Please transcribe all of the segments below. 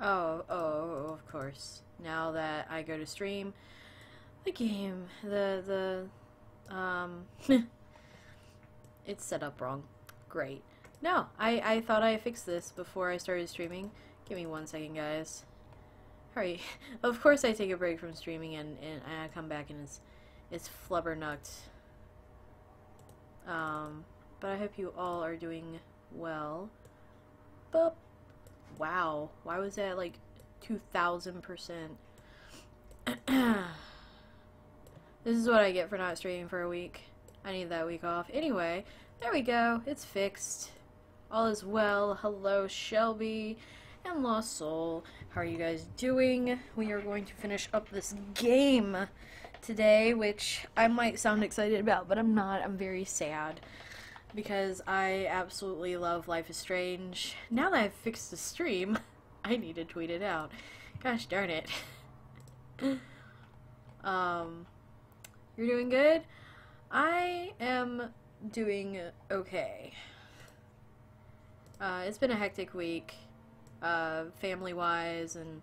Oh, of course. Now that I go to stream, the game, it's set up wrong. Great. No, I thought I fixed this before I started streaming. Give me 1 second, guys. Hurry. Of course I take a break from streaming and I come back and it's flubbernucked. But I hope you all are doing well. Boop. Wow. Why was that like 2,000%? This is what I get for not streaming for a week. I need that week off. Anyway, there we go. It's fixed. All is well. Hello, Shelby and Lost Soul. How are you guys doing? We are going to finish up this game today, which I might sound excited about, but I'm not. I'm very sad because I absolutely love Life is Strange. Now that I've fixed the stream, I need to tweet it out. Gosh darn it. You're doing good? I am doing okay. It's been a hectic week, family-wise, and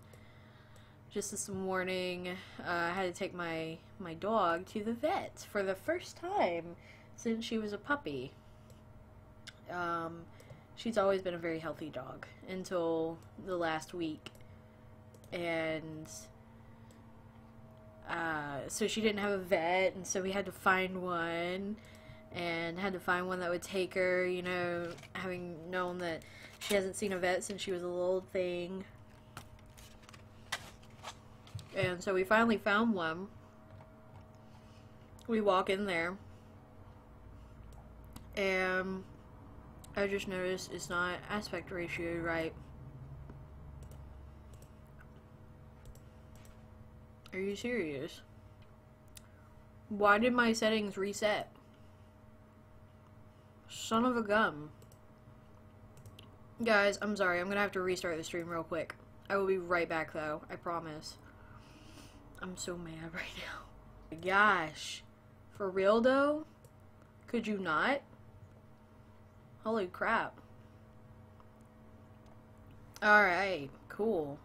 just this morning, I had to take my dog to the vet for the first time since she was a puppy. She's always been a very healthy dog until the last week, and so she didn't have a vet, and so we had to find one, and had to find one that would take her, you know, having known that she hasn't seen a vet since she was a little thing. And so we finally found one. We walk in there, and I just noticed it's not aspect ratio right. Are you serious? Why did my settings reset? Son of a gun. Guys, I'm sorry. I'm gonna have to restart the stream real quick. I will be right back though. I promise. I'm so mad right now. Gosh. For real though? Could you not? Holy crap. Alright, cool.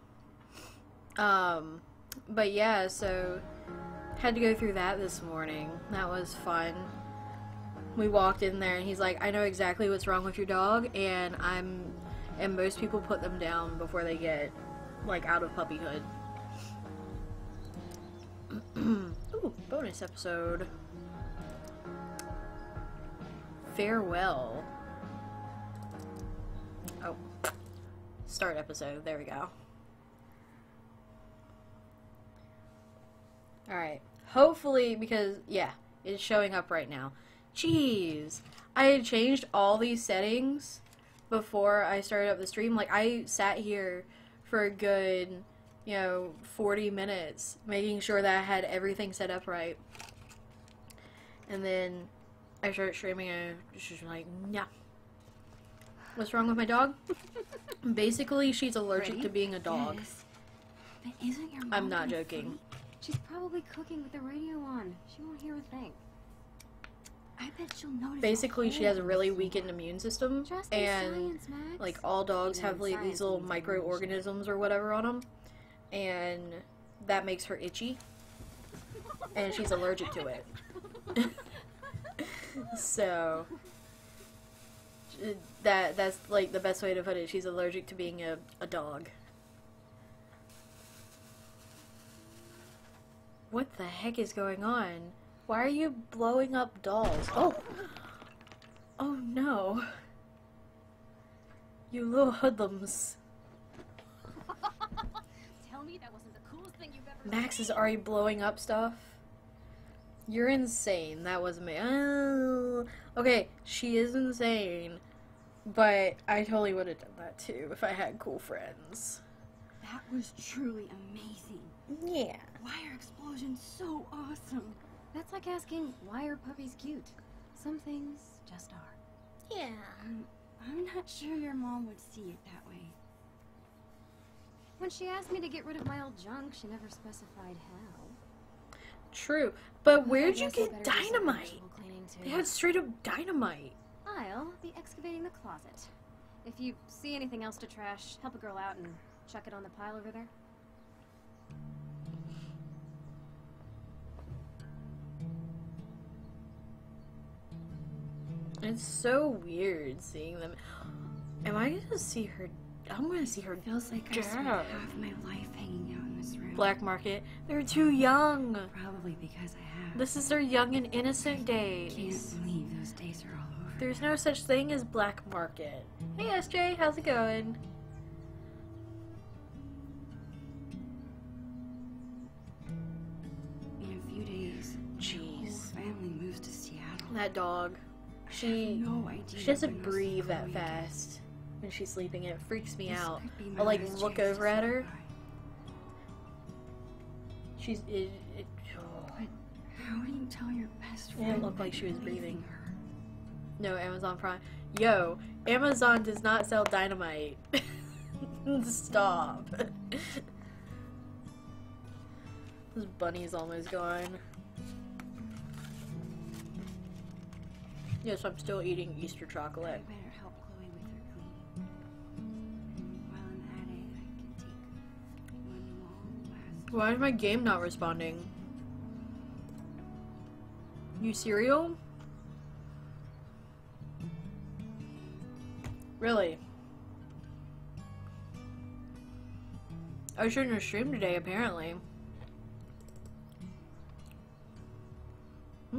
But yeah, so had to go through that this morning. That was fun. We walked in there and he's like, I know exactly what's wrong with your dog, and most people put them down before they get like out of puppyhood. Ooh, bonus episode. Farewell. Oh. Start episode. There we go. Alright. Hopefully, because, yeah, it's showing up right now. Jeez. I had changed all these settings before I started up the stream. Like, I sat here for a good, 40 minutes making sure that I had everything set up right. And then I started streaming and she's like, nah. What's wrong with my dog? Basically, she's allergic to being a dog. Yes. But isn't your mom I'm not joking. She's probably cooking with the radio on. She won't hear a thing. I bet she'll notice. Basically, she has a really weakened immune system, Trust in and science, Max. like all dogs Even have like these little science needs microorganisms or whatever on them, and that makes her itchy, and she's allergic to it. So that's like the best way to put it. She's allergic to being a dog. What the heck is going on? Why are you blowing up dolls? Oh! Oh no. You little hoodlums. Tell me that wasn't the coolest thing you've ever Max is already blowing up stuff. You're insane. That wasn't me. Oh. Okay, she is insane. But I totally would have done that too if I had cool friends. That was truly amazing. Yeah. Why are explosions so awesome? That's like asking, why are puppies cute? Some things just are. Yeah. I'm not sure your mom would see it that way. When she asked me to get rid of my old junk, she never specified how. True. But Well, where'd I you guess I get better do some dynamite? actual cleaning, too. They had straight up dynamite. I'll be excavating the closet. If you see anything else to trash, help a girl out and Chuck it on the pile over there? It's so weird seeing them. Am I gonna see her? I'm gonna see her. Feels like I spent half my life hanging out in this room. Black market. They're too young. Probably because I have. This is their young and innocent days. Can't believe those days are all over. There's no such thing as black market. Hey SJ, how's it going? In a few days, Jeez. the whole family moves to Seattle. That dog. She doesn't breathe that fast when she's sleeping. It freaks me out. I'll like look over at her. She's How do you tell your best friend? It didn't look like she was breathing. No, Amazon Prime. Yo, Amazon does not sell dynamite. Stop. This bunny's almost gone. Yes, I'm still eating Easter chocolate. I better help Chloe with her cleaning. And while I'm at it, I can take one long last. Why is my game not responding? You cereal? Really? I shouldn't have streamed today, apparently.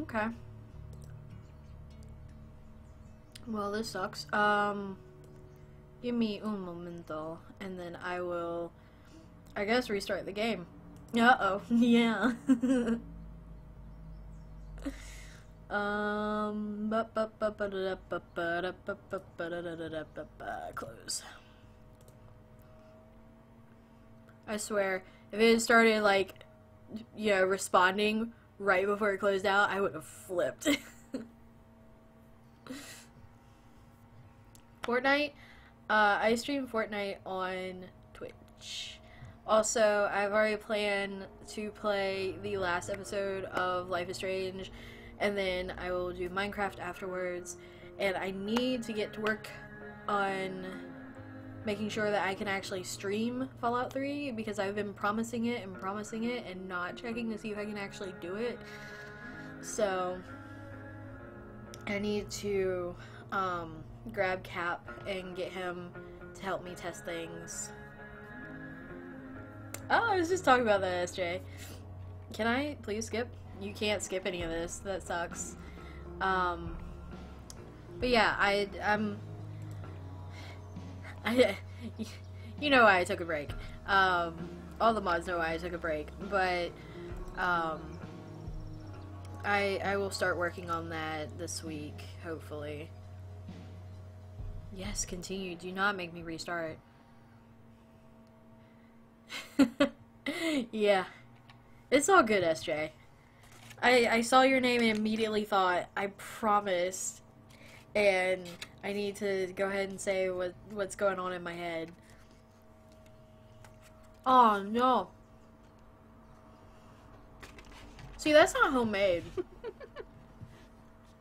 Okay. Well, this sucks. Give me un momento, and then I will, I guess, restart the game. Uh-oh. Yeah. Close. I swear, if it had started, like, you know, responding right before it closed out, I would have flipped. Fortnite? I stream Fortnite on Twitch. Also, I've already planned to play the last episode of Life is Strange, and then I will do Minecraft afterwards, and I need to get to work on making sure that I can actually stream Fallout 3, because I've been promising it and not checking to see if I can actually do it. So, I need to grab Cap and get him to help me test things. Oh, I was just talking about that, SJ. Can I please skip? You can't skip any of this. That sucks. But yeah, you know why I took a break. All the mods know why I took a break, but I will start working on that this week, hopefully. Yes, continue. Do not make me restart. Yeah. It's all good, SJ. I saw your name and immediately thought, I promised, and I need to go ahead and say what's going on in my head. Oh, no. See, that's not homemade.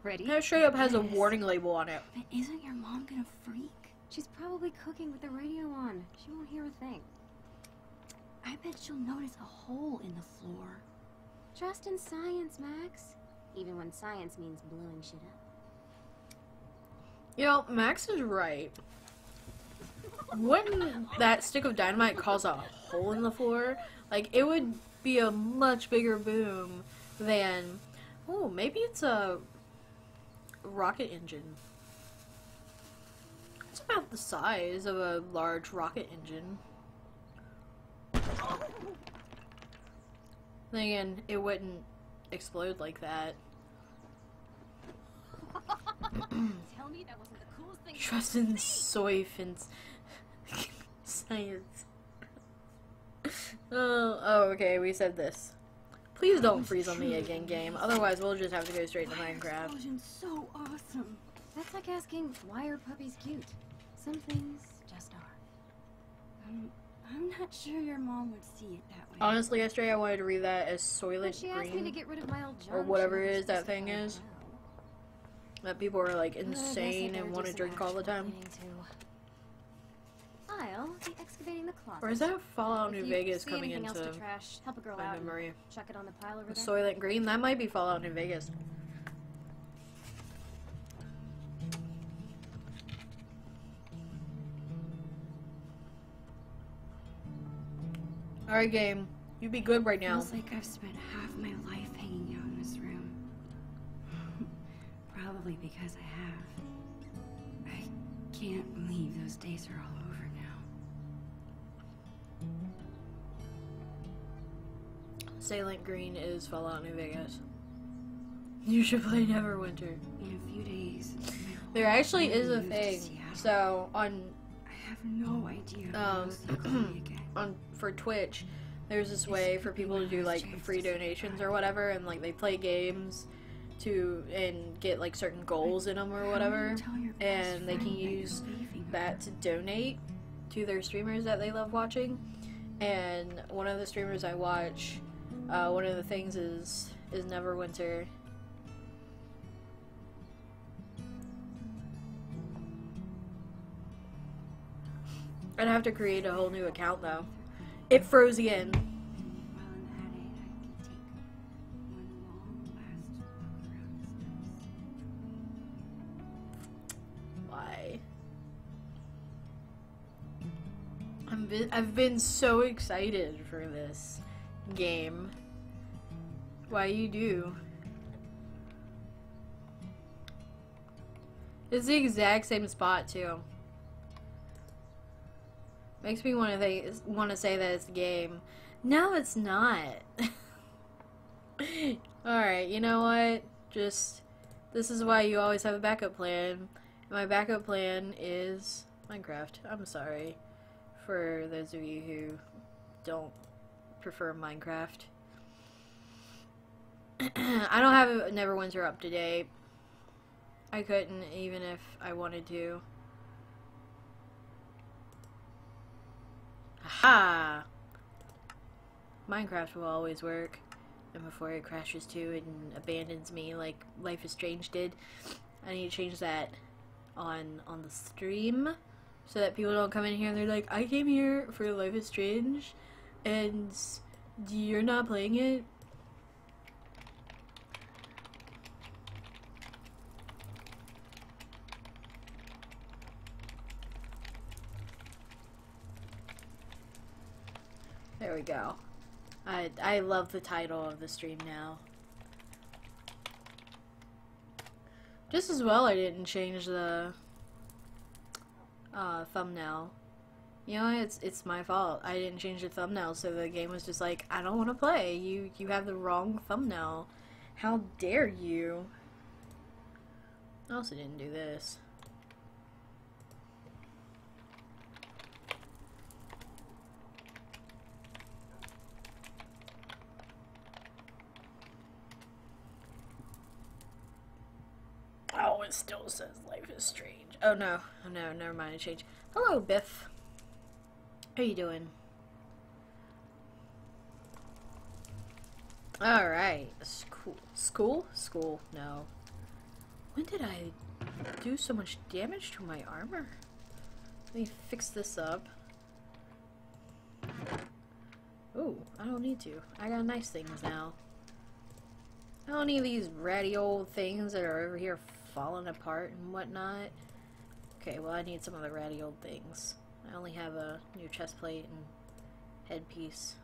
Ready? That straight up has a warning label on it. But isn't your mom gonna freak? She's probably cooking with the radio on. She won't hear a thing. I bet she'll notice a hole in the floor. Trust in science, Max. Even when science means blowing shit up. You know, Max is right. Wouldn't that stick of dynamite cause a hole in the floor? Like, it would be a much bigger boom than... Oh, maybe it's a rocket engine. It's about the size of a large rocket engine. Then again, it wouldn't explode like that. Tell me that wasn't the coolest thing. Trust in soy fins. Science. Oh, okay, we said this. Please don't freeze on me again, game. Otherwise, we'll just have to go straight to Minecraft. Explosion's so awesome. That's like asking, why are puppies cute? Some things just are. I'm not sure your mom would see it that way. Honestly, yesterday I wanted to read that as Soylent She asked me to Green, get rid of my old junk, or whatever she it is never that thing is. specified That people are like how. I guess I insane better and do want to some drink all the actual time. cleaning, too. I'll be excavating the closet. Or is that Fallout New If you Vegas see coming anything into else to trash, help a girl my out and memory? chuck it on the pile over there. Soylent Green? That might be Fallout New Vegas. Alright, game. You be good right now. Feels like I've spent half my life hanging out in this room. Probably because I have. I can't believe those days are all over now. Soylent Green is Fallout New Vegas. You should play Neverwinter. In a few days. There actually is a thing. So on I have no idea. for Twitch, there's this way for people to do like free donations or whatever, and like they play games and get like certain goals in them or whatever, and they can use that to donate to their streamers that they love watching. And one of the streamers I watch, one of the things is Neverwinter. I'd have to create a whole new account though. It froze again. Why? I've been so excited for this game. Why you do? It's the exact same spot too. Makes me want to say that it's the game. No, it's not. Alright, you know what? This is why you always have a backup plan. My backup plan is Minecraft. I'm sorry for those of you who don't prefer Minecraft. I don't have a Neverwinter up to date. I couldn't even if I wanted to. Aha! Minecraft will always work. And before it crashes too and abandons me like Life is Strange did. I need to change that on the stream so that people don't come in here and they're like, I came here for Life is Strange and you're not playing it. There we go. I love the title of the stream now. Just as well I didn't change the thumbnail. You know, it's my fault. I didn't change the thumbnail, so the game was just like, I don't want to play. You have the wrong thumbnail. How dare you? I also didn't do this. Oh, it still says Life is Strange. Oh no, never mind, it changed. Hello, Biff. How you doing? Alright, school? No. When did I do so much damage to my armor? Let me fix this up. Ooh, I don't need to. I got nice things now. I don't need these ratty old things that are over here falling apart and whatnot. Okay, well I need some of the ratty old things. I only have a new chest plate and headpiece.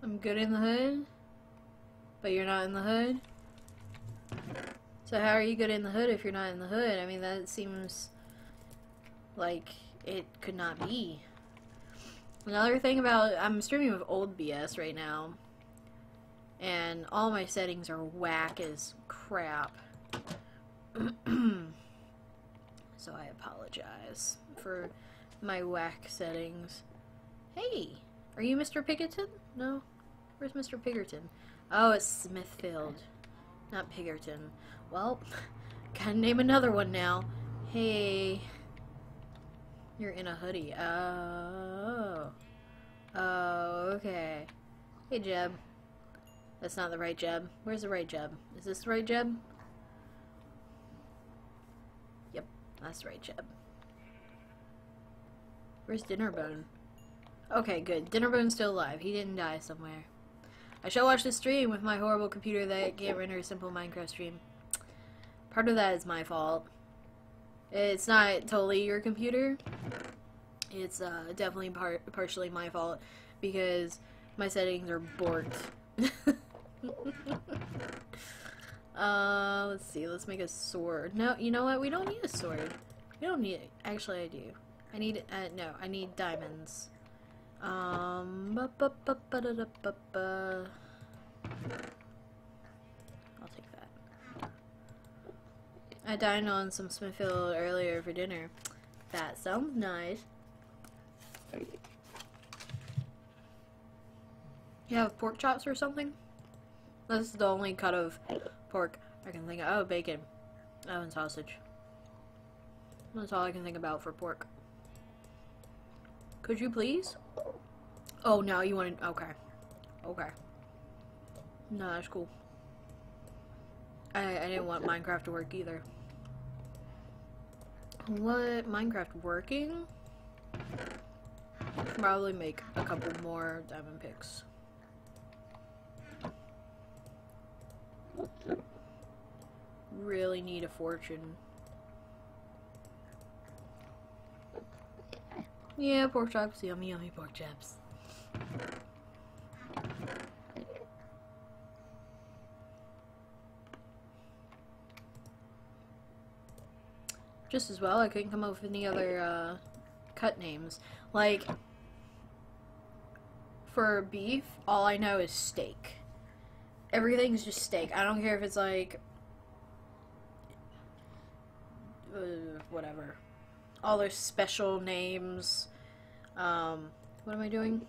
I'm good in the hood, but you're not in the hood? So how are you good in the hood if you're not in the hood? I mean, that seems like it could not be. Another thing about, I'm streaming with old BS right now, and all my settings are whack as crap. So I apologize for my whack settings. Hey, are you Mr. Piggerton? No? Where's Mr. Piggerton? Oh, it's Smithfield, not Piggerton. Well, gotta name another one now. Hey. You're in a hoodie. Oh. Oh, okay. Hey, Jeb. That's not the right Jeb. Where's the right Jeb? Is this the right Jeb? That's right, Cheb. Where's Dinnerbone? Okay, good. Dinnerbone's still alive. He didn't die somewhere. I shall watch the stream with my horrible computer that can't render a simple Minecraft stream. Part of that is my fault. It's not totally your computer. It's definitely partially my fault because my settings are borked. Let's see. Let's make a sword. No, you know what? We don't need a sword. We don't need it. Actually, I do. I need, no, I need diamonds. I'll take that. I dined on some Smithfield earlier for dinner. That sounds nice. You have pork chops or something? This is the only cut of pork I can think of. Oh, bacon. Oh, and sausage. That's all I can think about for pork. Could you please? Oh, no, you want to... Okay. Okay. No, that's cool. I didn't want Minecraft to work either. What? Minecraft working? Probably make a couple more diamond picks. Really need a fortune. Yeah, pork chops. Yummy, yummy pork chops. Just as well, I couldn't come up with any other cut names. Like, for beef, all I know is steak. Everything's just steak. I don't care if it's like... whatever. All those special names. What am I doing?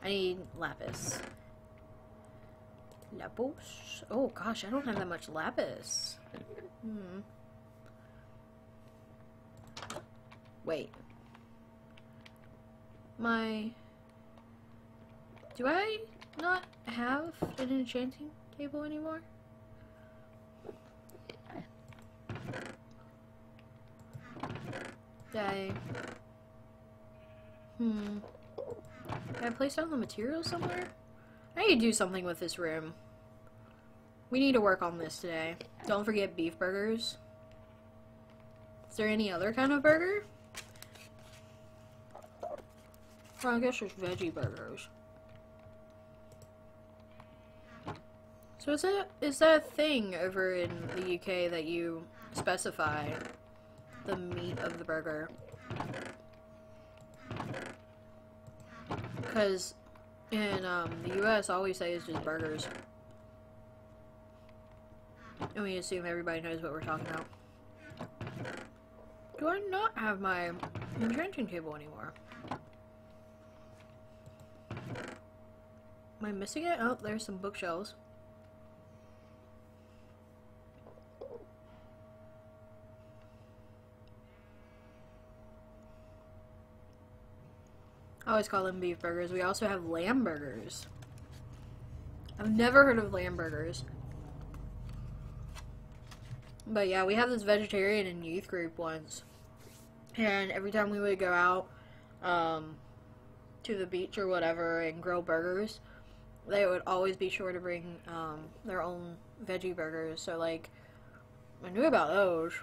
I need lapis. Lapis? Oh gosh, I don't have that much lapis. Wait. Do I not have an enchanting table anymore? Can I place down the materials somewhere? I need to do something with this room. We need to work on this today. Don't forget beef burgers. Is there any other kind of burger? Well, I guess there's veggie burgers. So is that a thing over in the UK that you specify the meat of the burger? Because in the US, all we say is just burgers. And we assume everybody knows what we're talking about. Do I not have my enchanting table anymore? Am I missing it? Oh, there's some bookshelves. I always call them beef burgers. We also have lamb burgers. I've never heard of lamb burgers. But yeah, we have this vegetarian and youth group once. And every time we would go out to the beach or whatever and grill burgers, they would always be sure to bring their own veggie burgers. So, like, I knew about those.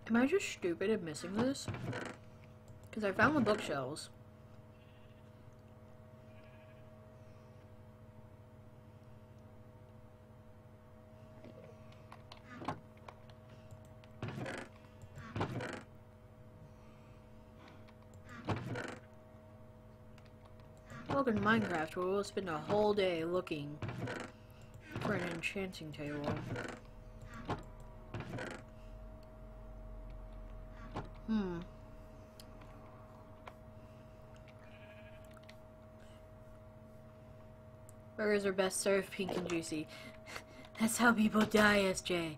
Am I just stupid and missing this? Because I found the bookshelves. Welcome to Minecraft, where we'll spend a whole day looking for an enchanting table. Burgers are best served pink and juicy. That's how people die, SJ.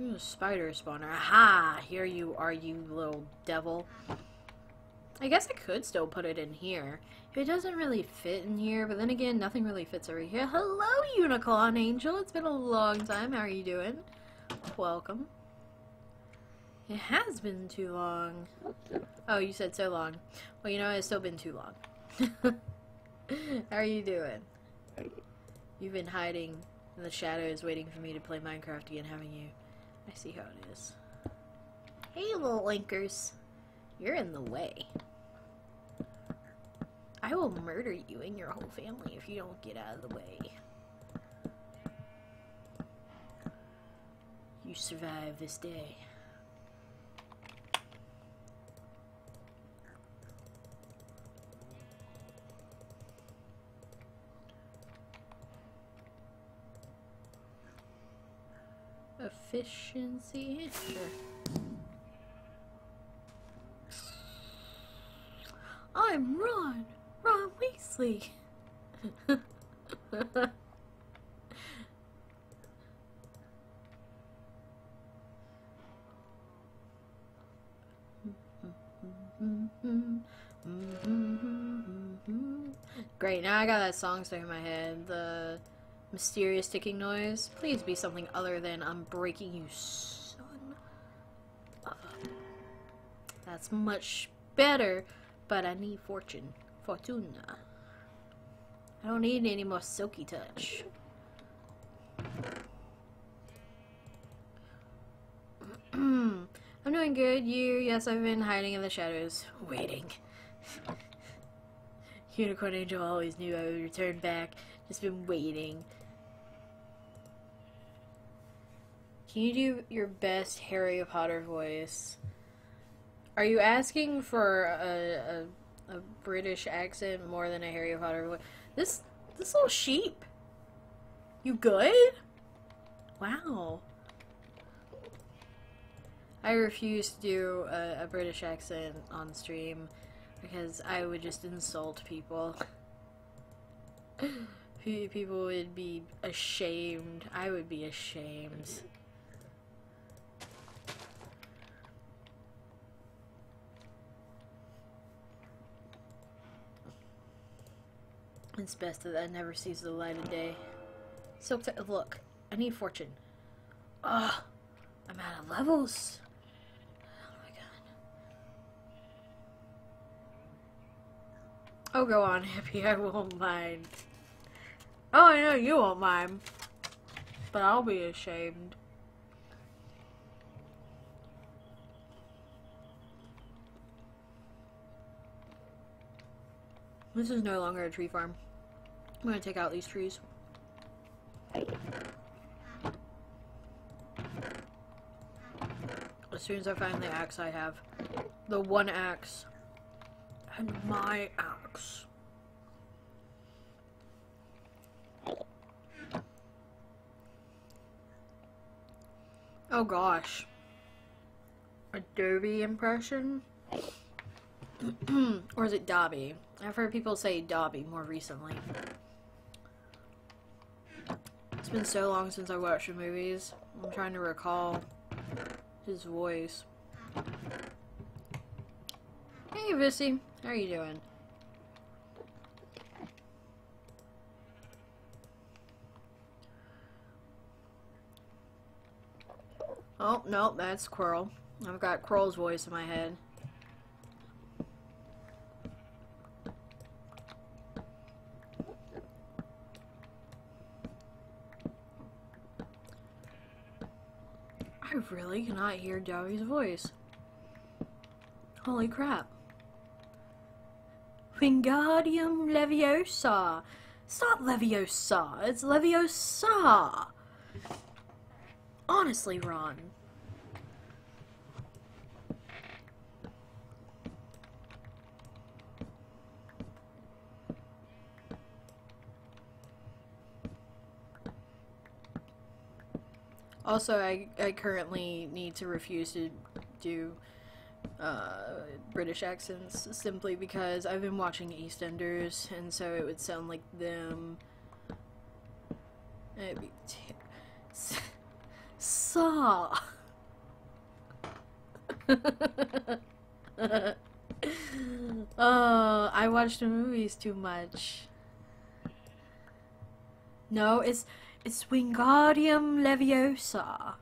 Ooh, spider spawner. Aha! Here you are, you little devil. I guess I could still put it in here. It doesn't really fit in here, but then again, nothing really fits over here. Hello, Unicorn Angel! It's been a long time. How are you doing? Welcome. It has been too long. Oh, you said so long. Well, you know, it's still been too long. How are you doing? You've been hiding in the shadows waiting for me to play Minecraft again, haven't you? I see how it is. Hey, little linkers. You're in the way. I will murder you and your whole family if you don't get out of the way. You survive this day. Efficiency? Sure. I'm Ron Weasley. Great, now I got that song stuck in my head. The mysterious ticking noise. Please be something other than I'm breaking you, son of a... That's much better, but I need Fortuna. I don't need any more silky touch. I'm doing good. Yes, I've been hiding in the shadows, waiting. Unicorn Angel always knew I would return back. Just been waiting. Can you do your best Harry Potter voice? Are you asking for a British accent more than a Harry Potter voice? This little sheep. You good? Wow. I refuse to do a British accent on stream because I would just insult people. People would be ashamed. I would be ashamed. It's best that that never sees the light of day. So, look, I need fortune. Ugh, I'm out of levels. Oh my god. Oh, go on, Hippie, I won't mind. Oh, I know you won't mind. But I'll be ashamed. This is no longer a tree farm. I'm gonna take out these trees. As soon as I find the axe I have. The one axe. And my axe. Oh gosh. Adobe impression? Or is it Dobby? I've heard people say Dobby more recently. It's been so long since I watched the movies. I'm trying to recall his voice. Hey, Vissy. How are you doing? Oh, no, that's Quirrell. I've got Quirrell's voice in my head. I really cannot hear Dobby's voice. Holy crap. Wingardium Leviosa. It's not Leviosa, it's Leviosa. Honestly, Ron. Also, I currently need to refuse to do British accents simply because I've been watching EastEnders, and so it would sound like them. It'd be Saw. Oh, I watch the movies too much. No, it's Wingardium Leviosa.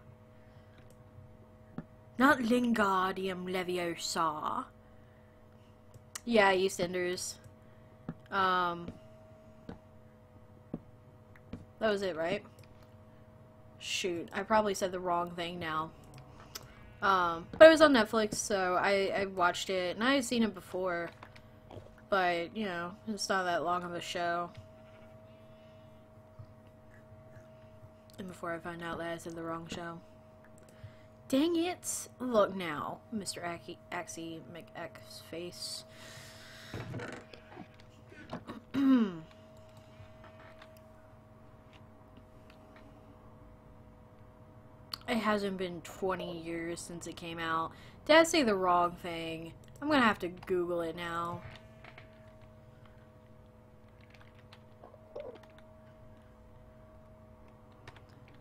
Not Lingardium Leviosa. Yeah, EastEnders. That was it, right? Shoot, I probably said the wrong thing now. But it was on Netflix, so I watched it, and I had seen it before. But, you know, it's not that long of a show. And before I find out that I said the wrong show. Dang it! Look now, Mr. Axie McX face. It hasn't been 20 years since it came out. Did I say the wrong thing? I'm gonna have to Google it now.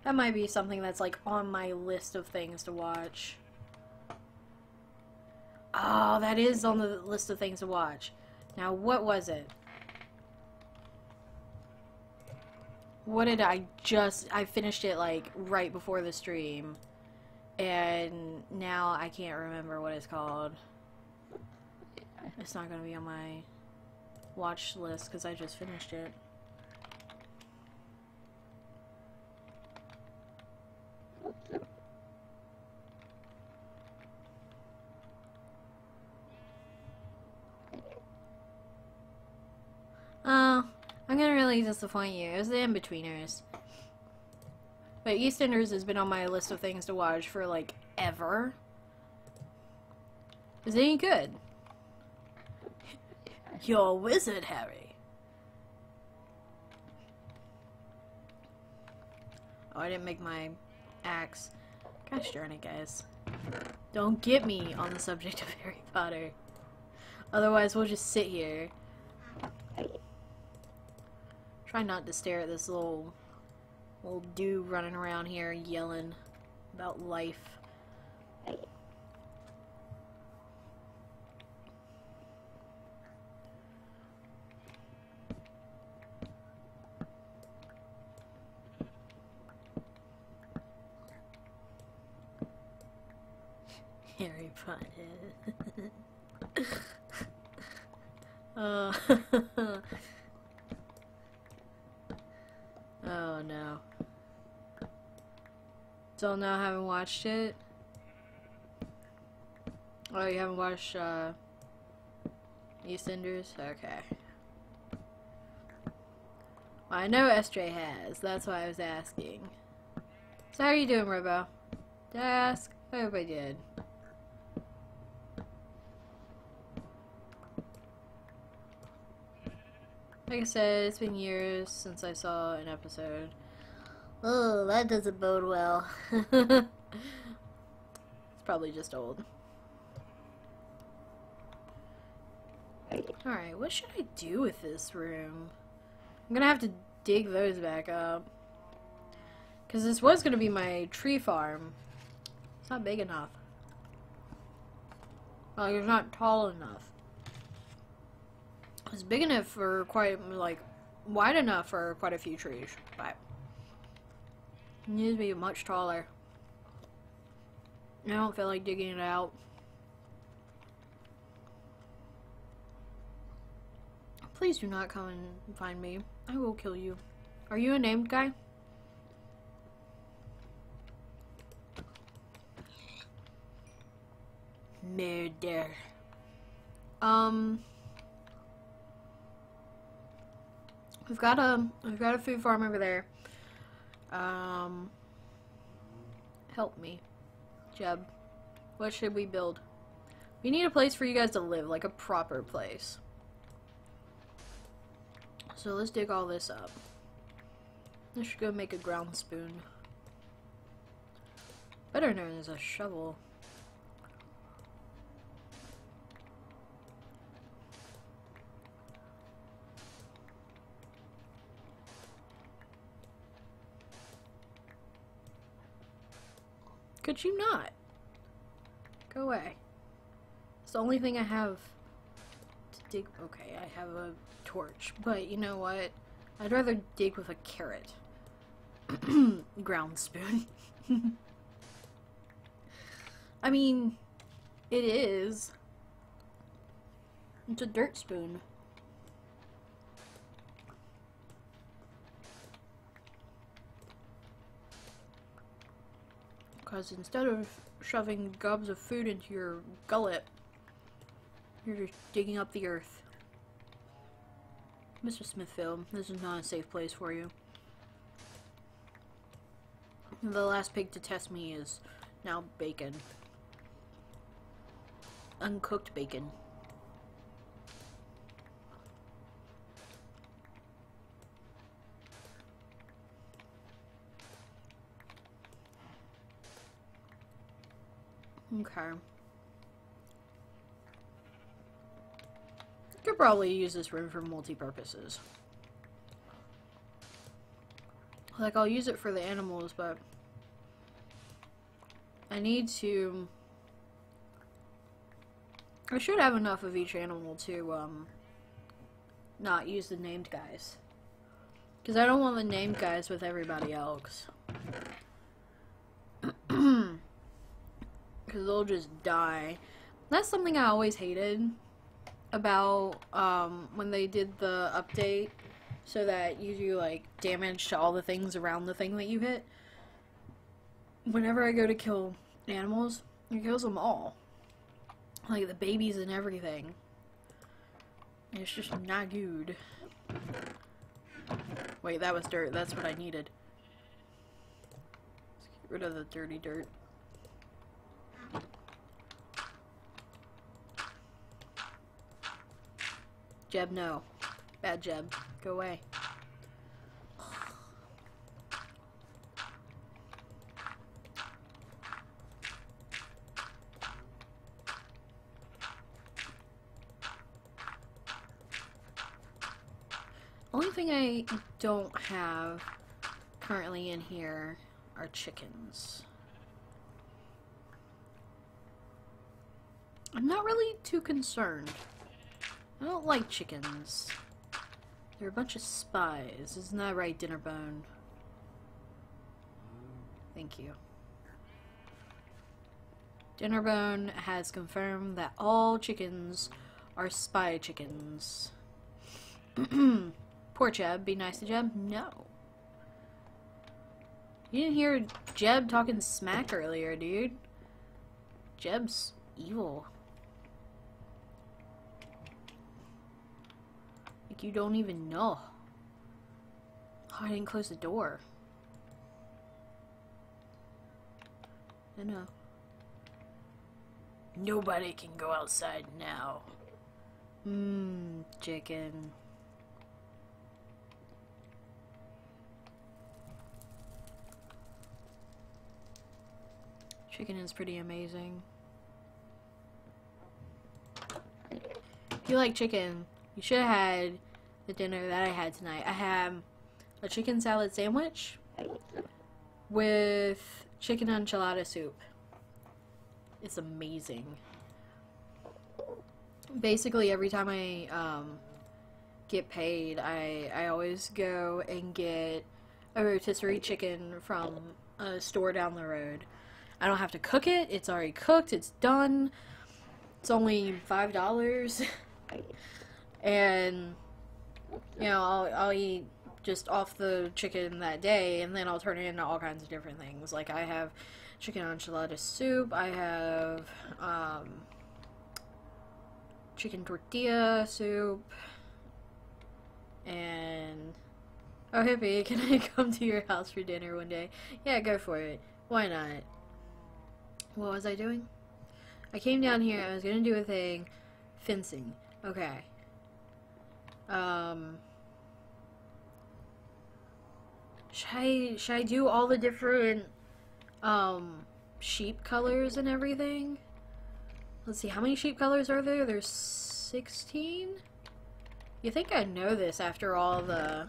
That might be something that's like on my list of things to watch. Oh, that is on the list of things to watch. Now, what was it? What did I finished it like right before the stream. And now I can't remember what it's called. It's not going to be on my watch list because I just finished it. I'm gonna really disappoint you. It was the In-Betweeners. But EastEnders has been on my list of things to watch for, like, ever. Is it any good? You're a wizard, Harry. Oh, I didn't make my axe. Gosh darn it, guys. Don't get me on the subject of Harry Potter. Otherwise, we'll just sit here. Try not to stare at this little dude running around here yelling about life. Harry Potter. Oh no. Still now haven't watched it? Oh, you haven't watched EastEnders? Okay. Well, I know SJ has. That's why I was asking. So how are you doing, Robo? Did I ask? I hope I did. Like I said, it's been years since I saw an episode. Oh, that doesn't bode well. It's probably just old. Alright, what should I do with this room? I'm gonna have to dig those back up. Because this was gonna be my tree farm. It's not big enough. Like, it's not tall enough. It's big enough for quite, like, wide enough for quite a few trees, but it needs to be much taller. I don't feel like digging it out. Please do not come and find me. I will kill you. Are you a named guy? Murder. We've got a food farm over there. Help me, Jeb. What should we build? We need a place for you guys to live, like a proper place. So let's dig all this up. I should go make a ground spoon. Better known as a shovel. Could you not? Go away. It's the only thing I have to dig. Okay, I have a torch, but you know what? I'd rather dig with a carrot. Ground spoon. I mean, it is. It's a dirt spoon. Because instead of shoving gobs of food into your gullet, you're just digging up the earth. Mr. Smithfield, this is not a safe place for you. The last pig to test me is now bacon. Uncooked bacon. Okay. Could probably use this room for multi-purposes. Like, I'll use it for the animals, but I need to... I should have enough of each animal to, not use the named guys. Because I don't want the named guys with everybody else. Because they'll just die. That's something I always hated about, when they did the update. So that you do, like, damage to all the things around the thing that you hit. Whenever I go to kill animals, it kills them all. Like, the babies and everything. It's just not good. Wait, that was dirt. That's what I needed. Let's get rid of the dirty dirt. Jeb, no. Bad Jeb. Go away. Only thing I don't have currently in here are chickens. I'm not really too concerned. I don't like chickens. They're a bunch of spies. Isn't that right, Dinnerbone? Thank you. Dinnerbone has confirmed that all chickens are spy chickens. Poor Jeb. Be nice to Jeb? No. You didn't hear Jeb talking smack earlier, dude. Jeb's evil. Like, you don't even know. Oh, I didn't close the door. I know. Nobody can go outside now. Chicken. Chicken is pretty amazing. If you like chicken, you should have had the dinner that I had tonight. I had a chicken salad sandwich with chicken enchilada soup. It's amazing. Basically, every time I get paid, I always go and get a rotisserie chicken from a store down the road. I don't have to cook it. It's already cooked. It's done. It's only $5. And, you know, I'll eat just off the chicken that day, and then I'll turn it into all kinds of different things. Like, I have chicken enchilada soup. I have, chicken tortilla soup. And, oh, Hippie, can I come to your house for dinner one day? Yeah, go for it. Why not? What was I doing? I came down here, I was gonna do a thing. Fencing. Okay. Should I do all the different, sheep colors and everything? Let's see, how many sheep colors are there? There's 16? You think I'd know this after all the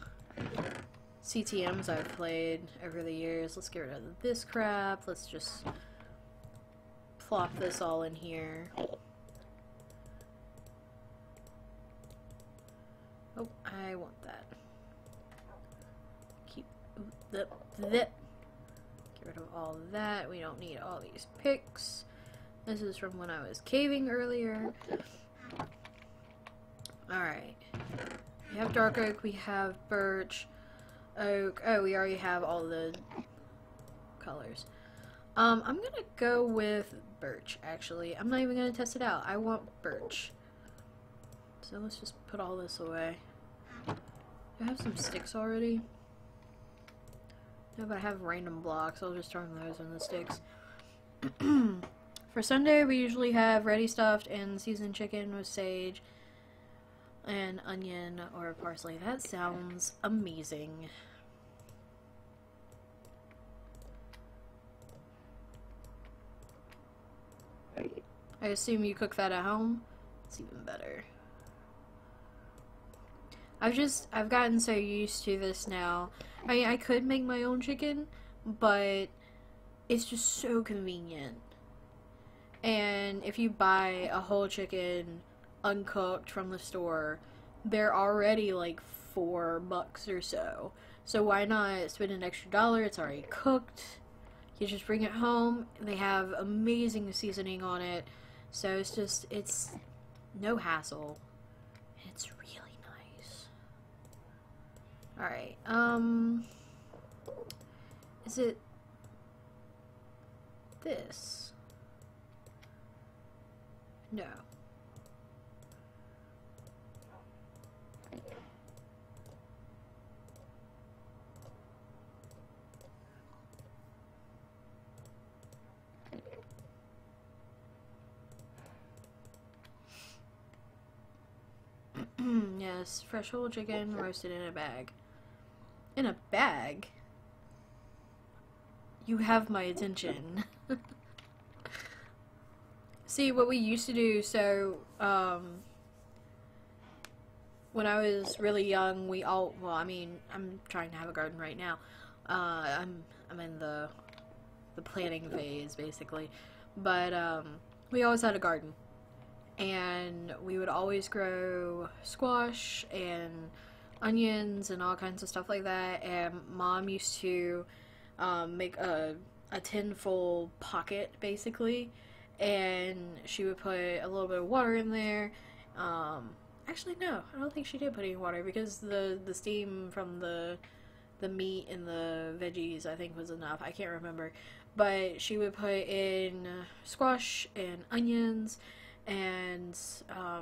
CTMs I've played over the years. Let's get rid of this crap. Let's just flop this all in here. Oh, I want that. Keep Get rid of all of that. We don't need all these picks. This is from when I was caving earlier. Alright. We have dark oak, we have birch, oak. Oh, we already have all the colors. I'm gonna go with birch, actually. I'm not even gonna test it out. I want birch. So let's just put all this away. Do I have some sticks already? No, but I have random blocks. I'll just turn those in the sticks. For Sunday, we usually have ready stuffed and seasoned chicken with sage and onion or parsley. That sounds amazing. I assume you cook that at home? It's even better. I've gotten so used to this now. I mean, I could make my own chicken, but it's just so convenient. And if you buy a whole chicken uncooked from the store, they're already like $4 or so. So why not spend an extra $1? It's already cooked. You just bring it home. They have amazing seasoning on it. So it's no hassle. It's really nice. Alright, is it this? No. Yes, fresh whole chicken roasted in a bag. In a bag? You have my attention. See, what we used to do, so, when I was really young, well, I mean, I'm trying to have a garden right now. I'm in the planting phase, basically. But, we always had a garden. And we would always grow squash and onions and all kinds of stuff like that. And Mom used to make a tin-full pocket, basically. And she would put a little bit of water in there. Actually, no, I don't think she did put any water because the steam from the meat and the veggies, I think, was enough. I can't remember. But she would put in squash and onions. And I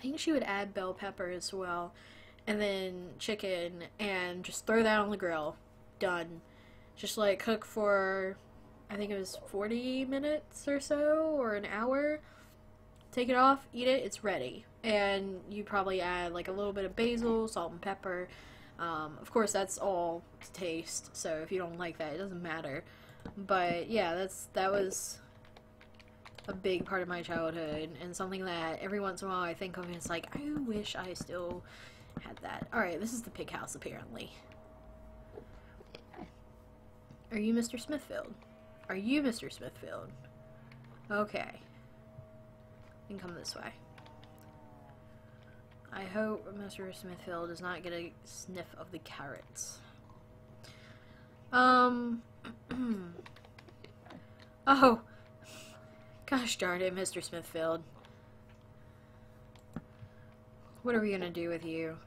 think she would add bell pepper as well, and then chicken, and just throw that on the grill. Done. Just like cook for, I think it was 40 minutes or so, or an hour. Take it off, eat it, it's ready. And you probably add like a little bit of basil, salt and pepper. Of course, that's all to taste, so if you don't like that, it doesn't matter. But yeah, that was a big part of my childhood, and something that every once in a while I think of, and it's like, I wish I still had that. Alright, this is the pig house, apparently. Are you Mr. Smithfield? Are you Mr. Smithfield? Okay. You can come this way. I hope Mr. Smithfield does not get a sniff of the carrots. Oh. Gosh darn it, Mr. Smithfield. What are we gonna do with you?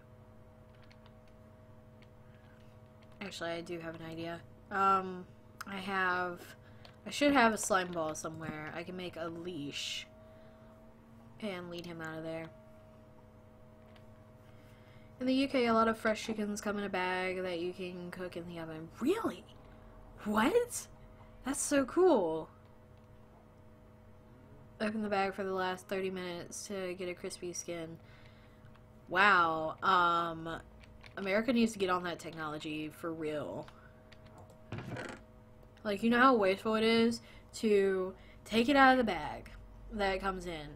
Actually, I do have an idea. I should have a slime ball somewhere. I can make a leash and lead him out of there. In the UK, a lot of fresh chickens come in a bag that you can cook in the oven. Really? What? That's so cool. Open the bag for the last 30 minutes to get a crispy skin. Wow. America needs to get on that technology for real. Like, you know how wasteful it is to take it out of the bag that it comes in.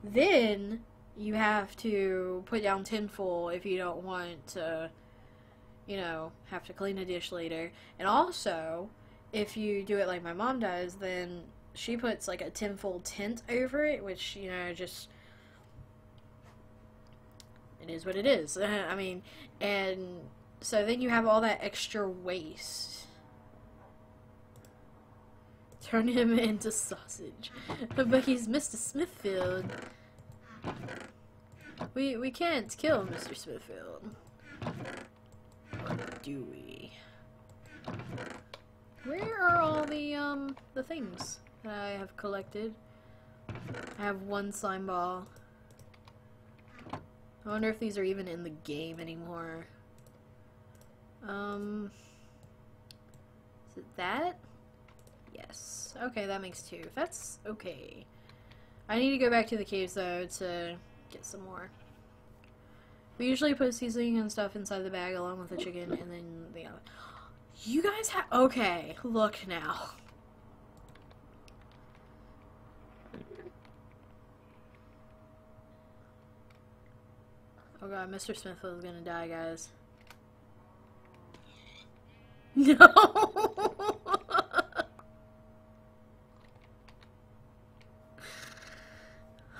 Then you have to put down tinfoil if you don't want to, you know, have to clean a dish later. And also, if you do it like my mom does, then she puts like a tinfoil tint over it, which, you know, just, it is what it is. I mean, and so then you have all that extra waste. Turn him into sausage. But he's Mr. Smithfield. We can't kill Mr. Smithfield. Or do we? Where are all the things that I have collected? I have one slime ball. I wonder if these are even in the game anymore. Is it that? Yes. Okay, that makes 2. That's okay. I need to go back to the caves, though, to get some more. We usually put seasoning and stuff inside the bag along with the chicken, and then the other. You guys have... Okay, look now. Oh god, Mr. Smithfield is gonna die, guys. No!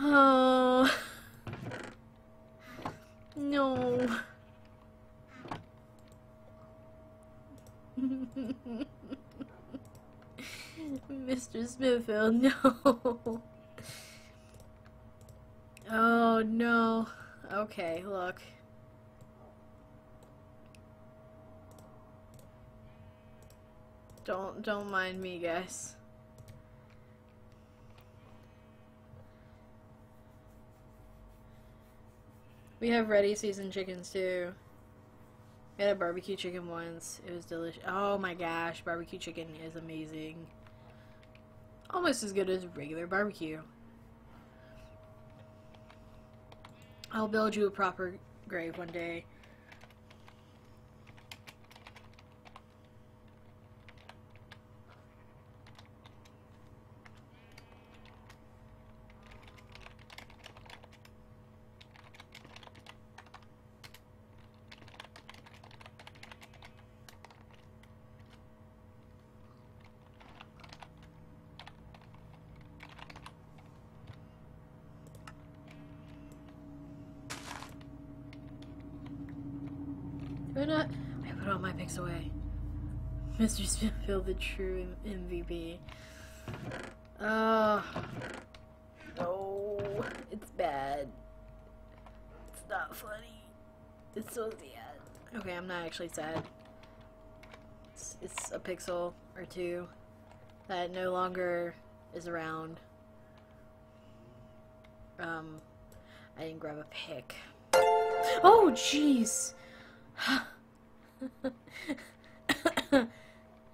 Oh. No. Mr. Smithfield, no. Oh no. Okay, look. Don't mind me, guys. We have ready seasoned chickens too. We had a barbecue chicken once. It was delicious. Oh my gosh, barbecue chicken is amazing. Almost as good as regular barbecue. I'll build you a proper grave one day. I put all my picks away. Mr. Smithfield, the true MVP. No, it's bad. It's not funny. It's so sad. Okay, I'm not actually sad. It's a pixel or 2 that no longer is around. I didn't grab a pick. Oh, jeez!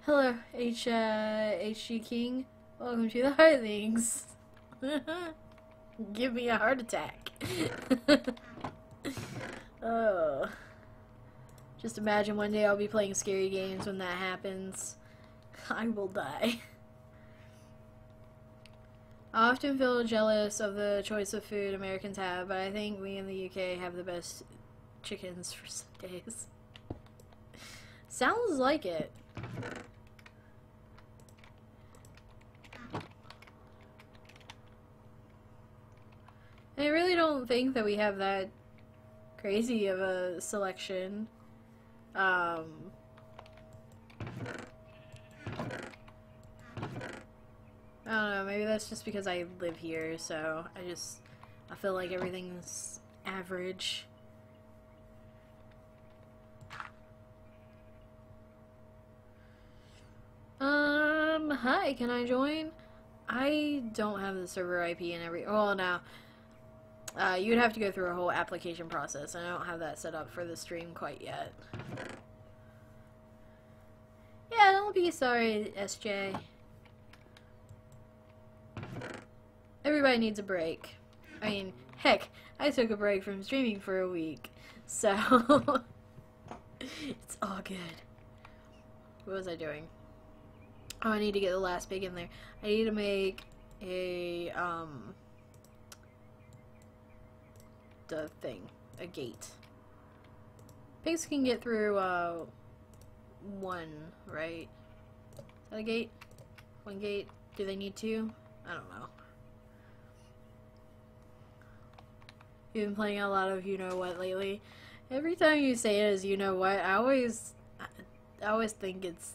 Hello, HG King. Welcome to the Heart Things. Give me a heart attack. Oh. Just imagine one day I'll be playing scary games when that happens. I will die. I often feel jealous of the choice of food Americans have, but I think we in the UK have the best chickens for some days. Sounds like it. I really don't think that we have that crazy of a selection. I don't know, maybe that's just because I live here, so I feel like everything's average. Hi, can I join? I don't have the server IP and oh, no. You'd have to go through a whole application process, and I don't have that set up for the stream quite yet. Yeah, don't be sorry, SJ. Everybody needs a break. I mean, heck, I took a break from streaming for a week, so it's all good. What was I doing? Oh, I need to get the last pig in there. I need to make a, a gate. Pigs can get through, 1, right? Is that a gate? 1 gate? Do they need to? I don't know. You've been playing a lot of you know what lately. Every time you say it is you know what, I always think it's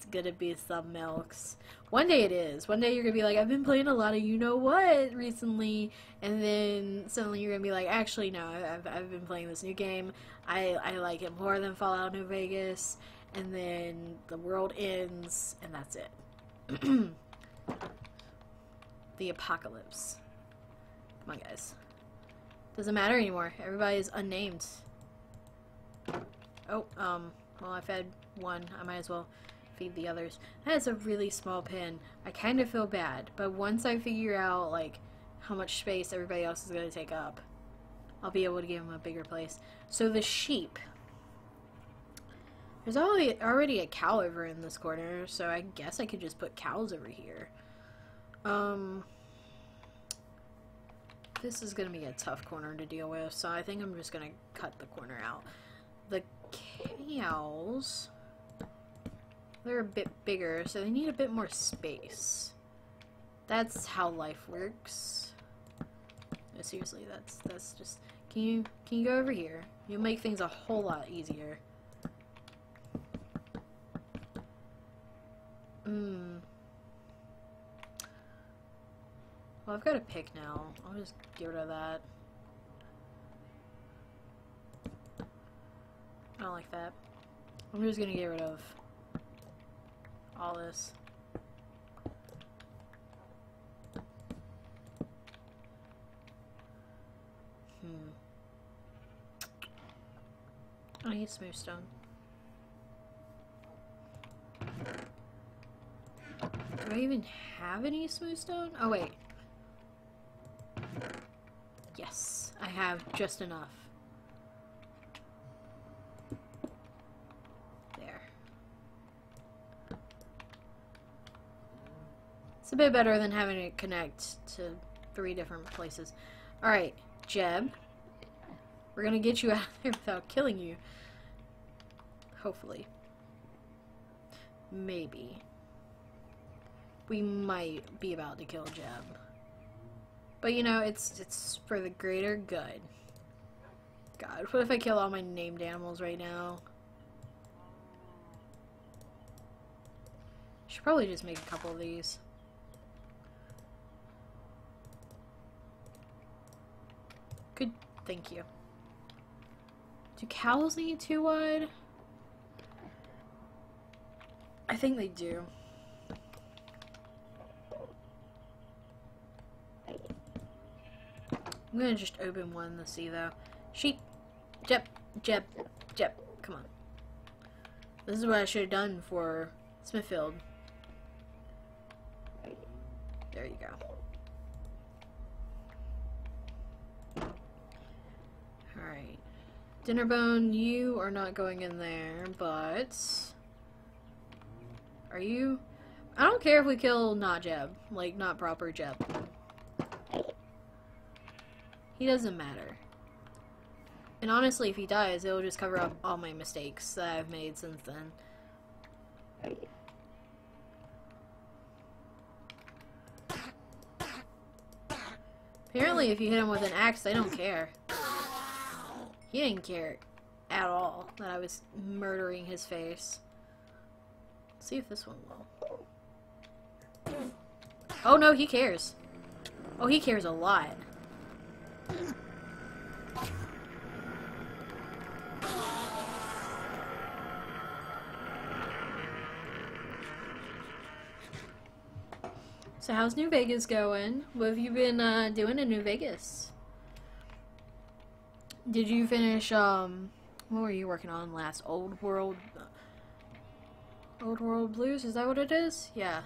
gonna be some milks. One day it is. One day you're gonna be like, I've been playing a lot of you know what recently, and then suddenly you're gonna be like, actually no, I've been playing this new game. I like it more than Fallout New Vegas, and then the world ends, and that's it. The apocalypse. Come on, guys. Doesn't matter anymore. Everybody is unnamed. Oh, well, I fed one. I might as well feed the others. That is a really small pen. I kind of feel bad, but once I figure out, like, how much space everybody else is going to take up, I'll be able to give them a bigger place. So the sheep. There's already a cow over in this corner, so I guess I could just put cows over here. This is going to be a tough corner to deal with, so I think I'm just going to cut the corner out. The cows, they're a bit bigger, so they need a bit more space. That's how life works. No, seriously, that's just... Can you go over here? You'll make things a whole lot easier. Well, I've got a pick now. I'll just get rid of that. I don't like that. I'm just gonna get rid of all this. I need smooth stone. Do I even have any smooth stone? Oh, wait. Yes, I have just enough. There. It's a bit better than having it connect to 3 different places. Alright, Jeb. We're gonna get you out of there without killing you. Hopefully. Maybe. We might be about to kill Jeb. But you know, it's for the greater good. God, what if I kill all my named animals right now? Should probably just make a couple of these. Good, thank you. Do cows need 2 wood? I think they do. I'm gonna just open one to see though. Sheep! Jeb! Jeb! Jeb! Come on. This is what I should have done for Smithfield. There you go. Alright. Dinnerbone, you are not going in there, but... Are you? I don't care if we kill not Jeb. Like, not proper Jeb. He doesn't matter. And honestly, if he dies, it'll just cover up all my mistakes that I've made since then. Apparently, if you hit him with an axe, they don't care. He didn't care at all that I was murdering his face. Let's see if this one will. Oh no, he cares. Oh, he cares a lot. So how's New Vegas going? What have you been doing in New Vegas? Did you finish, what were you working on last? Old World Blues? Is that what it is? Yeah.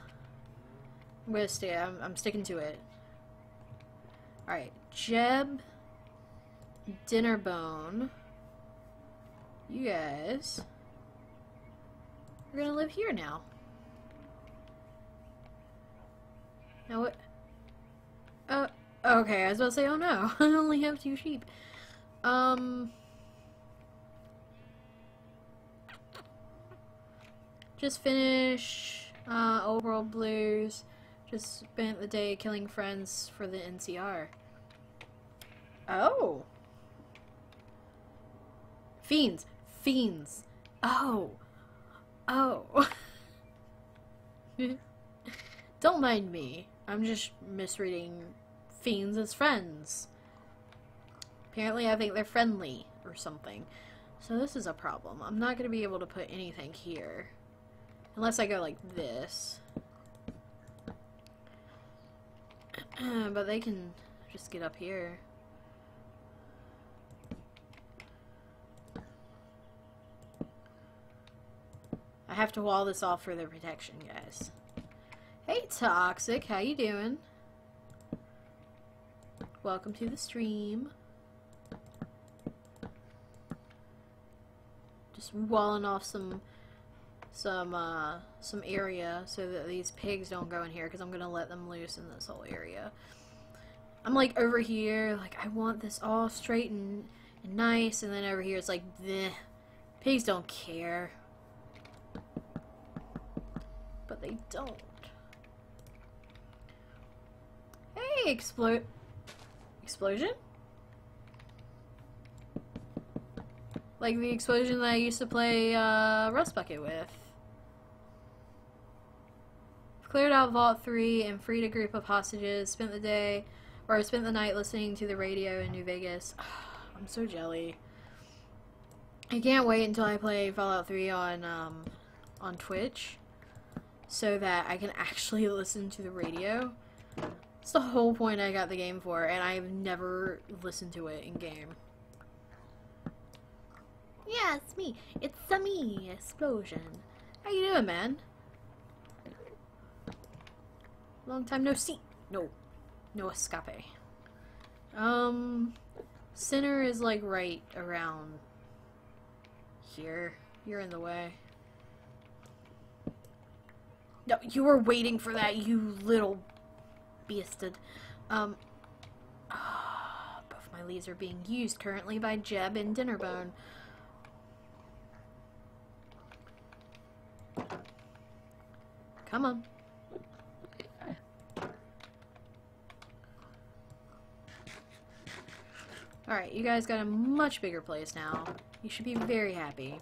I'm gonna stay. I'm sticking to it. Alright. Jeb. Dinnerbone. You guys. We're gonna live here now. Now what? Okay, I was about to say, oh no. I only have 2 sheep. Just finish Old World Blues. Just spent the day killing friends for the NCR. Oh. Fiends. Fiends. Oh. Oh. Don't mind me. I'm just misreading fiends as friends. Apparently I think they're friendly or something. So this is a problem. I'm not going to be able to put anything here. Unless I go like this. But they can just get up here. I have to wall this off for their protection, guys. Hey, Toxic, how you doing? Welcome to the stream. Just walling off some area so that these pigs don't go in here, because I'm gonna let them loose in this whole area. I'm like over here, like I want this all straight and nice, and then over here it's like, bleh. Pigs don't care. But they don't. Hey, explosion? Like the explosion that I used to play Rust Bucket with. Cleared out Vault 3 and freed a group of hostages. Spent the night listening to the radio in New Vegas. I'm so jelly. I can't wait until I play Fallout 3 on Twitch, so that I can actually listen to the radio. It's the whole point I got the game for, and I've never listened to it in game. Yeah, it's me. It's me, Explosion. How you doing, man? Long time no see. No escape. Center is like right around here. You're in the way. No, you were waiting for that, you little beasted. Both my leads are being used currently by Jeb and Dinnerbone. Come on. Alright, you guys got a much bigger place now. You should be very happy.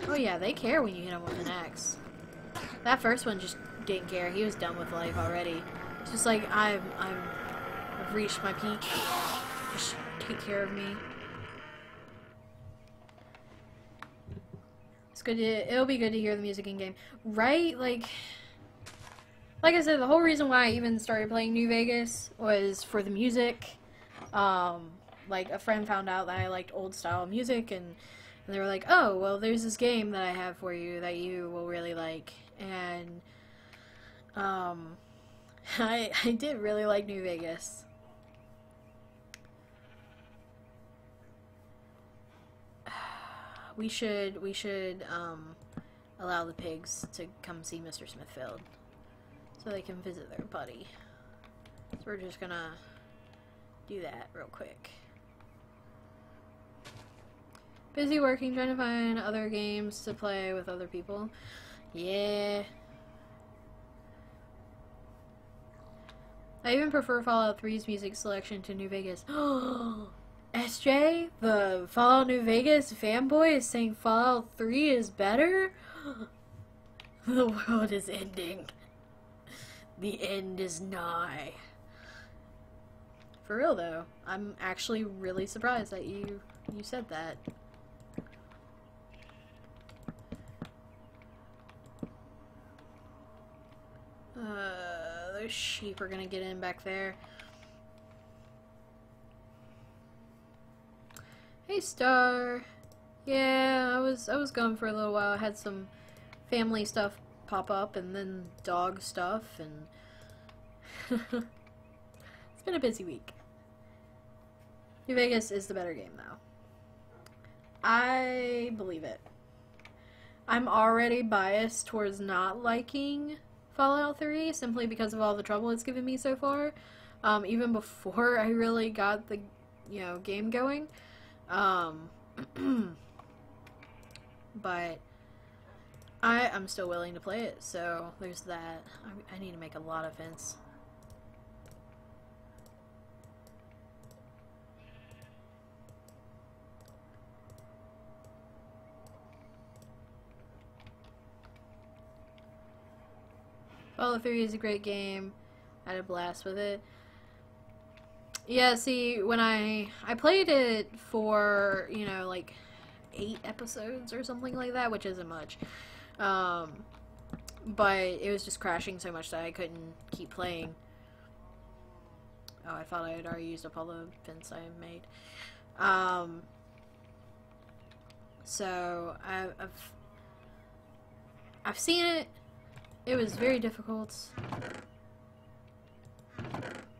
Oh yeah, they care when you hit them with an axe. That first one just didn't care. He was done with life already. It's just like, I've reached my peak. Just take care of me. It's good to, it'll be good to hear the music in game. Right? Like I said, the whole reason why I even started playing New Vegas was for the music. Like, a friend found out that I liked old style music, and they were like, oh, well, there's this game that I have for you that you will really like. And, I did really like New Vegas. We should, allow the pigs to come see Mr. Smithfield so they can visit their buddy. So we're just gonna do that real quick. Busy working, trying to find other games to play with other people. Yeah. I even prefer Fallout 3's music selection to New Vegas. SJ, the Fallout New Vegas fanboy, is saying Fallout 3 is better? The world is ending. The end is nigh. For real though, I'm actually really surprised that you said that. Those sheep are gonna get in back there. Hey Star. Yeah, I was gone for a little while. I had some family stuff pop up and then dog stuff, and it's been a busy week. New Vegas is the better game though. I believe it. I'm already biased towards not liking Fallout 3 simply because of all the trouble it's given me so far. Even before I really got the, game going. But I'm still willing to play it, so there's that. I need to make a lot of fence. Fallout 3 is a great game. I had a blast with it. Yeah, see, when I played it for, you know, like 8 episodes or something like that, which isn't much. But it was just crashing so much that I couldn't keep playing. Oh, I thought I had already used up all the fence I made. So I've seen it. It was very difficult,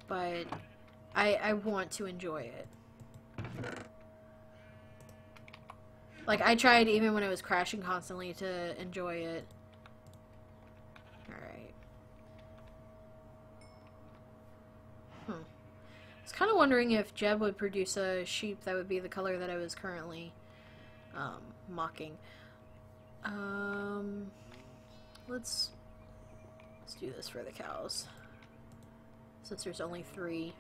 but I want to enjoy it. Like, I tried even when it was crashing constantly to enjoy it. Alright. I was kind of wondering if Jeb would produce a sheep that would be the color that I was currently mocking. Let's do this for the cows, since there's only 3.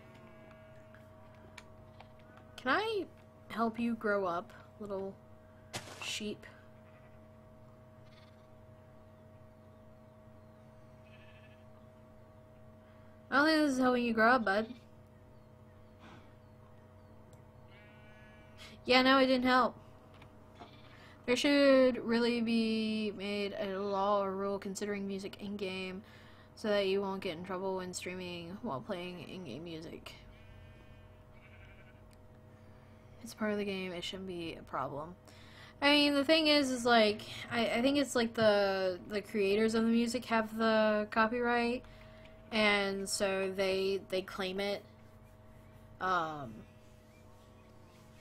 Can I help you grow up, little sheep? I don't think this is helping you grow up, bud. Yeah, no, it didn't help. There should really be made a law or rule considering music in-game so that you won't get in trouble when streaming while playing in-game music. It's part of the game, it shouldn't be a problem. I mean, the thing is like, I think it's like the creators of the music have the copyright, and so they claim it.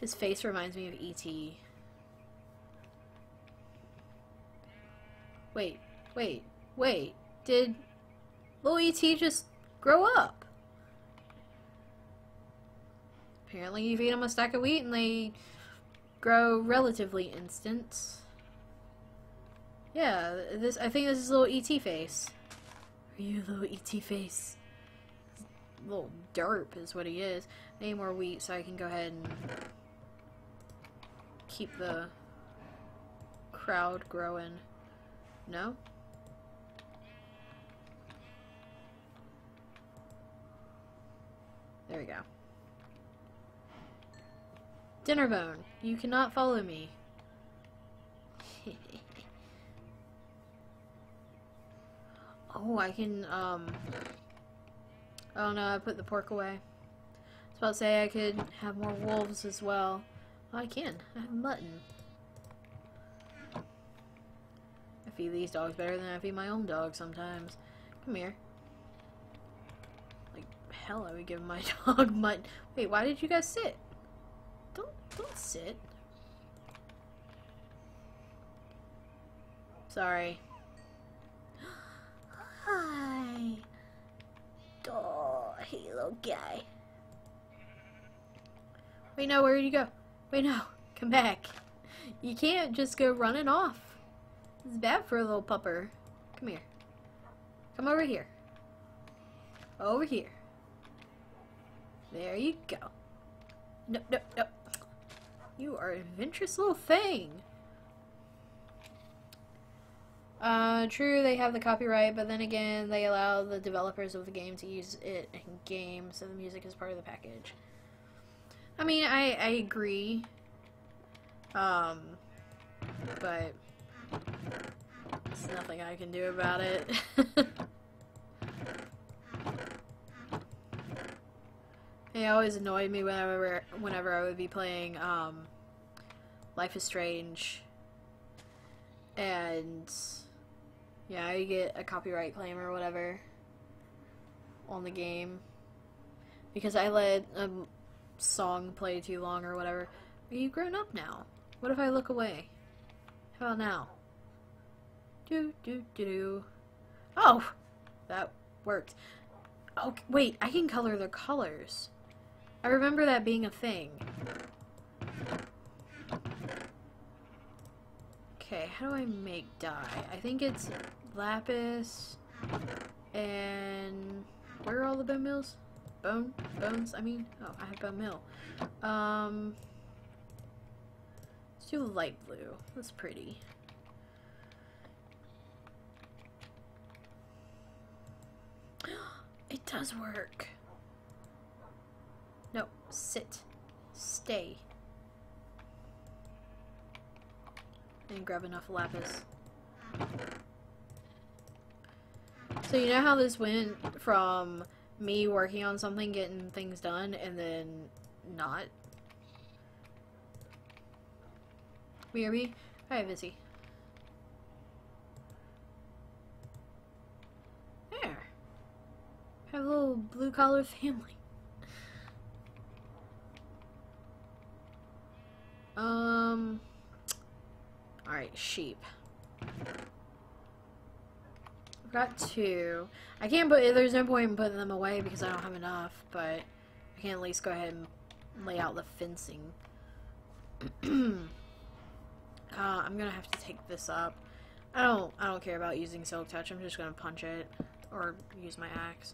His face reminds me of E.T. Wait, did little E.T. just grow up? Apparently you feed them a stack of wheat and they grow relatively instant. Yeah, I think this is little E.T. face. Are you little E.T. face? Little derp is what he is. I need more wheat so I can go ahead and keep the crowd growing. No? There we go. Dinnerbone, you cannot follow me. Oh, I can, oh no, I put the pork away. I was about to say I could have more wolves as well. Oh, I can. I have mutton. I feed these dogs better than I feed my own dog sometimes. Come here. Like, hell, I would give my dog mutton. Wait, why did you guys sit? Don't sit. Sorry. Hi. Oh, hey, little guy. Wait, no, where did you go? Wait, no, come back. You can't just go running off. It's bad for a little pupper. Come here. Come over here. Over here. There you go. No, no, no. You are an adventurous little thing. True, they have the copyright, but then again, they allow the developers of the game to use it in game, so the music is part of the package. I mean, I agree. But there's nothing I can do about it. It always annoyed me whenever I would be playing Life is Strange, and yeah, I get a copyright claim or whatever on the game because I let a song play too long or whatever. Are you grown up now? What if I look away? How about now? Do do do do. Oh, that worked. Oh wait, I can color the colors. I remember that being a thing. Okay, how do I make dye? I think it's lapis and where are all the bone mills? Bones, I mean. Oh, I have bone mill. Let's do light blue. That's pretty. It does work. No, sit. Stay. And grab enough lapis. So you know how this went from me working on something, getting things done, and then not? BRB? Hi, Vizzy. There. Have a little blue-collar family. Alright, sheep. I've got 2. I can't put, there's no point in putting them away because I don't have enough, but I can at least go ahead and lay out the fencing. I'm gonna have to take this up. I don't care about using Silk Touch, I'm just gonna punch it, or use my axe.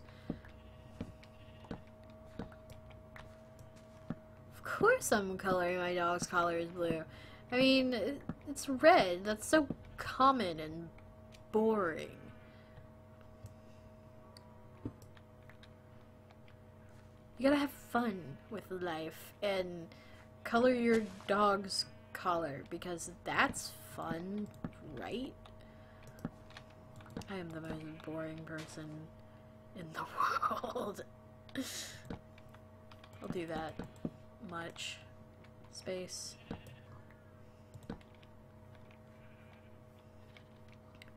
Of course I'm coloring my dog's collar is blue. I mean, it's red. That's so common and boring. You gotta have fun with life and color your dog's collar because that's fun, right? I am the most boring person in the world. I'll do that much space.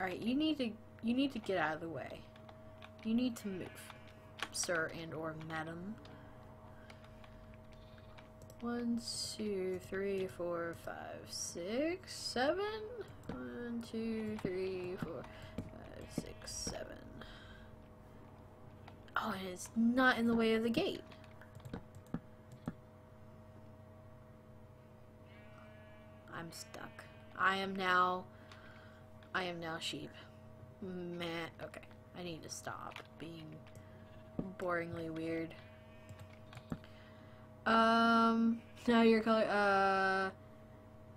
Alright, you need to get out of the way. You need to move, sir and or madam. 1, 2, 3, 4, 5, 6, 7. 1, 2, 3, 4, 5, 6, 7. Oh, and it's not in the way of the gate. I'm stuck. I am now sheep. Meh. Okay. I need to stop being boringly weird. Now your color,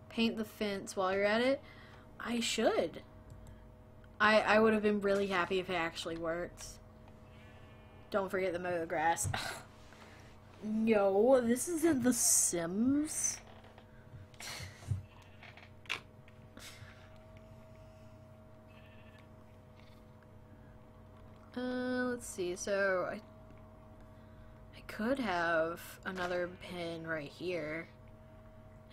paint the fence while you're at it. I should. I would have been really happy if it actually worked. Don't forget to mow the grass. No, this isn't The Sims. Let's see, so I could have another pin right here.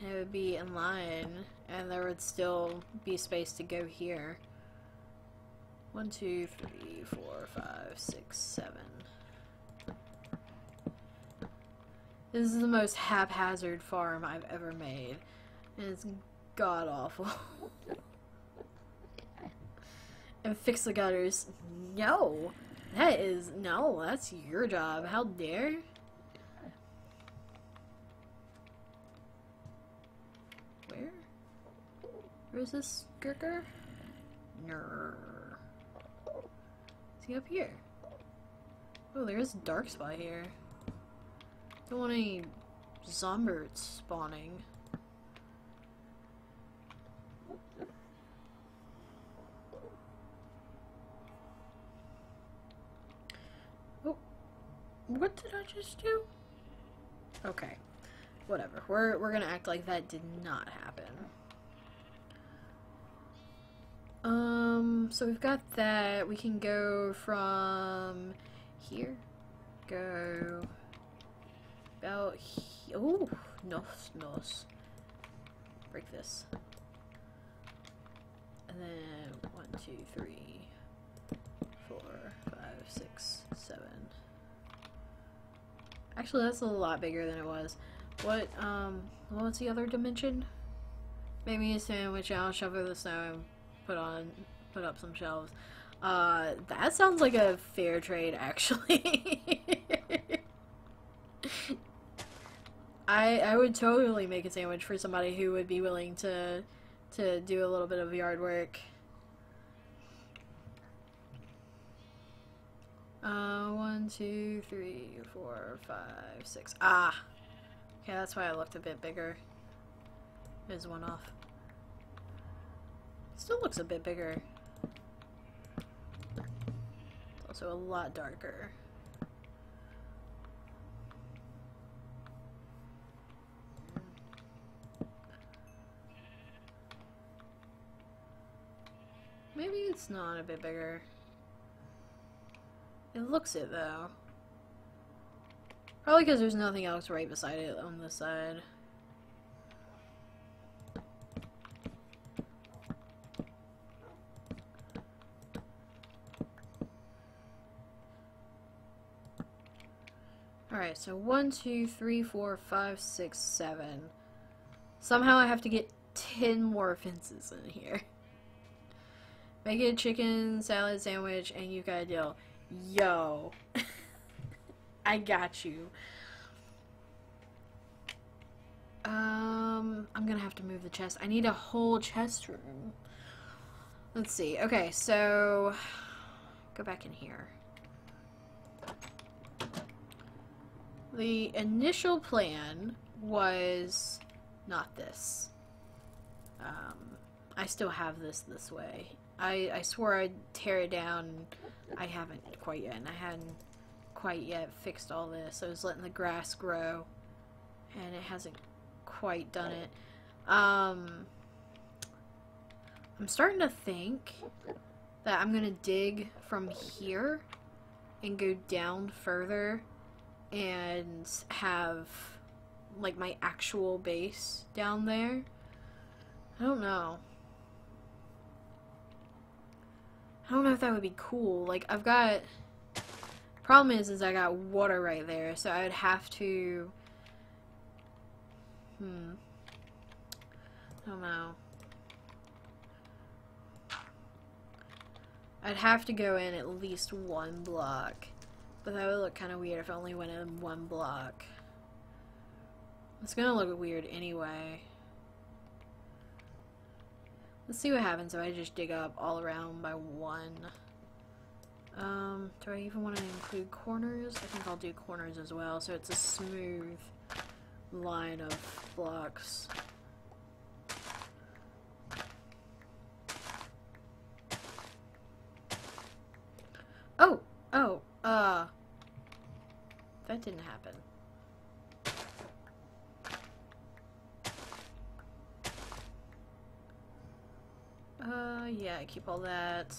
And it would be in line, and there would still be space to go here. 1, 2, 3, 4, 5, 6, 7. This is the most haphazard farm I've ever made. And it's god awful. And fix the gutters. No! No, that's your job. How dare? Where? Where's this Gurker? Nrrr. Is he up here? Oh, there's a dark spot here. Don't want any zombies spawning. Oh, what did I just do? Okay, whatever. We're gonna act like that did not happen. So we've got that. We can go from here. Go about here. Oh, nos. Break this. And then 1, 2, 3, 4, 5, 6, 7. Actually, that's a lot bigger than it was. What's the other dimension? Make me a sandwich, I'll shovel the snow and put up some shelves. That sounds like a fair trade, actually. I would totally make a sandwich for somebody who would be willing to to do a little bit of yard work. 1, 2, 3, 4, 5, 6. Ah! Okay, that's why I looked a bit bigger. There's one off. Still looks a bit bigger. It's also a lot darker. Maybe it's not a bit bigger. It looks it though. Probably because there's nothing else right beside it on this side. Alright, so 1, 2, 3, 4, 5, 6, 7. Somehow I have to get 10 more fences in here. Make it a chicken salad sandwich and you got a deal. Yo. I got you. I'm gonna have to move the chest. I need a whole chest room. Let's see. Okay, so go back in here. The initial plan was not this. I still have this way. I swore I'd tear it down. I haven't quite yet, and I hadn't quite yet fixed all this. I was letting the grass grow, and it hasn't quite done it. I'm starting to think that I'm gonna dig from here and go down further and have like my actual base down there. I don't know. I don't know if that would be cool. Like, I've got... Problem is I got water right there, so I would have to... I don't know. I'd have to go in at least one block. But that would look kind of weird if I only went in one block. It's gonna look weird anyway. Let's see what happens if I just dig up all around by one. Do I even want to include corners? I think I'll do corners as well, so it's a smooth line of blocks. That didn't happen. Yeah, I keep all that.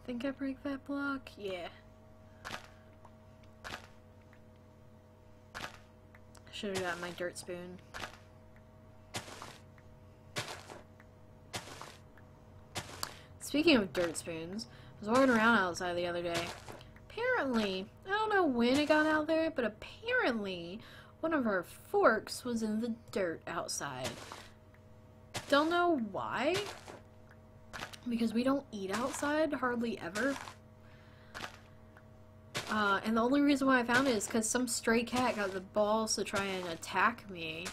Think I break that block? Yeah. Should have got my dirt spoon. Speaking of dirt spoons, I was walking around outside the other day. Apparently, I don't know when it got out there, but apparently one of our forks was in the dirt outside. Don't know why, because we don't eat outside hardly ever. And the only reason why I found it is because some stray cat got the balls to try and attack me.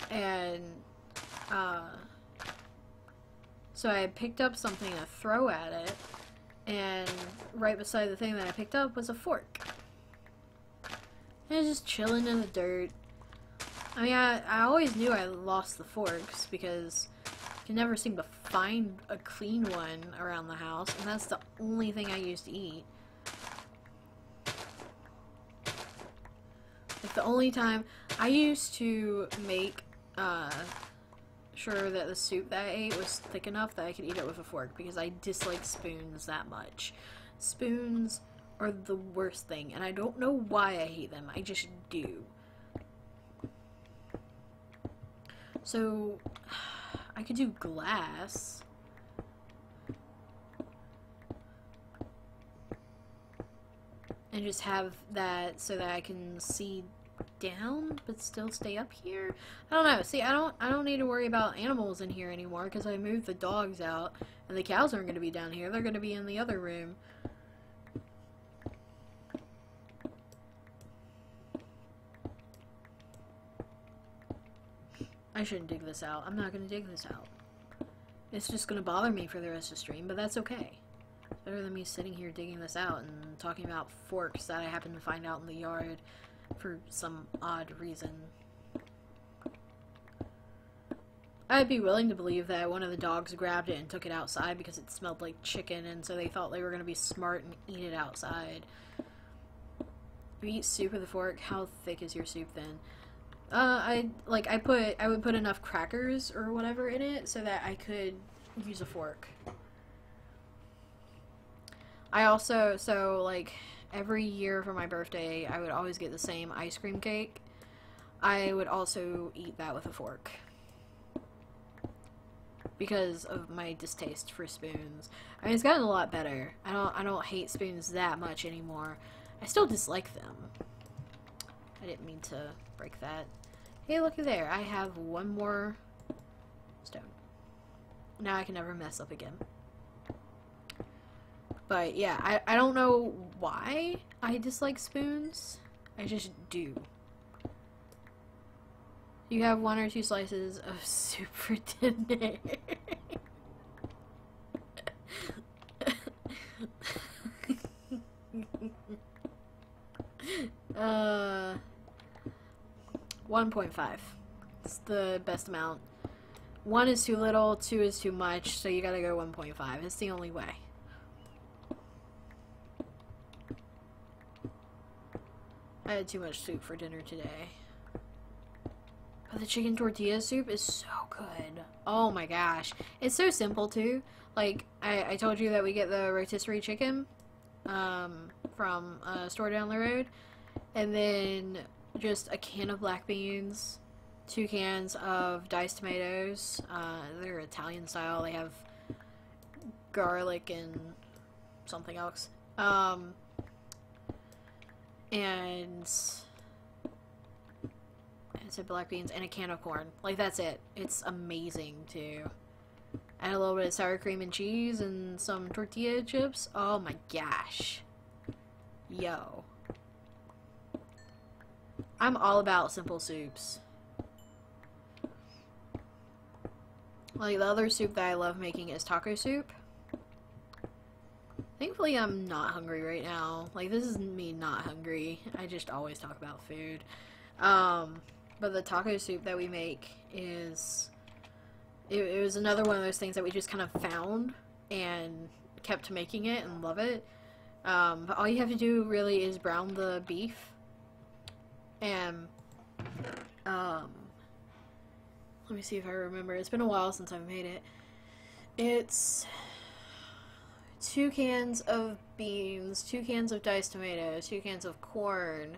And, so I picked up something to throw at it, and right beside the thing that I picked up was a fork. And it was just chilling in the dirt. I mean, I always knew I lost the forks, because I can never seem to find a clean one around the house, and that's the only thing I used to eat. Like, the only time I used to make sure that the soup that I ate was thick enough that I could eat it with a fork, because I dislike spoons that much. Spoons are the worst thing, and I don't know why I hate them. I just do. So, I could do glass. And just have that so that I can see down but still stay up here? I don't know. See, I don't need to worry about animals in here anymore because I moved the dogs out, and the cows aren't going to be down here. They're going to be in the other room. I shouldn't dig this out. I'm not going to dig this out. It's just going to bother me for the rest of the stream, but that's okay. It's better than me sitting here digging this out and talking about forks that I happen to find out in the yard for some odd reason. I'd be willing to believe that one of the dogs grabbed it and took it outside because it smelled like chicken, and so they thought they were going to be smart and eat it outside. You eat soup with a fork? How thick is your soup then? I would put enough crackers or whatever in it so that I could use a fork. I also, so like every year for my birthday, I would always get the same ice cream cake. I would also eat that with a fork because of my distaste for spoons. I mean, it's gotten a lot better. I don't hate spoons that much anymore. I still dislike them. I didn't mean to break that. Hey, looky there. I have one more stone. Now I can never mess up again. But yeah, I don't know why I dislike spoons. I just do. You have 1 or 2 slices of soup for dinner. 1.5. It's the best amount. 1 is too little, 2 is too much, so you gotta go 1.5. It's the only way. I had too much soup for dinner today. But the chicken tortilla soup is so good. Oh my gosh. It's so simple too. Like, I told you that we get the rotisserie chicken from a store down the road. And then just a can of black beans, 2 cans of diced tomatoes. They're Italian style. They have garlic and something else. And I said black beans and a can of corn. Like, that's it. It's amazing too. Add a little bit of sour cream and cheese and some tortilla chips. Oh my gosh. Yo. I'm all about simple soups. Like, the other soup that I love making is taco soup. Thankfully, I'm not hungry right now. Like, this is me not hungry. I just always talk about food. But the taco soup that we make is... It was another one of those things that we just kind of found and kept making it and love it. But all you have to do really is brown the beef. And, let me see if I remember. It's been a while since I've made it. It's 2 cans of beans, 2 cans of diced tomatoes, 2 cans of corn,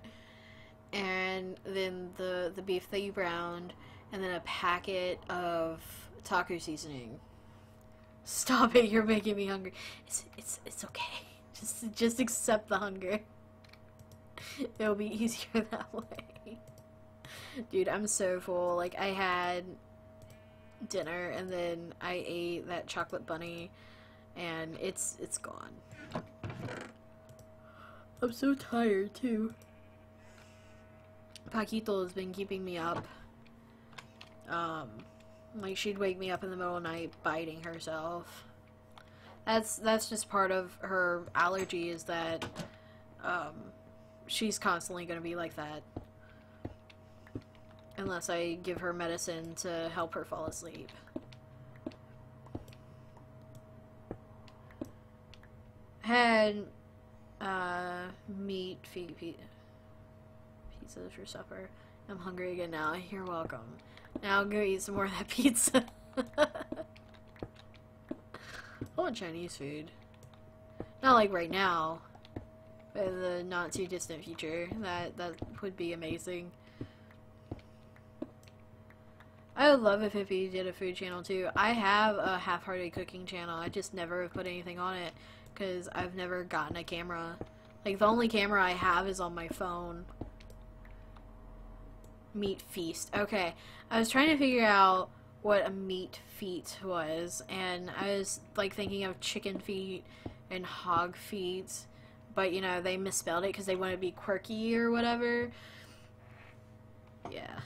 and then the beef that you browned, and then a packet of taco seasoning. Stop it, you're making me hungry. It's okay. Just accept the hunger. It'll be easier that way. Dude, I'm so full. Like, I had dinner and then I ate that chocolate bunny and it's gone. I'm so tired too. Paquito has been keeping me up. Like, she'd wake me up in the middle of the night biting herself. That's just part of her allergy, is that she's constantly gonna be like that unless I give her medicine to help her fall asleep. Had meat pizza for supper. I'm hungry again now. You're welcome. Now I'll go eat some more of that pizza. I want Chinese food. Not like right now, but in the not too distant future. That would be amazing. I would love if Hippie did a food channel too. I have a half-hearted cooking channel. I just never put anything on it because I've never gotten a camera. Like, the only camera I have is on my phone. Meat feast. Okay. I was trying to figure out what a meat feet was, and I was like thinking of chicken feet and hog feet, but you know, they misspelled it because they want to be quirky or whatever. Yeah.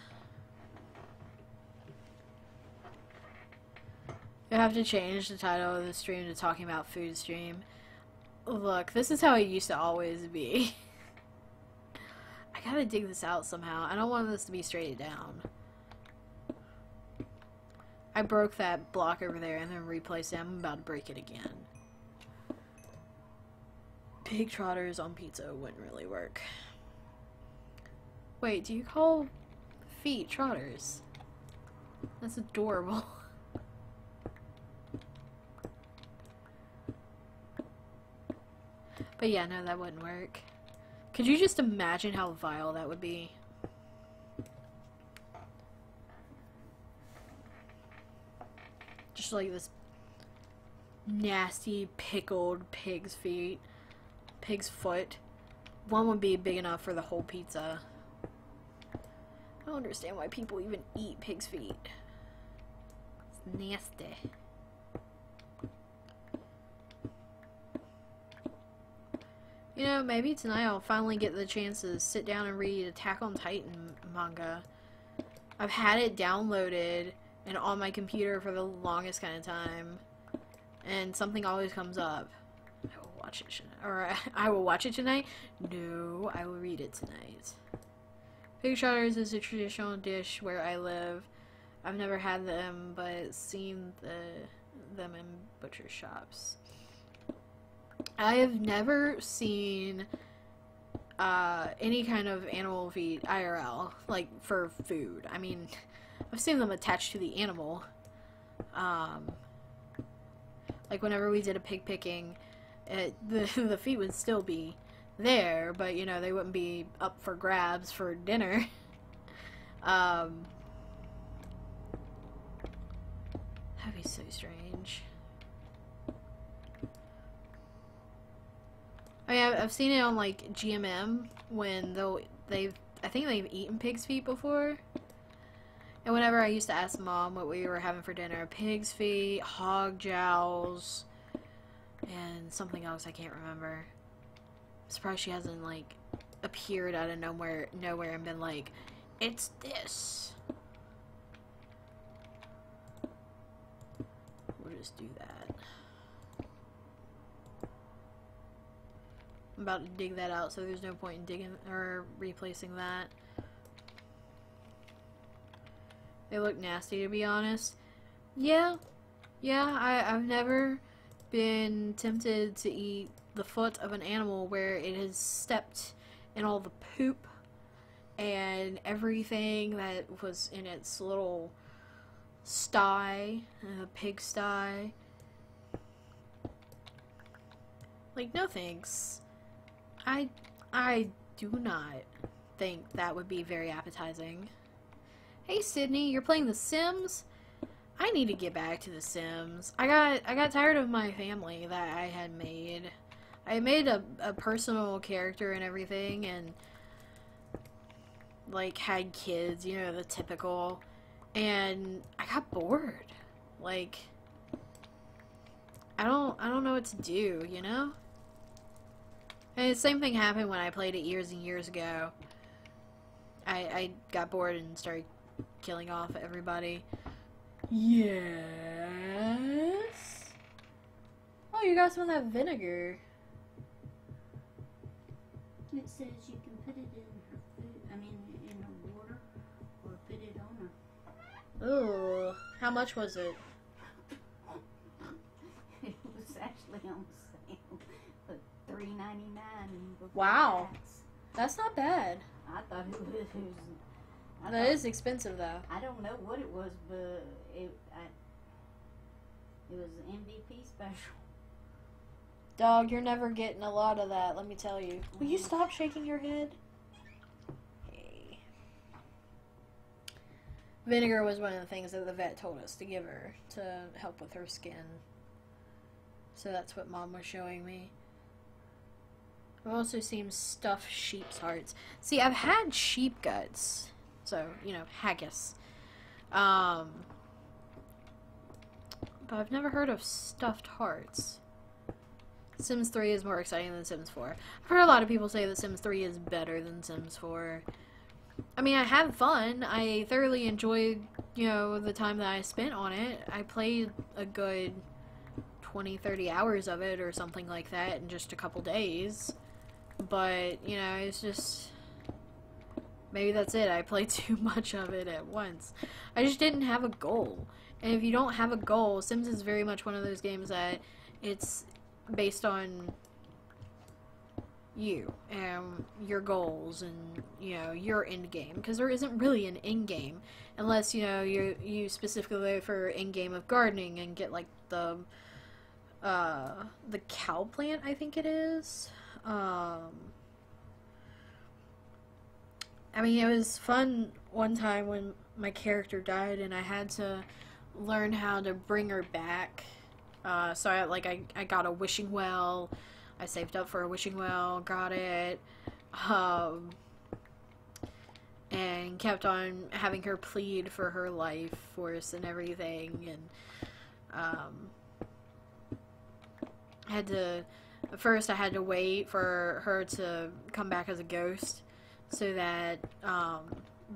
You have to change the title of the stream to talking about food stream. Look, this is how it used to always be. I gotta dig this out somehow. I don't want this to be straight down. I broke that block over there and then replaced it. I'm about to break it again. Pig trotters on pizza wouldn't really work. Wait, do you call feet trotters? That's adorable. But yeah, no, that wouldn't work. Could you just imagine how vile that would be? Just like this nasty, pickled pig's feet. Pig's foot. One would be big enough for the whole pizza. I don't understand why people even eat pig's feet. It's nasty. You know, maybe tonight I'll finally get the chance to sit down and read Attack on Titan manga. I've had it downloaded and on my computer for the longest kind of time, and something always comes up. I will watch it tonight. Or I will watch it tonight? No, I will read it tonight. Pig trotters is a traditional dish where I live. I've never had them, but seen them in butcher shops. I have never seen any kind of animal feed IRL, like for food. I mean, I've seen them attached to the animal. Like whenever we did a pig picking, the feet would still be there, but you know, they wouldn't be up for grabs for dinner. That'd be so strange. I mean, I've seen it on like GMM when I think they've eaten pig's feet before. And whenever I used to ask Mom what we were having for dinner, pig's feet, hog jowls, and something else I can't remember. I'm surprised she hasn't like appeared out of nowhere and been like, it's this. We'll just do that. I'm about to dig that out, so there's no point in digging or replacing that. They look nasty, to be honest. Yeah, I've never been tempted to eat the foot of an animal where it has stepped in all the poop and everything that was in its little sty, pig sty. Like, no thanks. I do not think that would be very appetizing. Hey Sydney, you're playing The Sims? I need to get back to The Sims. I got tired of my family that I had made. I made a personal character and everything, and like had kids, you know, the typical, and I got bored. Like, I don't know what to do, you know? And the same thing happened when I played it years and years ago. I got bored and started killing off everybody. Yes? Oh, you got some of that vinegar. It says you can put it in her food, in her water, or put it on her. Ooh, how much was it? It was actually on sale for $3.99. Wow, that's not bad. I thought it was. That is expensive, though. I don't know what it was, but it was an MVP special. Dog, you're never getting a lot of that, let me tell you. Will you stop shaking your head? Hey. Vinegar was one of the things that the vet told us to give her to help with her skin. So that's what Mom was showing me. I've also seen stuffed sheep's hearts. See, I've had sheep guts So, you know, haggis. But I've never heard of stuffed hearts. Sims 3 is more exciting than Sims 4. I've heard a lot of people say that Sims 3 is better than Sims 4. I mean, I had fun. I thoroughly enjoyed, you know, the time that I spent on it. I played a good 20, 30 hours of it or something like that in just a couple days. But, you know, it's just... maybe that's it. I played too much of it at once. I just didn't have a goal. And if you don't have a goal, Sims is very much one of those games that it's based on you and your goals and, you know, your end game. Because there isn't really an end game unless, you know, you specifically go for end game of gardening and get like the cow plant, I think it is. I mean, it was fun one time when my character died and I had to learn how to bring her back. So I got a wishing well. I saved up for a wishing well, got it, and kept on having her plead for her life force and everything, and at first I had to wait for her to come back as a ghost so that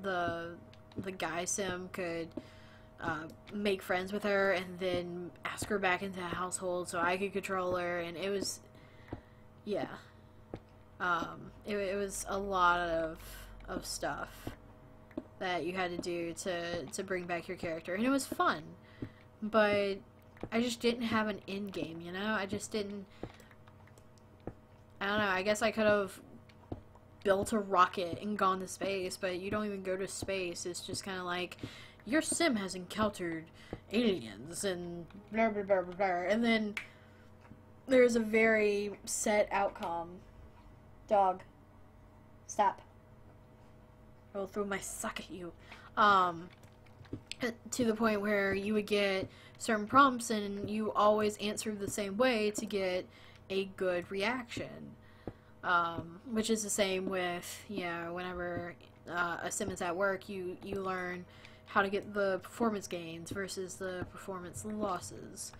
the guy sim could make friends with her and then ask her back into the household so I could control her, and it was, yeah, it was a lot of stuff that you had to do to bring back your character, and it was fun, but I just didn't have an end game, you know? I just didn't, I don't know, I guess I could have built a rocket and gone to space, but you don't even go to space. It's just kind of like, your sim has encountered aliens and blah blah blah blah blah, and then there's a very set outcome. Dog, stop. I will throw my sock at you. To the point where you would get certain prompts and you always answered the same way to get a good reaction. Which is the same with, you know, whenever a sim is at work, you learn how to get the performance gains versus the performance losses.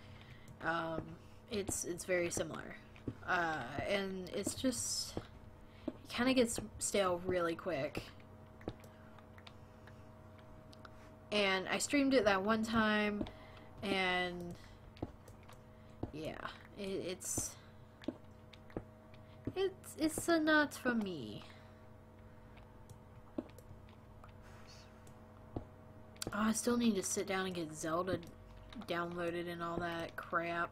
It's very similar. And it's just, it kind of gets stale really quick. And I streamed it that one time, and yeah, it's a not for me. Oh, I still need to sit down and get Zelda downloaded and all that crap.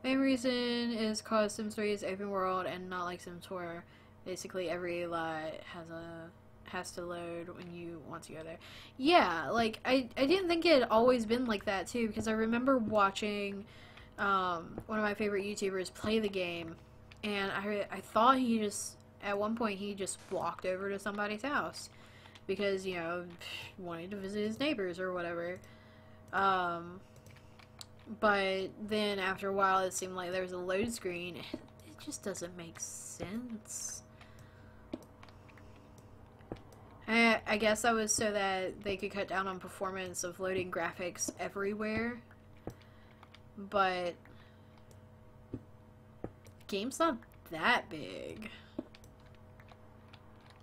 Main reason is cause Sims 3 is open world and not like Sims 4. Basically every lot has to load when you want to go there. Yeah, like I didn't think it had always been like that too, because I remember watching one of my favorite YouTubers play the game, and I thought he just, at one point he just walked over to somebody's house because, you know, wanting to visit his neighbors or whatever. But then after a while it seemed like there was a load screen. It just doesn't make sense. I guess that was so that they could cut down on performance of loading graphics everywhere. But the game's not that big.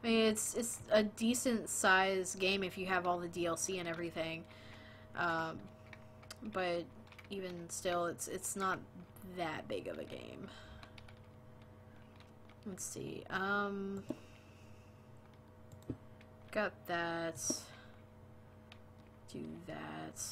I mean, it's a decent sized game if you have all the DLC and everything. But even still, it's not that big of a game. Let's see. Got that. Do that.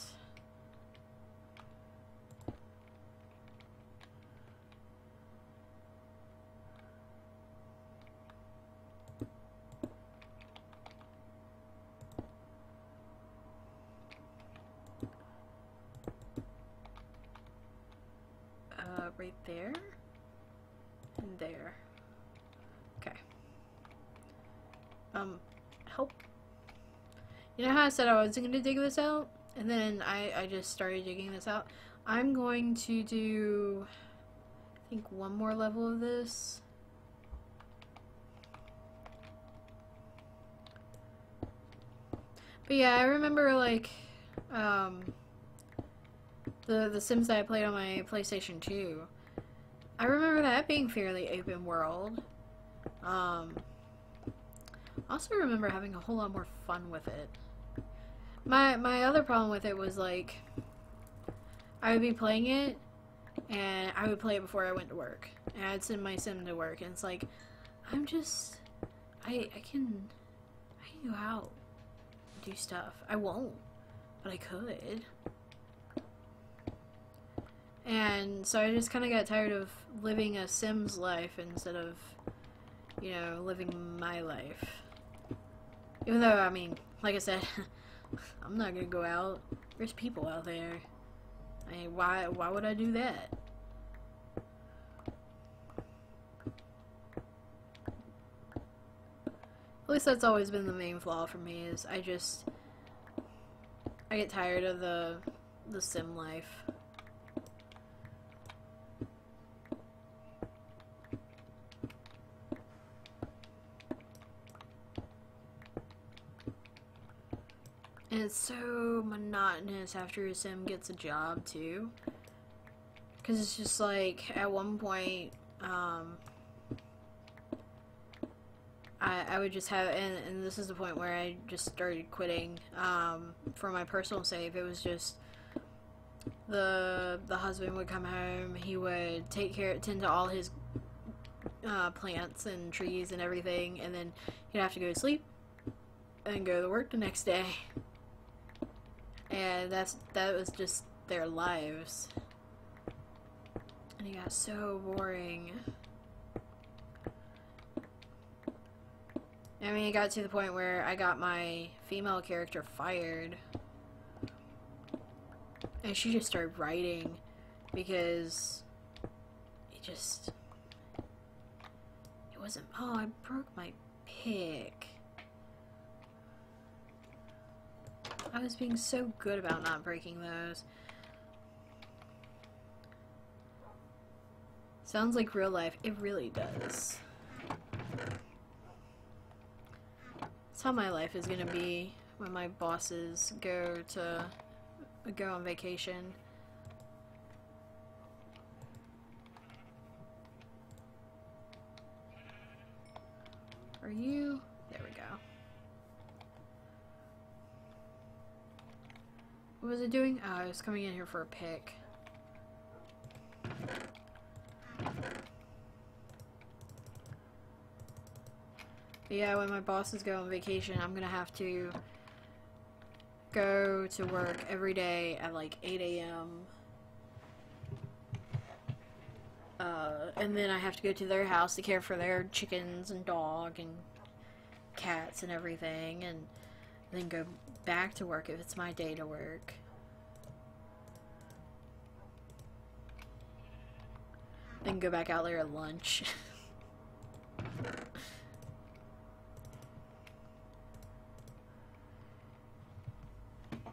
Right there and there. Okay. Help. You know how I said I wasn't going to dig this out? And then I just started digging this out? I'm going to do, I think one more level of this. But yeah, I remember like the Sims that I played on my PlayStation 2. I remember that being fairly open world. I also remember having a whole lot more fun with it. My other problem with it was like I would be playing it and I would play it before I went to work. And I'd send my sim to work and it's like I'm just I can go out and do stuff. I won't, but I could. And so I just kind of got tired of living a Sim's life instead of, you know, living my life. Even though, I mean, like I said, I'm not gonna go out. There's people out there. I mean, why would I do that? At least that's always been the main flaw for me, is I get tired of the Sim life. And it's so monotonous after a sim gets a job, too. Because it's just like, at one point, I would just have, and this is the point where I just started quitting, for my personal save. It was just, the husband would come home, he would tend to all his, plants and trees and everything, and then he'd have to go to sleep, and go to work the next day. And that was just their lives. And it got so boring. I mean, it got to the point where I got my female character fired. And she just started writing because it wasn't, oh, I broke my pick. I was being so good about not breaking those. Sounds like real life. It really does. That's how my life is gonna be when my bosses go on vacation. Are you? There we go. What was it doing? Oh, I was coming in here for a pick. But yeah, when my bosses go on vacation, I'm gonna have to go to work every day at like 8 a.m. And then I have to go to their house to care for their chickens and dog and cats and everything, and then go back to work if it's my day to work. Then go back out there at lunch.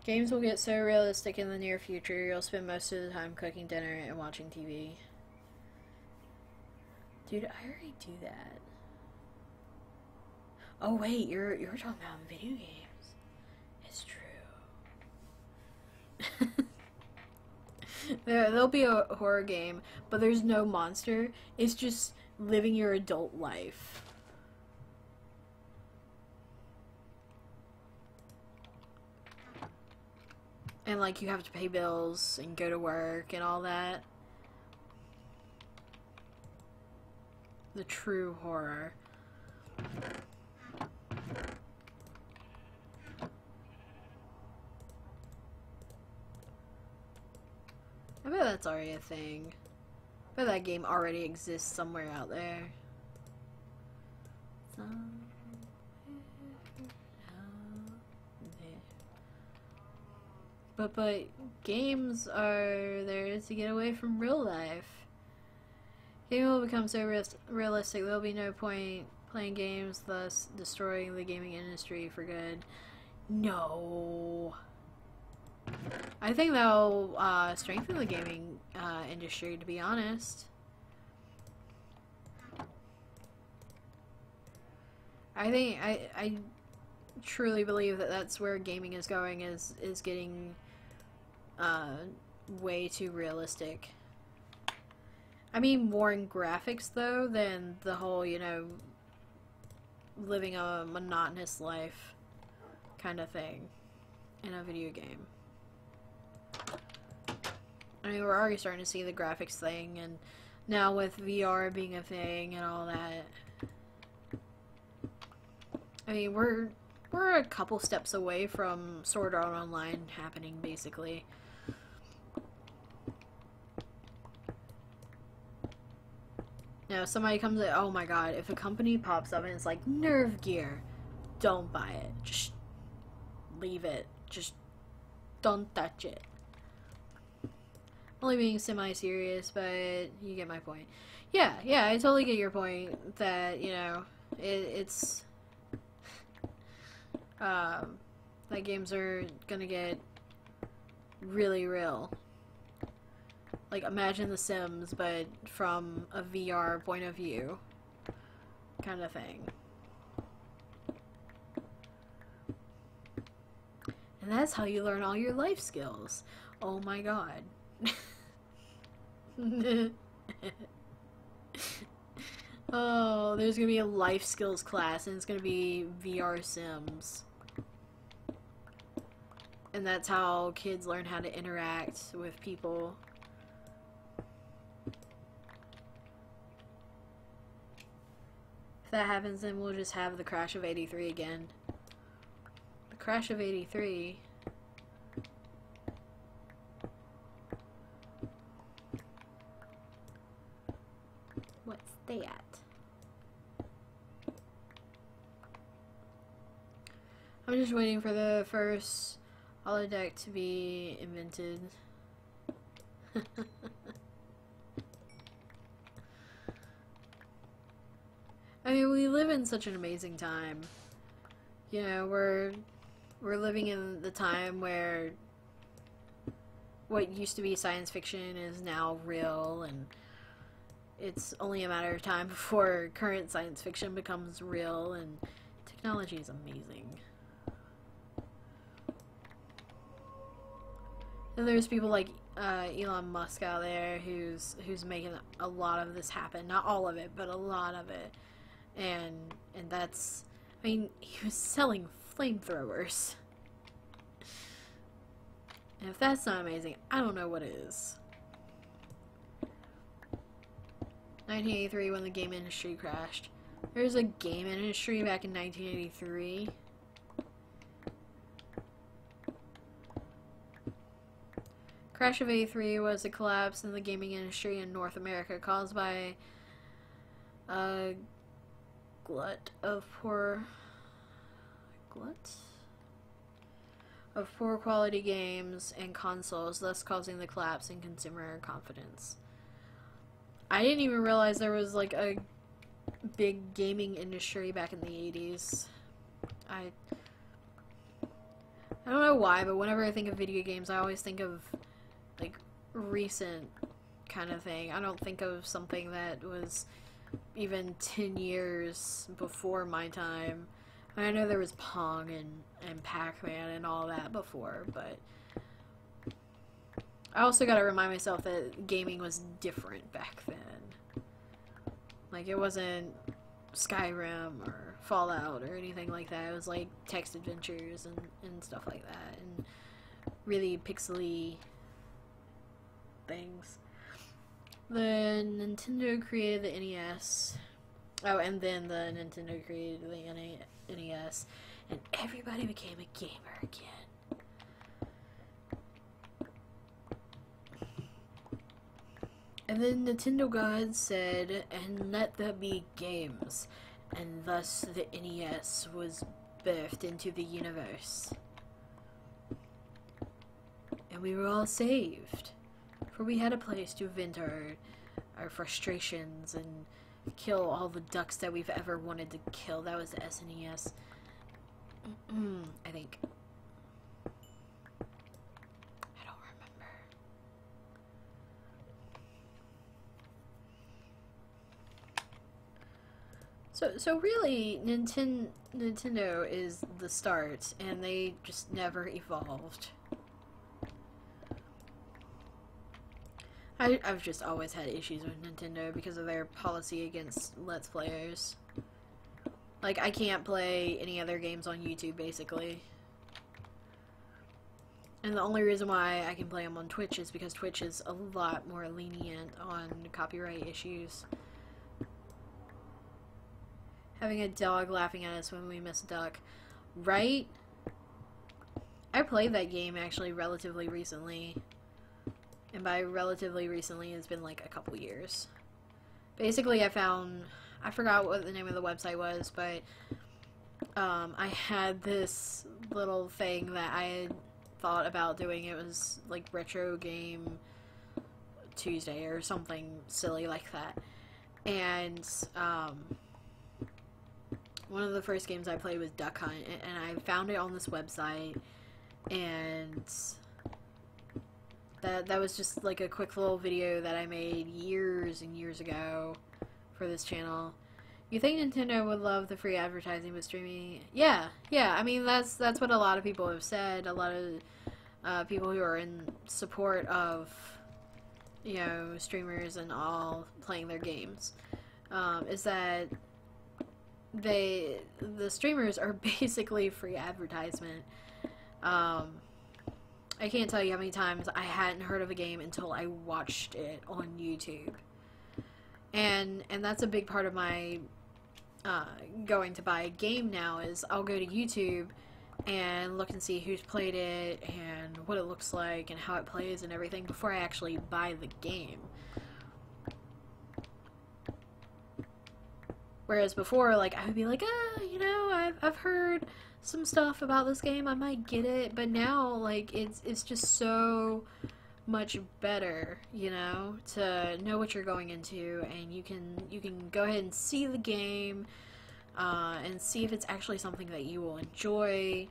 Games will get so realistic in the near future, you'll spend most of the time cooking dinner and watching TV. Dude, I already do that. Oh wait, you're talking about video games. It's true. There'll be a horror game, but there's no monster. It's just living your adult life. And like you have to pay bills and go to work and all that. The true horror. I bet that's already a thing. I bet that game already exists somewhere out there. But games are there to get away from real life. Gaming will become so realistic, there'll be no point playing games, thus destroying the gaming industry for good. No. I think that'll strengthen the gaming industry, to be honest. I truly believe that that's where gaming is going, is getting way too realistic. I mean, more in graphics though than the whole, you know, living a monotonous life kind of thing in a video game. I mean, we're already starting to see the graphics thing, and now with VR being a thing and all that, I mean, we're a couple steps away from Sword Art Online happening, basically. Now, if somebody comes in, oh my god, if a company pops up and it's like, Nerve Gear, don't buy it. Just leave it. Just don't touch it. Only being semi-serious, but you get my point. Yeah, I totally get your point that, you know, it's that games are gonna get really real. Like, imagine The Sims, but from a VR point of view, kind of thing. And that's how you learn all your life skills. Oh my god. Oh, there's gonna be a life skills class, and it's gonna be VR Sims. And that's how kids learn how to interact with people. If that happens, then we'll just have the crash of 83 again. The crash of 83. What's that? I'm just waiting for the first holodeck to be invented. I mean, we live in such an amazing time. You know, we're living in the time where what used to be science fiction is now real, and it's only a matter of time before current science fiction becomes real, and technology is amazing. And there's people like Elon Musk out there who's making a lot of this happen. Not all of it, but a lot of it. And that's, I mean, he was selling flamethrowers. And if that's not amazing, I don't know what is. 1983, when the game industry crashed. There was a game industry back in 1983. Crash of 83 was a collapse in the gaming industry in North America caused by a glut of poor quality games and consoles, thus causing the collapse in consumer confidence. I didn't even realize there was like a big gaming industry back in the 80s. I don't know why, but whenever I think of video games, I always think of like recent kind of thing. I don't think of something that was even 10 years before my time. I know there was Pong and Pac-Man and all that before, but I also gotta remind myself that gaming was different back then. Like, it wasn't Skyrim or Fallout or anything like that. It was like text adventures and stuff like that, and really pixely things. Then Nintendo created the NES. Oh, and then the Nintendo created the NES, and everybody became a gamer again. And then Nintendo God said, and let there be games, and thus the NES was birthed into the universe. And we were all saved, for we had a place to vent our frustrations and kill all the ducks that we've ever wanted to kill. That was the SNES. I think. I don't remember. So really, Nintendo is the start, and they just never evolved. I've just always had issues with Nintendo because of their policy against Let's Players. Like, I can't play any other games on YouTube, basically. And the only reason why I can play them on Twitch is because Twitch is a lot more lenient on copyright issues. Having a dog laughing at us when we miss a duck. Right? I played that game, actually, relatively recently. And by relatively recently, it's been like a couple years. Basically, I forgot what the name of the website was, but I had this little thing that I had thought about doing. It was like Retro Game Tuesday or something silly like that. And one of the first games I played was Duck Hunt, and I found it on this website, and that was just like a quick little video that I made years and years ago for this channel. You think Nintendo would love the free advertising with streaming? Yeah. I mean, that's what a lot of people have said. A lot of people who are in support of, you know, streamers and all playing their games, is that the streamers are basically free advertisement. I can't tell you how many times I hadn't heard of a game until I watched it on YouTube. And that's a big part of my going to buy a game now, is I'll go to YouTube and look and see who's played it and what it looks like and how it plays and everything before I actually buy the game. Whereas before, like, I would be like, you know, I've heard some stuff about this game, I might get it, but now, like, it's just so much better, you know, to know what you're going into, and you can go ahead and see the game, and see if it's actually something that you will enjoy.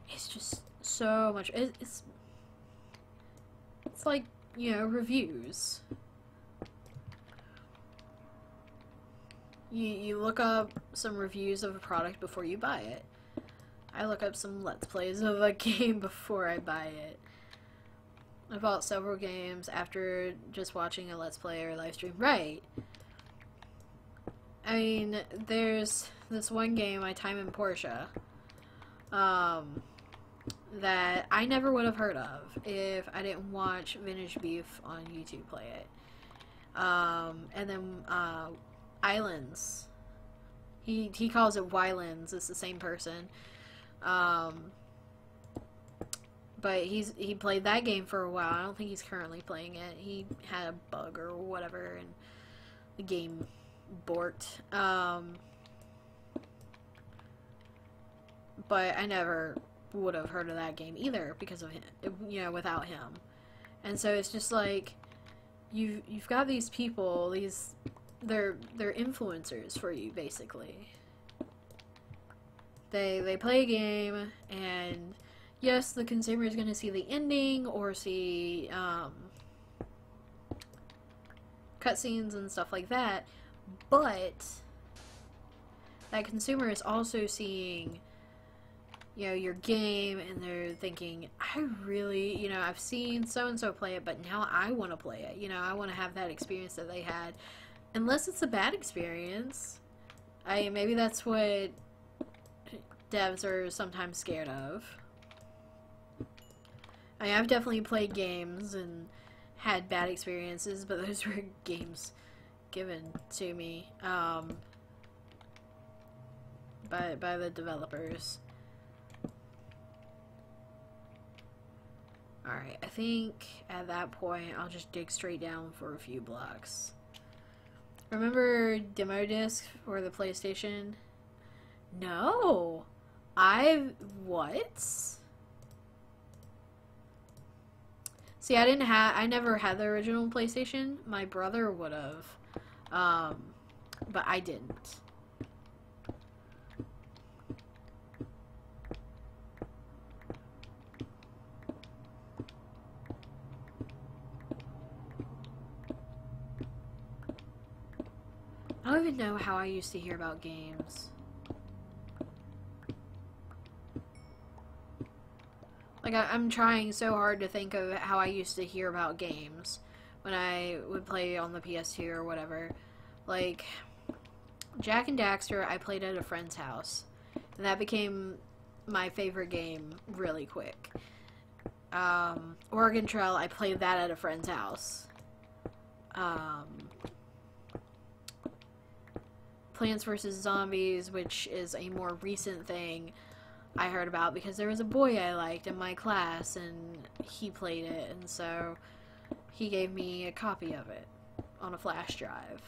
It's just so much, it's like, you know, reviews. You look up some reviews of a product before you buy it. I look up some Let's Plays of a game before I buy it. I bought several games after just watching a Let's Play or live stream. Right. I mean, there's this one game, My Time in Portia, that I never would have heard of if I didn't watch Vintage Beef on YouTube play it. And then, Islands. He calls it Wylands. It's the same person. But he played that game for a while. I don't think he's currently playing it. He had a bug or whatever, and the game borked. But I never would have heard of that game either because of him, you know, without him. And so it's just like you've got these people, they're influencers for you, basically. They play a game, and yes, the consumer is going to see the ending or see cutscenes and stuff like that, but that consumer is also seeing, you know, your game, and they're thinking, I really, you know, I've seen so-and-so play it, but now I want to play it. You know, I want to have that experience that they had. Unless it's a bad experience. Maybe that's what devs are sometimes scared of. I've definitely played games and had bad experiences, but those were games given to me by the developers. Alright, I think at that point I'll just dig straight down for a few blocks. Remember demo disc for the PlayStation? No! What? See, I never had the original PlayStation. My brother would have. But I didn't. I don't even know how I used to hear about games. Like, I'm trying so hard to think of how I used to hear about games when I would play on the PS2 or whatever. Like, Jak and Daxter, I played at a friend's house, and that became my favorite game really quick. Oregon Trail, I played that at a friend's house. Plants vs. Zombies, which is a more recent thing, I heard about because there was a boy I liked in my class and he played it, and so he gave me a copy of it on a flash drive.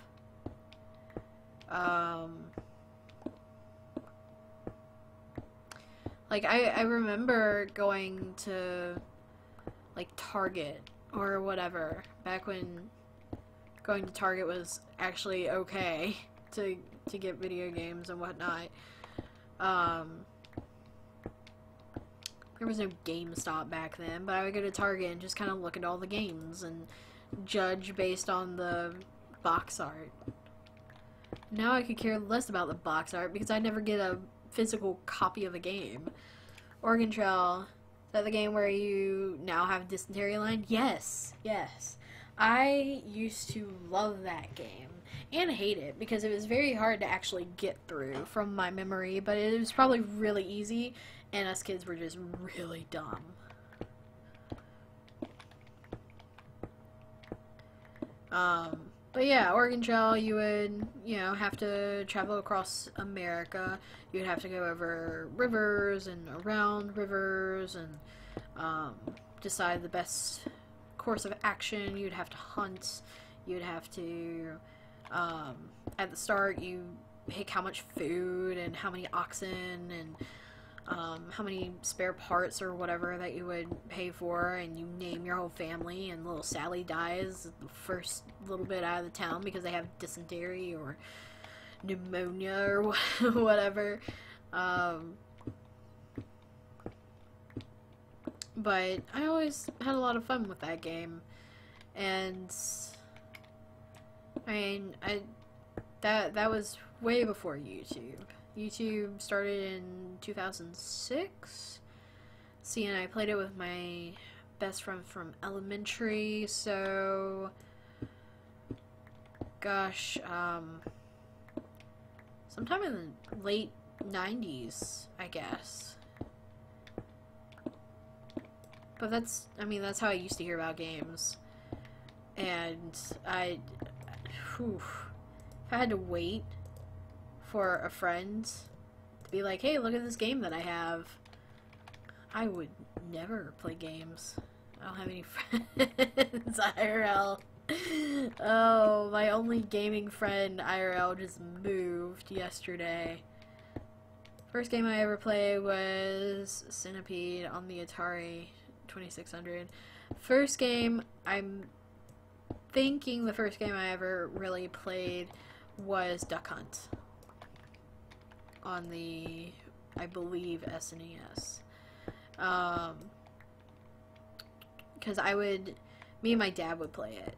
Like, I remember going to, like, Target or whatever, back when going to Target was actually okay to get video games and whatnot. There was no GameStop back then, but I would go to Target and just kind of look at all the games and judge based on the box art. Now I could care less about the box art because I never get a physical copy of a game. Oregon Trail, is that the game where you now have dysentery line? Yes, yes. I used to love that game and hate it because it was very hard to actually get through from my memory, but it was probably really easy, and us kids were just really dumb. But yeah, Oregon Trail, you would, you know, have to travel across America. You'd have to go over rivers and around rivers and decide the best course of action. You'd have to hunt. You'd have to, at the start, you pick how much food and how many oxen and how many spare parts or whatever that you would pay for, and you name your whole family, and little Sally dies the first little bit out of the town because they have dysentery or pneumonia or whatever. But I always had a lot of fun with that game, and I mean, that was way before YouTube. YouTube started in 2006. See, and I played it with my best friend from elementary, so gosh, sometime in the late 90s, I guess. But that's, I mean, that's how I used to hear about games. And if I had to wait for a friend to be like, hey, look at this game that I have, I would never play games. I don't have any friends IRL. Oh, my only gaming friend IRL just moved yesterday. First game I ever played was Centipede on the Atari 2600. First game, I'm thinking the first game I ever really played was Duck Hunt on the, I believe, SNES. Because me and my dad would play it.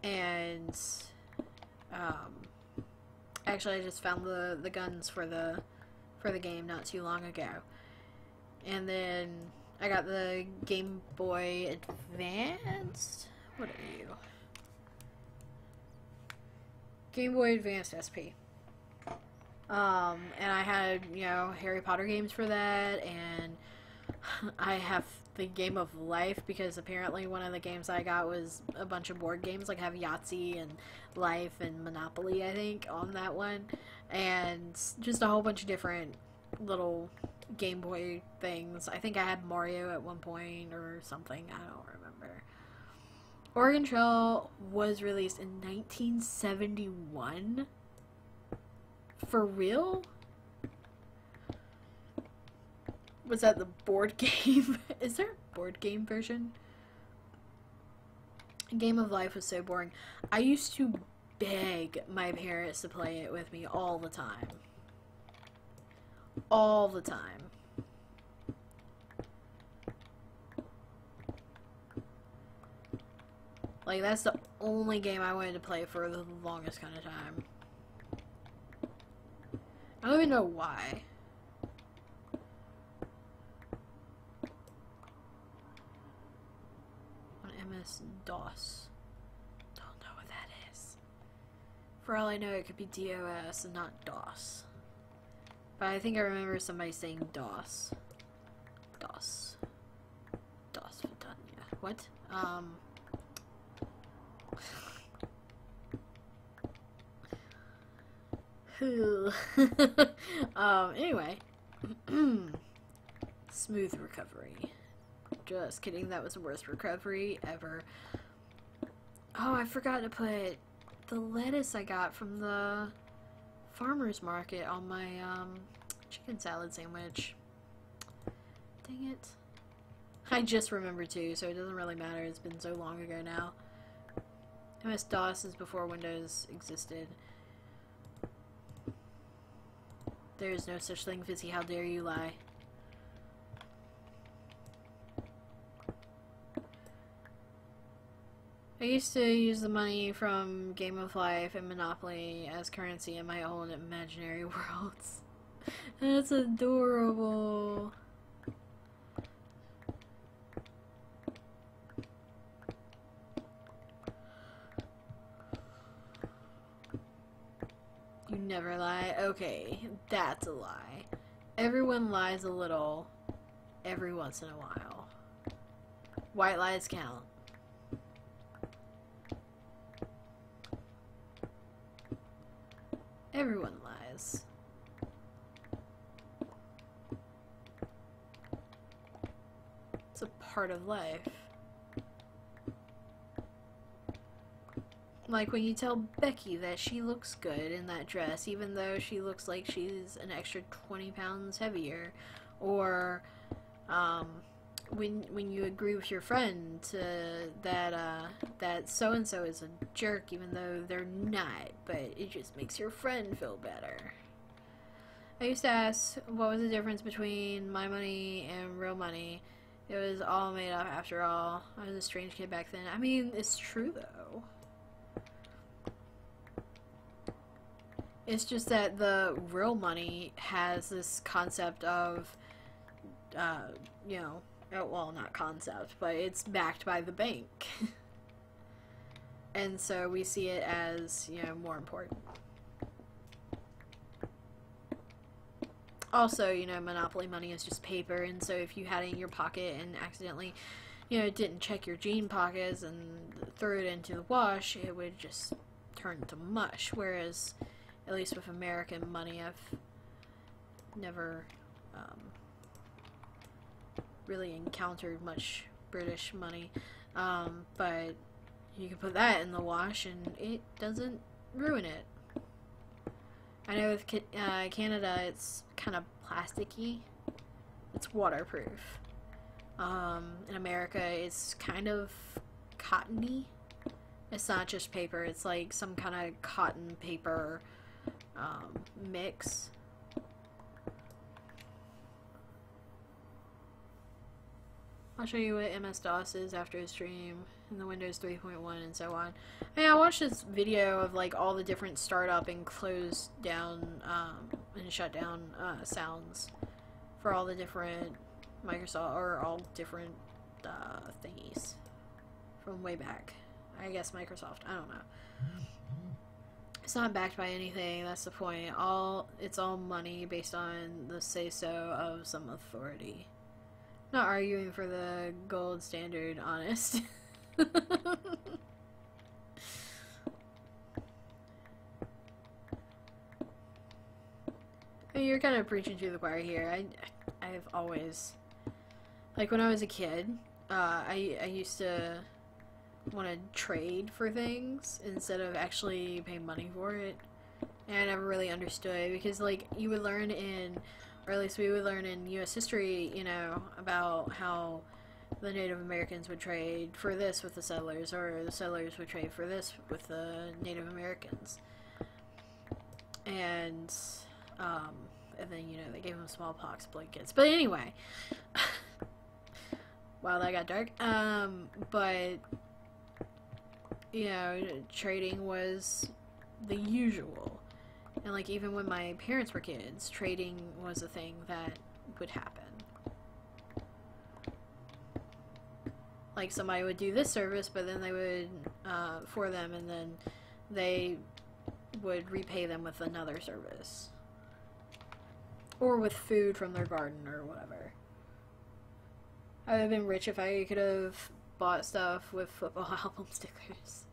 And, actually I just found the guns for the game not too long ago. And then I got the Game Boy Advanced? What are you? Game Boy Advanced SP. And I had, you know, Harry Potter games for that, and I have the Game of Life, because apparently one of the games I got was a bunch of board games, like I have Yahtzee and Life and Monopoly, I think, on that one, and just a whole bunch of different little Game Boy things. I think I had Mario at one point or something, I don't remember. Oregon Trail was released in 1971? For real? Was that the board game? Is there a board game version? Game of Life was so boring. I used to beg my parents to play it with me all the time. All the time. Like, that's the only game I wanted to play for the longest kind of time. I don't even know why. On MS-DOS. Don't know what that is. For all I know, it could be DOS and not DOS. But I think I remember somebody saying DOS. DOS. DOS. Yeah. What? Anyway. Smooth recovery. Just kidding, that was the worst recovery ever. Oh, I forgot to put the lettuce I got from the farmer's market on my chicken salad sandwich. Dang it. I just remembered too, so it doesn't really matter. It's been so long ago now. MS-DOS is before Windows existed. There is no such thing, Fizzy. How dare you lie? I used to use the money from Game of Life and Monopoly as currency in my own imaginary worlds. That's adorable. You never lie? Okay, that's a lie. Everyone lies a little every once in a while. White lies count. Everyone lies. It's a part of life. Like when you tell Becky that she looks good in that dress, even though she looks like she's an extra 20 pounds heavier. Or, when you agree with your friend that so-and-so is a jerk even though they're not, but it just makes your friend feel better. I used to ask what was the difference between my money and real money. It was all made up after all. I was a strange kid back then. I mean, it's true though. It's just that the real money has this concept of, you know, well, not concept, but it's backed by the bank. And so we see it as, you know, more important. Also, you know, Monopoly money is just paper, and so if you had it in your pocket and accidentally, you know, didn't check your jean pockets and threw it into the wash, it would just turn to mush. Whereas, at least with American money, I've never really encountered much British money, but you can put that in the wash and it doesn't ruin it. I know with Canada it's kind of plasticky. It's waterproof. In America it's kind of cottony. It's not just paper, it's like some kind of cotton paper mix. I'll show you what MS-DOS is after a stream, and the Windows 3.1 and so on. I watched this video of like all the different startup and closed down and shut down sounds for all the different Microsoft, or all different thingies from way back. I guess Microsoft, I don't know. It's not backed by anything, that's the point. It's all money based on the say-so of some authority. Not arguing for the gold standard, honest. I mean, you're kind of preaching to the choir here. I've always, like when I was a kid, I used to want to trade for things instead of actually pay money for it. And I never really understood, because like you would learn in, or at least we would learn in U.S. history, you know, about how the Native Americans would trade for this with the settlers, or the settlers would trade for this with the Native Americans. And then, you know, they gave them smallpox blankets. But anyway, wow, that got dark. But you know, trading was the usual. And, like, even when my parents were kids, trading was a thing that would happen. Like, somebody would do this service, but then they would, for them, and then they would repay them with another service. Or with food from their garden or whatever. I would have been rich if I could have bought stuff with football album stickers.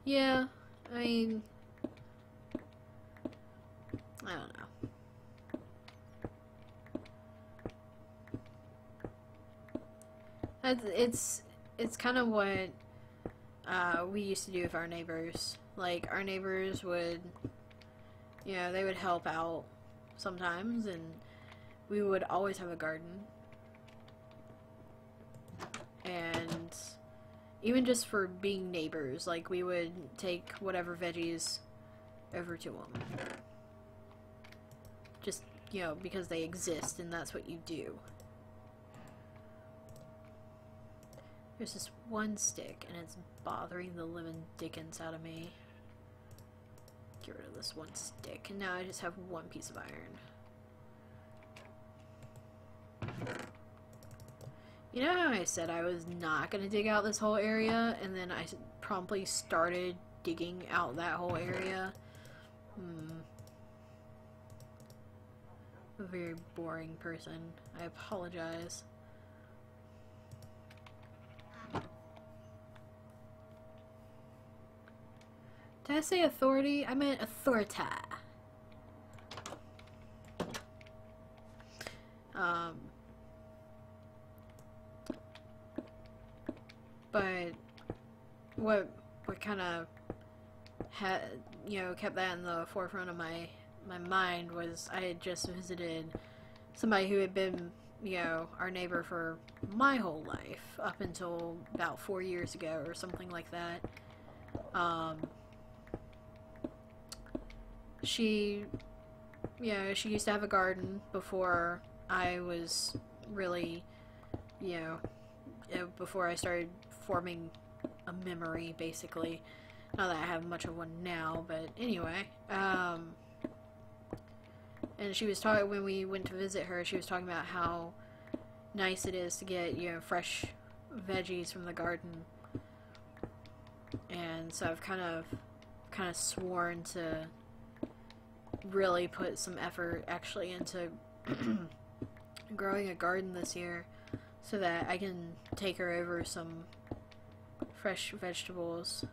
Yeah, I mean, I don't know. It's kind of what we used to do with our neighbors. Like, our neighbors would, you know, they would help out sometimes, and we would always have a garden. And even just for being neighbors, like, we would take whatever veggies over to them. Just, you know, because they exist and that's what you do. There's this one stick and it's bothering the living dickens out of me. Get rid of this one stick. And now I just have one piece of iron. You know how I said I was not going to dig out this whole area, and then I promptly started digging out that whole area? A very boring person. I apologize. Did I say authority? I meant authorita. But what kind of had, you know, kept that in the forefront of my mind was I had just visited somebody who had been, you know, our neighbor for my whole life up until about 4 years ago or something like that. She, you know, she used to have a garden before I was really, you know, before I started forming a memory, basically. Not that I have much of one now, but anyway. And she was talking, when we went to visit her, she was talking about how nice it is to get, you know, fresh veggies from the garden. And so I've kind of sworn to really put some effort actually into growing a garden this year so that I can take her over some fresh vegetables.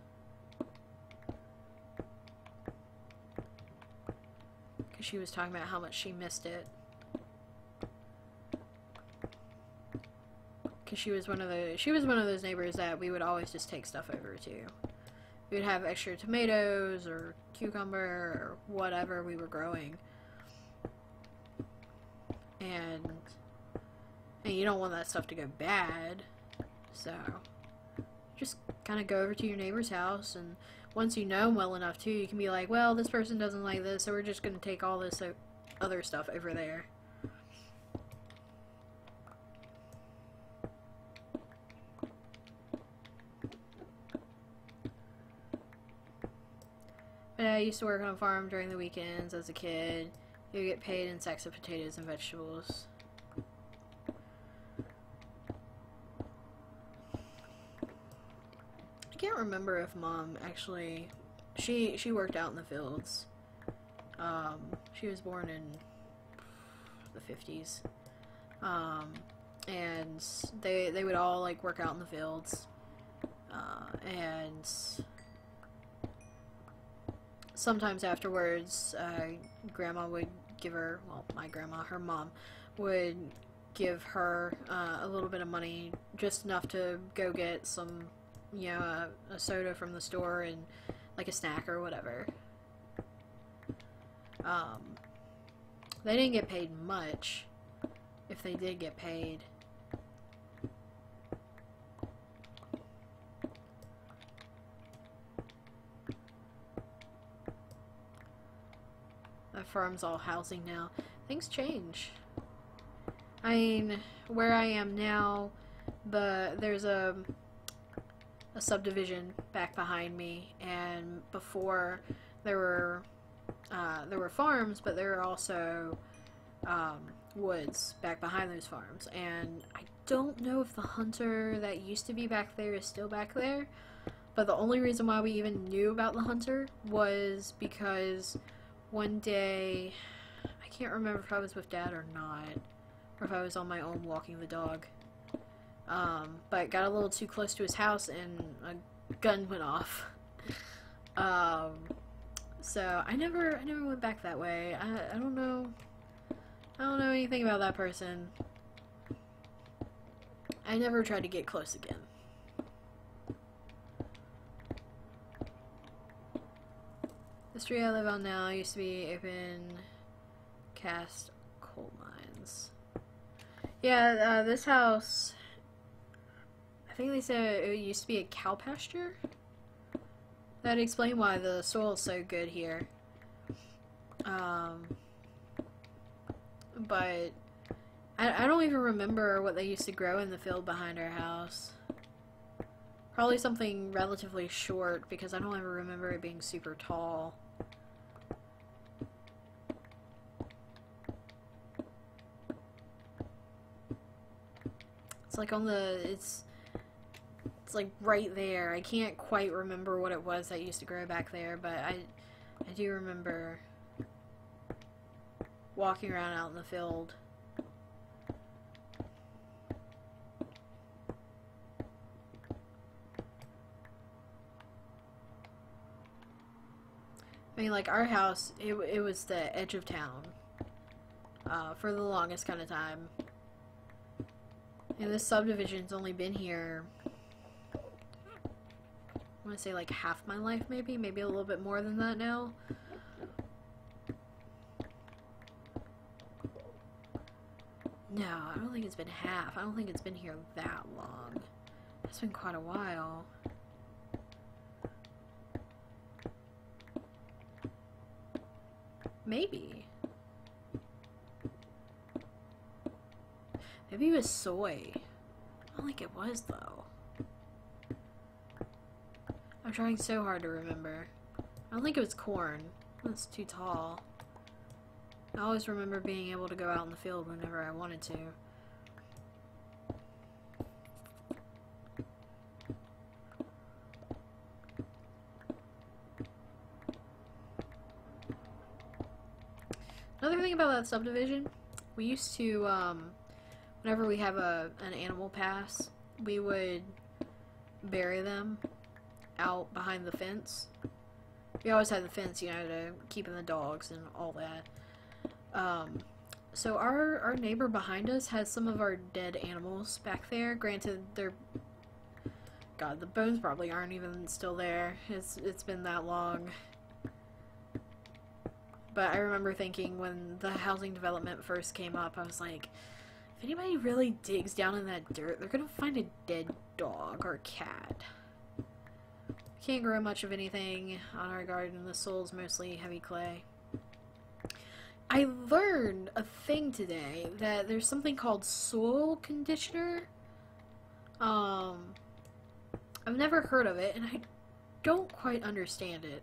Because she was talking about how much she missed it. Because she was one of those neighbors that we would always just take stuff over to. We would have extra tomatoes or cucumber or whatever we were growing. And you don't want that stuff to go bad. So just kind of go over to your neighbor's house, and once you know them well enough too, you can be like, well, this person doesn't like this, so we're just going to take all this other stuff over there. But I used to work on a farm during the weekends as a kid. You get paid in sacks of potatoes and vegetables. I can't remember if Mom actually... She worked out in the fields. She was born in the 50s. And they would all, like, work out in the fields. And sometimes afterwards, Grandma would give her, well, my grandma, her mom, would give her a little bit of money, just enough to go get some, you know, a soda from the store and like a snack or whatever. They didn't get paid much, if they did get paid. My farm's all housing now. Things change. I mean, where I am now, there's a subdivision back behind me, and before there were farms, but there were also woods back behind those farms, and I don't know if the hunter that used to be back there is still back there, but the only reason why we even knew about the hunter was because one day, I can't remember if I was with Dad or not, or if I was on my own walking the dog, but got a little too close to his house and a gun went off. So I never went back that way. I don't know. I don't know anything about that person. I never tried to get close again. The street I live on now used to be open cast coal mines. Yeah, this house, I think they said it used to be a cow pasture. That'd explain why the soil is so good here. But I don't even remember what they used to grow in the field behind our house. Probably something relatively short, because I don't ever remember it being super tall. It's like on the, it's like right there. I can't quite remember what it was that used to grow back there, but I do remember walking around out in the field. I mean, like, our house, it was the edge of town for the longest kind of time. And this subdivision's only been here, I want to say like half my life, maybe a little bit more than that now. No, I don't think it's been half. I don't think it's been here that long. It's been quite a while. Maybe. Maybe it was soy. I don't think it was, though. I'm trying so hard to remember. I don't think it was corn. That's too tall. I always remember being able to go out in the field whenever I wanted to. Another thing about that subdivision, we used to, whenever we have an animal pass, we would bury them out behind the fence. We always had the fence, you know, to keep in the dogs and all that. So our neighbor behind us has some of our dead animals back there. Granted, they're, God, the bones probably aren't even still there. It's been that long. But I remember thinking when the housing development first came up, I was like, if anybody really digs down in that dirt, they're gonna find a dead dog or cat. Can't grow much of anything on our garden. The soil's mostly heavy clay. I learned a thing today, that there's something called soil conditioner. I've never heard of it, and I don't quite understand it.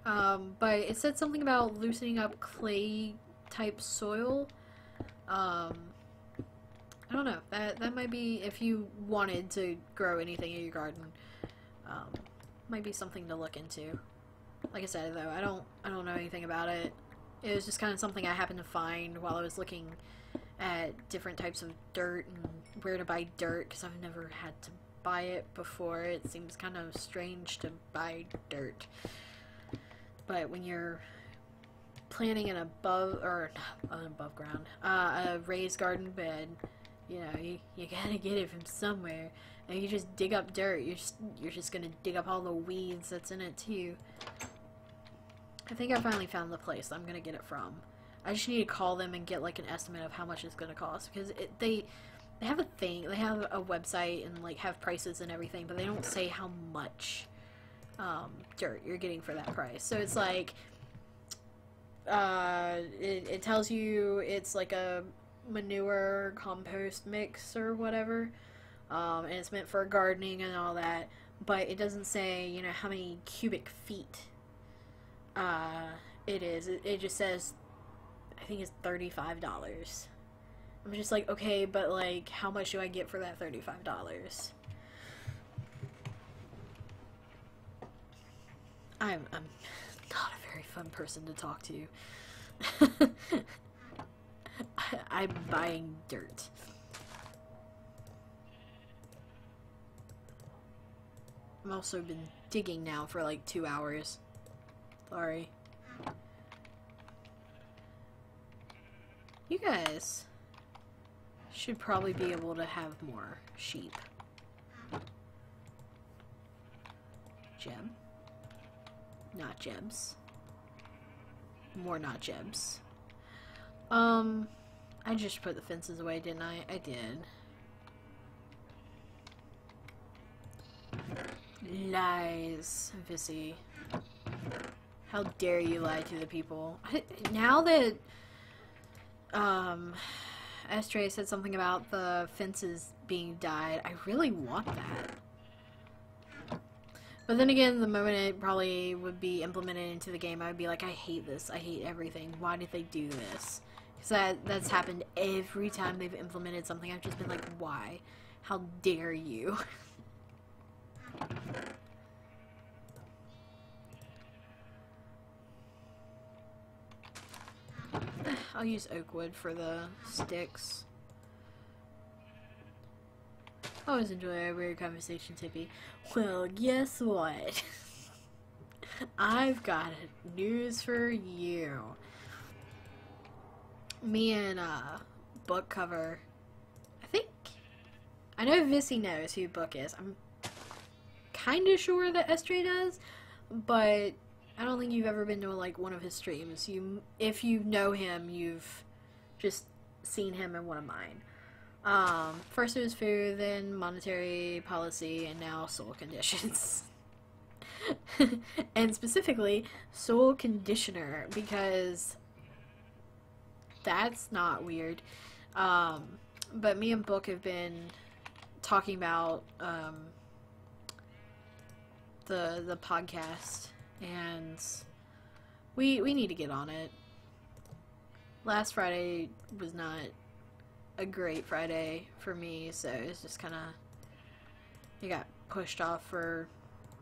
But it said something about loosening up clay type soil. I don't know. That might be, if you wanted to grow anything in your garden, might be something to look into. Like I said, though, I don't know anything about it. It was just kind of something I happened to find while I was looking at different types of dirt and where to buy dirt, because I've never had to buy it before. It seems kind of strange to buy dirt. But when you're planting an above ground, a raised garden bed, you know, you gotta get it from somewhere. And you just dig up dirt, you're just gonna dig up all the weeds that's in it too. I think I finally found the place I'm gonna get it from. I just need to call them and get like an estimate of how much it's gonna cost, because they have a thing, they have a website and like have prices and everything, but they don't say how much dirt you're getting for that price. So it's like, It tells you it's like a manure compost mix or whatever, and it's meant for gardening and all that, but it doesn't say, you know, how many cubic feet it is. It just says, I think it's $35. I'm just like, okay, but like, how much do I get for that $35? I'm not a very fun person to talk to. I'm buying dirt. I've also been digging now for like 2 hours. Sorry. You guys should probably be able to have more sheep. Jeb. Not Jebs. More not Jebs. I just put the fences away, didn't I? I did. Lies, Vissy. How dare you lie to the people. Now that, Estray said something about the fences being dyed, I really want that. But then again, the moment it probably would be implemented into the game, I would be like, I hate this. I hate everything. Why did they do this? Because that's happened every time they've implemented something. I've just been like, why? How dare you? I'll use oak wood for the sticks. Always enjoy a weird conversation, Tippy. Well, guess what? I've got news for you. Me and book cover. I know Vissy knows who Book is. I'm kind of sure that Estray does, but I don't think you've ever been to like one of his streams. If you know him, you've just seen him in one of mine. First it was food, then monetary policy, and now soul conditions. And specifically, soul conditioner, because that's not weird. But me and Book have been talking about the podcast, and we need to get on it. Last Friday was not a great Friday for me, so it's just kind of, it got pushed off for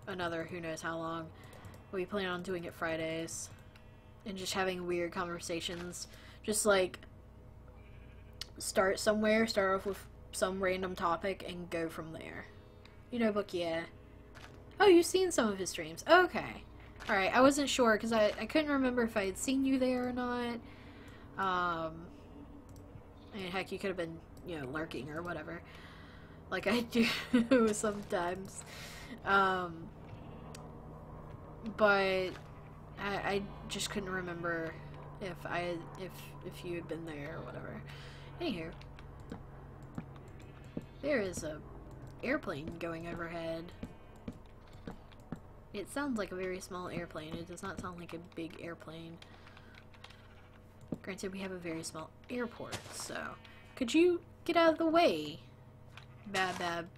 another who knows how long. We plan on doing it Fridays and just having weird conversations, just like start somewhere, start off with some random topic and go from there. You know, Book, yeah. Oh, you've seen some of his streams. Okay. Alright, I wasn't sure because I couldn't remember if I had seen you there or not. And heck, you could have been, you know, lurking or whatever, like I do sometimes. But I just couldn't remember if you had been there or whatever. Anywho, there is a airplane going overhead. It sounds like a very small airplane. It does not sound like a big airplane. Granted, we have a very small airport, so could you get out of the way, bab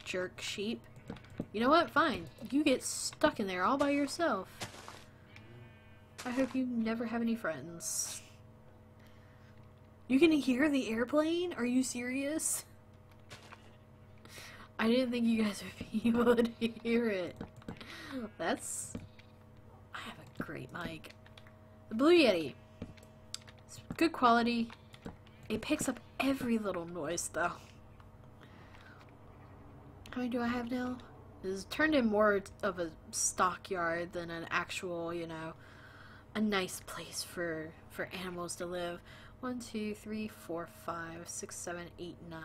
jerk sheep? You know what? Fine. You get stuck in there all by yourself. I hope you never have any friends. You can hear the airplane? Are you serious? I didn't think you guys would be able to hear it. I have a great mic. The Blue Yeti. It's good quality. It picks up every little noise, though. How many do I have now? It's turned in more of a stockyard than an actual, you know, a nice place for animals to live. 1, 2, 3, 4, 5, 6, 7, 8, 9.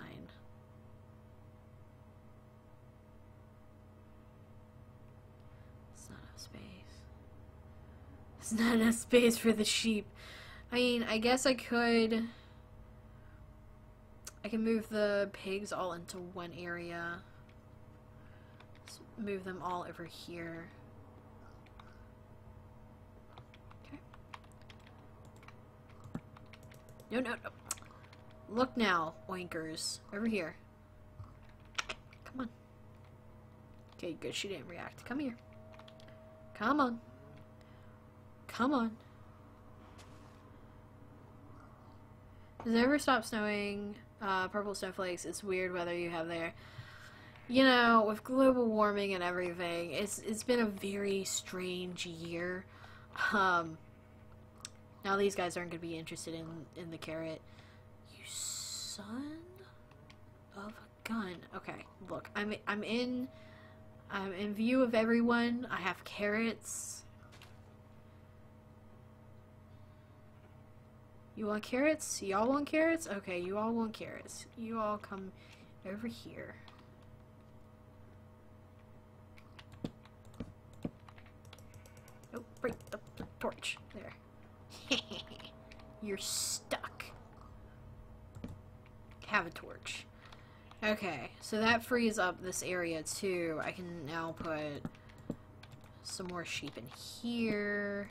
It's not enough space. It's not enough space for the sheep. I mean, I guess I can move the pigs all into one area. Let's move them all over here. Okay. No, no, no. Look now, oinkers. Over here. Come on. Okay, good. She didn't react. Come here. Come on. Come on. Does it ever stop snowing? Purple snowflakes. It's weird weather you have there. You know, with global warming and everything, it's been a very strange year. Now these guys aren't going to be interested in the carrot. You son of a gun. Okay, look, I'm in view of everyone. I have carrots. You want carrots? Y'all want carrots? Okay, you all want carrots. You all come over here. Oh, break the torch. There. You're stuck. Have a torch. Okay, so that frees up this area too. I can now put some more sheep in here.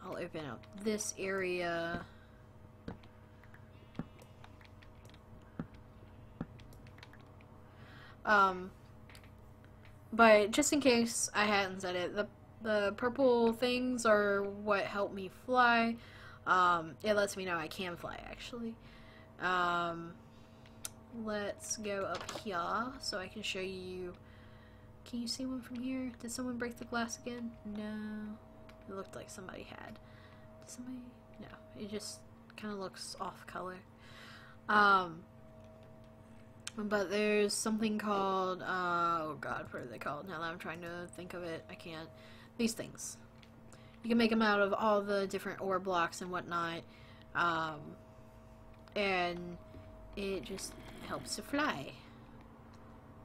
I'll open up this area. But just in case I hadn't said it, the purple things are what help me fly. It lets me know I can fly, actually. Let's go up here so I can show you. Can you see one from here? Did someone break the glass again? No. It looked like somebody had. Did somebody? No. It just kind of looks off color. But there's something called, oh god, what are they called? Now that I'm trying to think of it, I can't. These things. You can make them out of all the different ore blocks and whatnot. And it just helps to fly.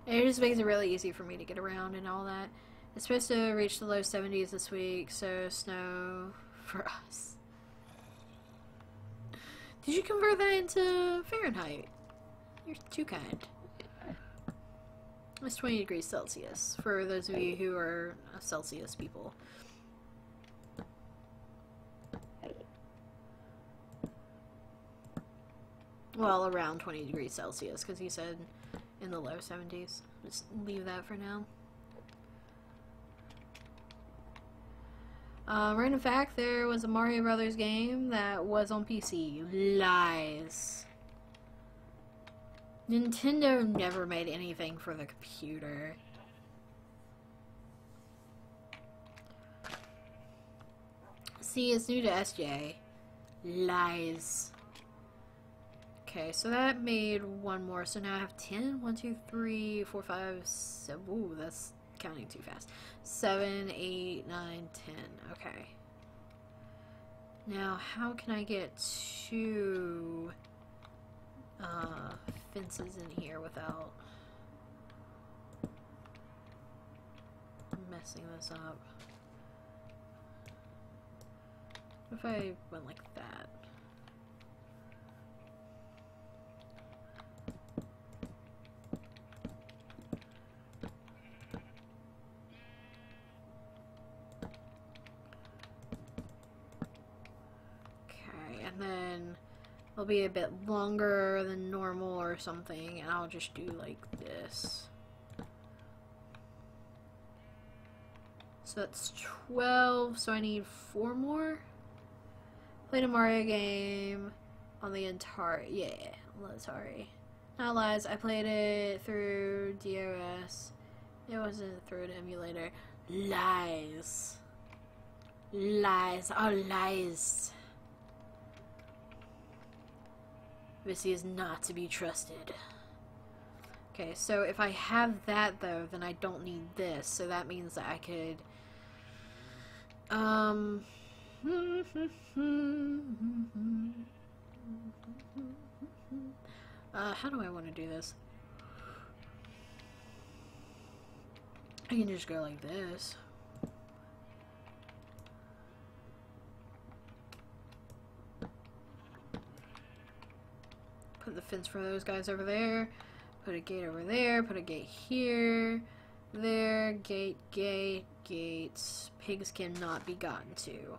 And it just makes it really easy for me to get around and all that. It's supposed to reach the low 70s this week, so snow for us. Did you convert that into Fahrenheit? You're too kind. It's 20 degrees Celsius, for those of you who are Celsius people. Well, around 20 degrees Celsius, because he said in the low 70s. Just leave that for now. Random fact, there was a Mario Brothers game that was on PC. Lies. Nintendo never made anything for the computer. See, it's new to SJ. Lies. Okay, so that made one more. So now I have 10. 1, 2, 3, 4, 5, 7. Ooh, that's counting too fast. 7, 8, 9, 10. Okay. Now, how can I get two fences in here without messing this up? What if I went like that? And then it'll be a bit longer than normal or something, and I'll just do like this. So that's 12, so I need 4 more. Played a Mario game on the Atari. Yeah, Atari. Not lies, I played it through DOS. It wasn't through an emulator. Lies. Lies. All lies. Missy is not to be trusted. Okay, so if I have that though, then I don't need this. So that means that I could how do I want to do this? I can just go like this. Put the fence for those guys over there. Put a gate over there. Put a gate here. There. Gate, gate, gates. Pigs cannot be gotten to.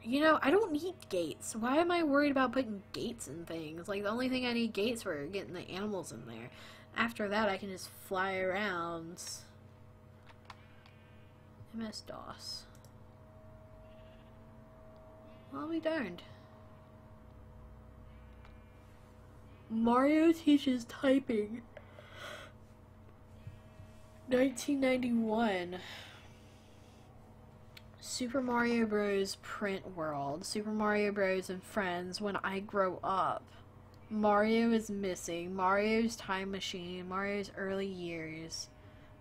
You know, I don't need gates. Why am I worried about putting gates in things? Like, the only thing I need gates for are getting the animals in there. After that, I can just fly around. MS-DOS. Well, I'll be darned. Mario teaches typing. 1991. Super Mario Bros. Print World. Super Mario Bros. And Friends When I Grow Up. Mario is Missing. Mario's Time Machine. Mario's Early Years.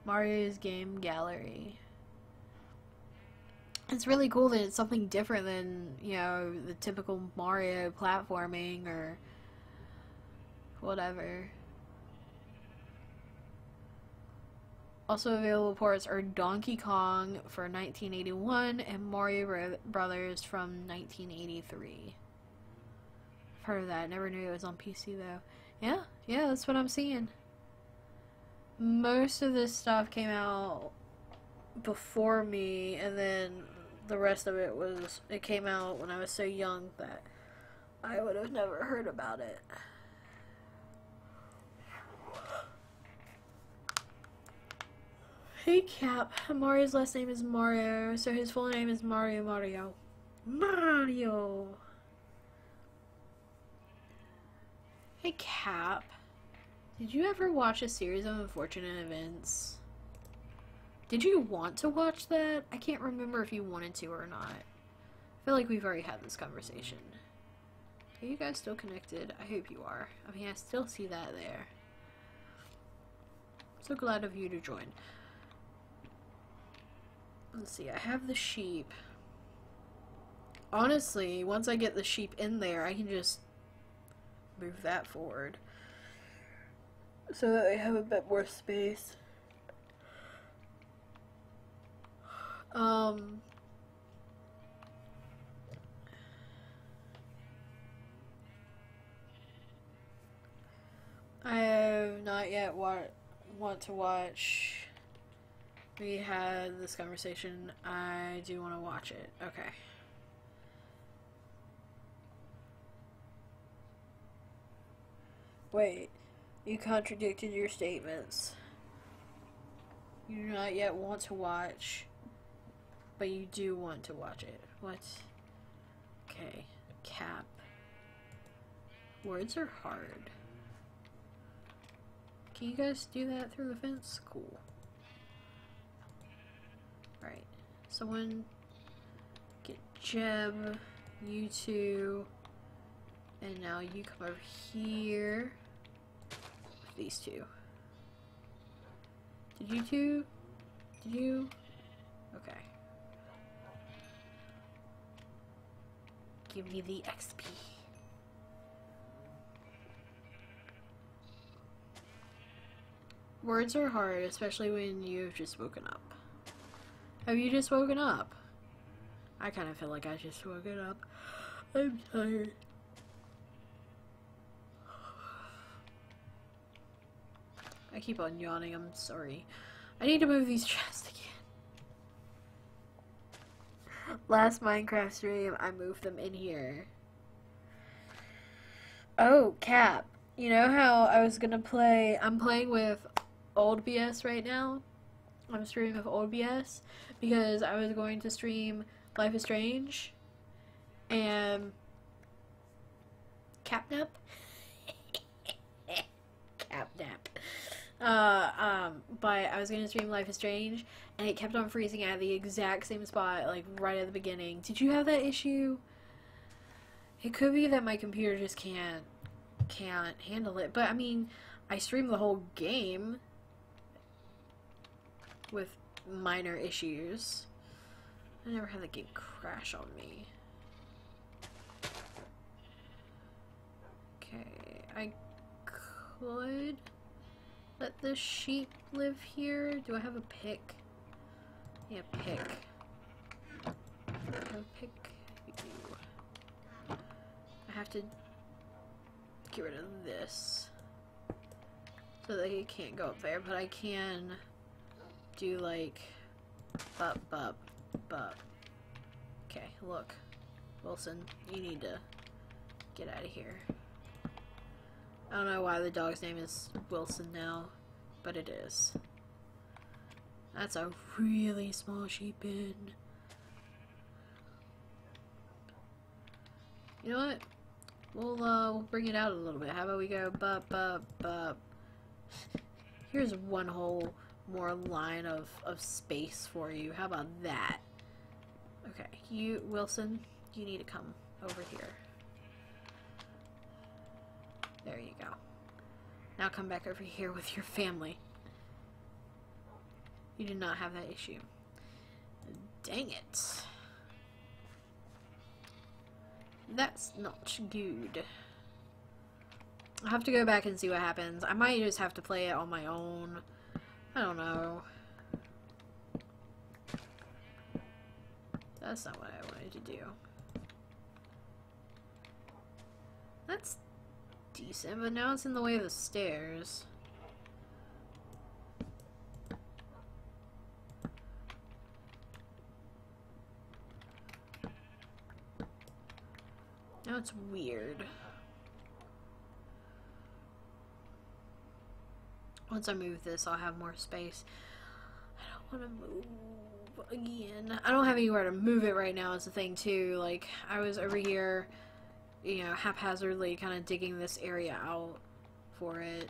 Mario's Game Gallery. It's really cool that it's something different than, you know, the typical Mario platforming or whatever. Also available ports are Donkey Kong for 1981 and Mario Brothers from 1983. I've heard of that. Never knew it was on PC though. Yeah, that's what I'm seeing. Most of this stuff came out before me, and then the rest of it came out when I was so young that I would have never heard about it. Hey Cap, Mario's last name is Mario, so his full name is Mario. Hey Cap, did you ever watch a series of unfortunate events? Did you want to watch that? I can't remember if you wanted to or not. I feel like we've already had this conversation. Are you guys still connected? I hope you are. I mean, I still see that there. So glad of you to join. Let's see, I have the sheep. Honestly, once I get the sheep in there, I can just move that forward so that I have a bit more space. I have not yet want to watch. We had this conversation. I do want to watch it. Okay. Wait, you contradicted your statements. You do not yet want to watch, but you do want to watch it. What? Okay. Cap. Words are hard. Can you guys do that through the fence? Cool. Alright. Someone get Jeb, you two, and now you come over here with these two. Did you two? Did you? Okay. Give me the XP. Words are hard, especially when you've just woken up. Have you just woken up? I kind of feel like I just woken up. I'm tired. I keep on yawning, I'm sorry. I need to move these chests again. Last Minecraft stream, I moved them in here. Oh, Cap. You know how I was gonna play... I'm playing with old BS right now. I'm streaming with old BS because I was going to stream Life is Strange and Catnap. Catnap. But I was going to stream Life is Strange and it kept on freezing at the exact same spot, like right at the beginning. Did you have that issue? It could be that my computer just can't handle it, but I mean, I streamed the whole game with minor issues. I never had the game crash on me. Okay, I could let the sheep live here. Do I have a pick? Yeah, pick. I have a pick. I have to get rid of this so that he can't go up there, but I can do like bup. Okay, look. Wilson, you need to get out of here. I don't know why the dog's name is Wilson now, but it is. That's a really small sheep pen. You know what? We'll bring it out a little bit. How about we go bup, bup, bup. Here's one whole more line of space for you. How about that? Okay, you, Wilson, you need to come over here. There you go. Now come back over here with your family. You did not have that issue. Dang it. That's not good. I'll have to go back and see what happens. I might just have to play it on my own. I don't know. That's not what I wanted to do. That's decent, but now it's in the way of the stairs. Now it's weird. Once I move this, I'll have more space. I don't want to move again. I don't have anywhere to move it right now is the thing too. Like, I was over here, you know, haphazardly kind of digging this area out for it.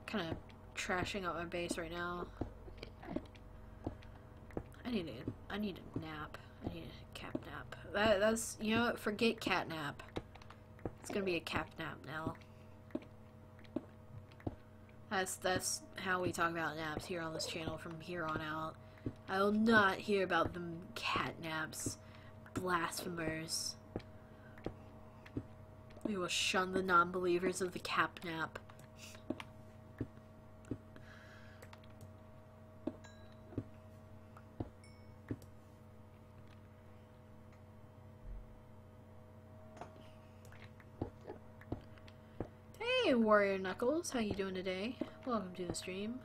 Kind of trashing up my base right now. I need a nap. I need a cat nap. That's, you know what, forget cat nap. It's gonna be a cat nap now. That's how we talk about naps here on this channel from here on out. I will not hear about them cat naps. Blasphemers. We will shun the non-believers of the cat nap. Hey, Warrior Knuckles, how you doing today? Welcome to the stream.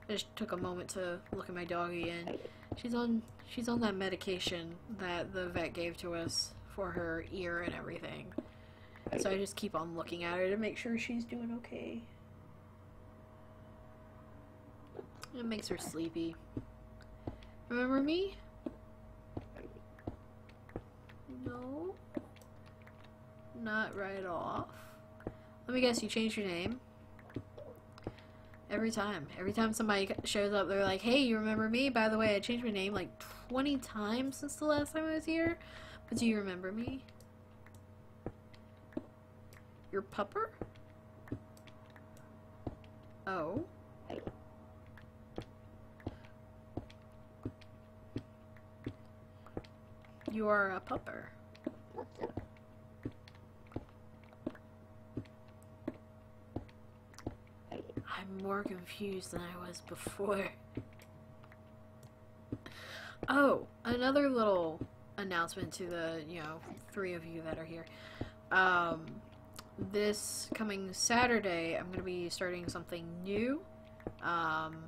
I just took a moment to look at my doggy, and she's on that medication that the vet gave to us for her ear and everything. So I just keep on looking at her to make sure she's doing okay. It makes her sleepy. Remember me? No. Not right off. Let me guess, you changed your name? Every time somebody shows up, they're like, hey, you remember me? By the way, I changed my name like 20 times since the last time I was here. But do you remember me? Your pupper? Oh. You are a pupper. I'm more confused than I was before. Oh, another little announcement to the, you know, 3 of you that are here. This coming Saturday, I'm going to be starting something new. I've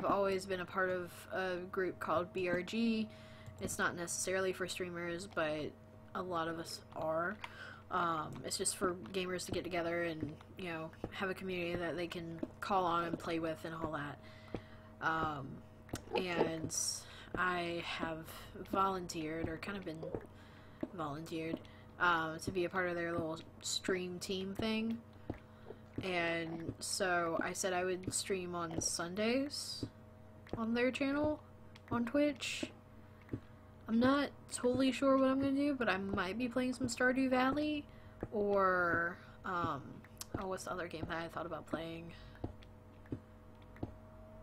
always been a part of a group called BRG. It's not necessarily for streamers, but a lot of us are. It's just for gamers to get together and, you know, have a community that they can call on and play with and all that. And I have volunteered, or kind of been volunteered, to be a part of their little stream team thing. And so I said I would stream on Sundays on their channel on Twitch. I'm not totally sure what I'm gonna do, but I might be playing some Stardew Valley, or, oh, what's the other game that I thought about playing?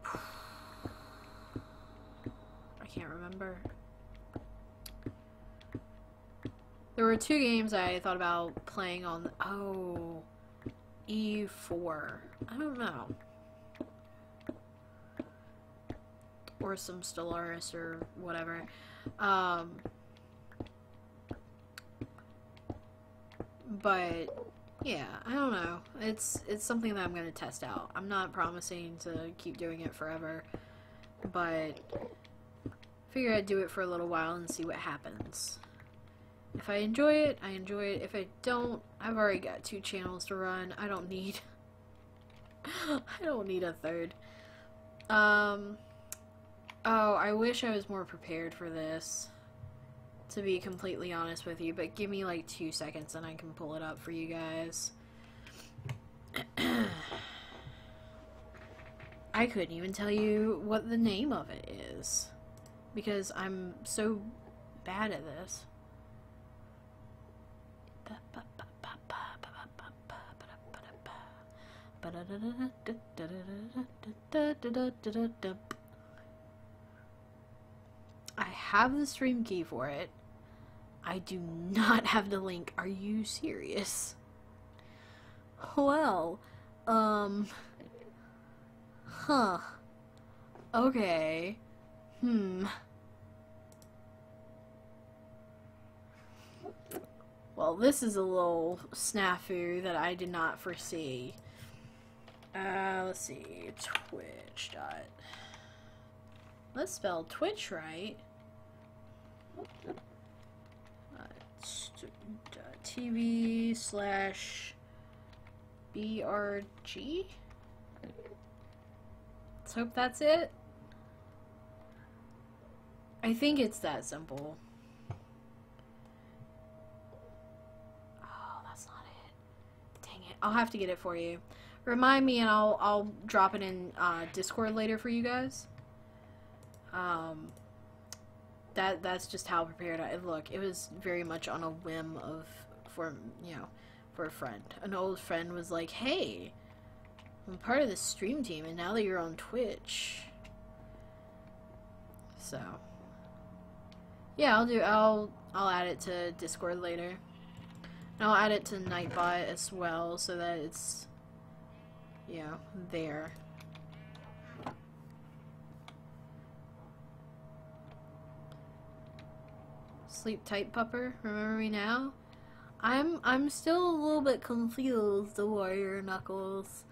I can't remember. There were 2 games I thought about playing on, oh, E4. I don't know. Or some Stellaris or whatever. But yeah, I don't know. It's something that I'm going to test out. I'm not promising to keep doing it forever. but figure I'd do it for a little while and see what happens. If I enjoy it, I enjoy it. If I don't, I've already got 2 channels to run. I don't need I don't need a third. Oh, I wish I was more prepared for this, to be completely honest with you, but give me like 2 seconds and I can pull it up for you guys. I couldn't even tell you what the name of it is, because I'm so bad at this. I have the stream key for it. I do not have the link. Are you serious? Well, huh. Okay. Well, this is a little snafu that I did not foresee. Let's see. Twitch dot. Let's spell Twitch right. TV/BRG. Let's hope that's it. I think it's that simple. Oh, that's not it. Dang it. I'll have to get it for you. Remind me and I'll drop it in Discord later for you guys. That's just how prepared I look. It was very much on a whim for a friend. An old friend was like, "Hey, I'm part of the stream team, and now that you're on Twitch." So, yeah, I'll add it to Discord later. And I'll add it to Nightbot as well, so that it's, there. Sleep tight, pupper. Remember me now? I'm still a little bit confused, the Warrior Knuckles.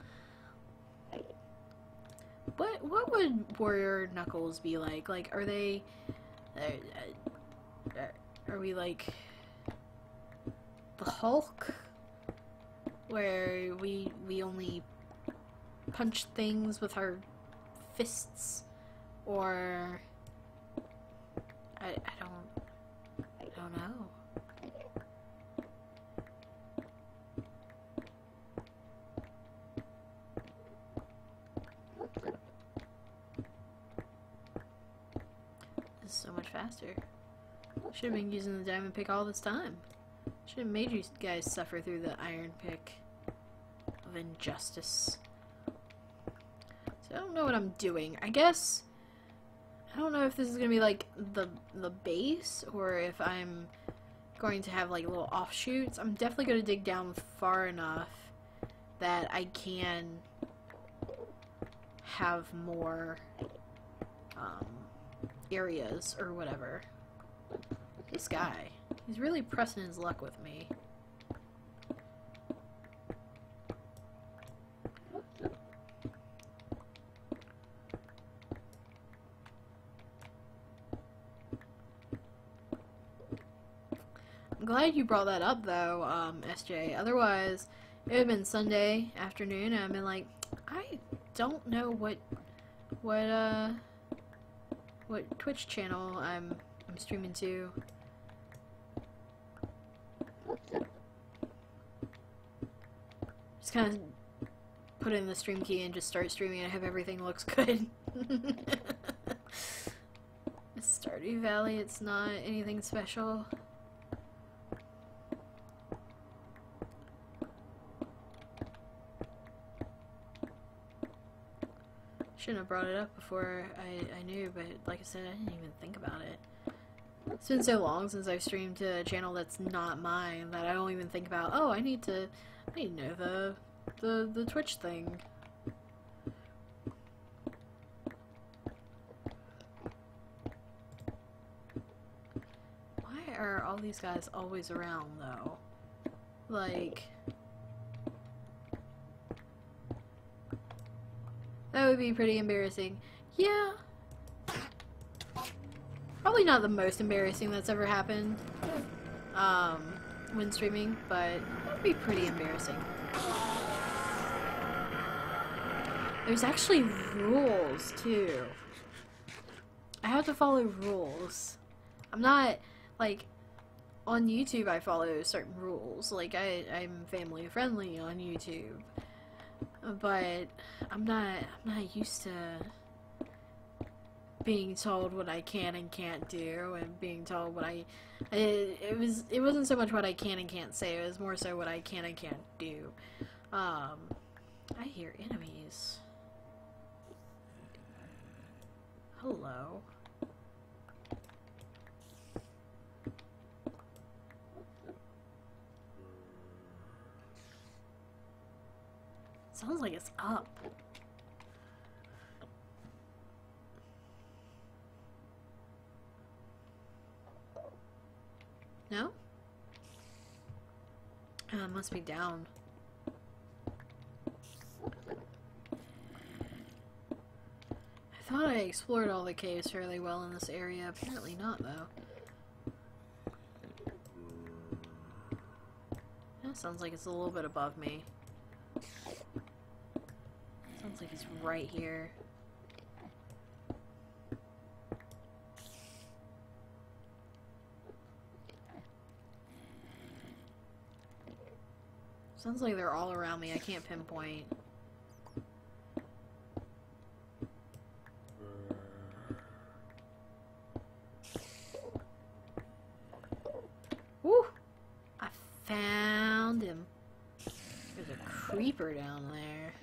What would Warrior Knuckles be like? Like, are they... are we like... the Hulk? Where we only punch things with our fists? Or... I don't know. This is so much faster. Should have been using the diamond pick all this time. Should have made you guys suffer through the iron pick of injustice. So I don't know what I'm doing. I guess I don't know if this is gonna be like the base or if I'm going to have like little offshoots. I'm definitely gonna dig down far enough that I can have more areas or whatever. This guy, he's really pressing his luck with me. I'm glad you brought that up though, SJ. Otherwise, it would have been Sunday afternoon and I've been like, I don't know what Twitch channel I'm streaming to. Just kind of put in the stream key and just start streaming and I hope everything looks good. Stardew Valley, it's not anything special. Shouldn't have brought it up before I knew, but like I said, I didn't even think about it. It's been so long since I've streamed to a channel that's not mine that I don't even think about, oh, I need to know the Twitch thing. Why are all these guys always around, though? Like... that would be pretty embarrassing. Yeah, Probably not the most embarrassing that's ever happened when streaming, but it'd be pretty embarrassing. There's actually rules, too. I have to follow rules. I'm not, like, on YouTube I follow certain rules. Like, I'm family friendly on YouTube. But I'm not used to being told what I can and can't do, and being told what it wasn't so much what I can and can't say, it was more so what I can and can't do. I hear enemies. Hello. Sounds like it's up. No? It must be down. I thought I explored all the caves fairly well in this area. Apparently not, though. That sounds like it's a little bit above me. Sounds like it's right here. Sounds like they're all around me. I can't pinpoint. Woo! I found him. There's a creeper down there.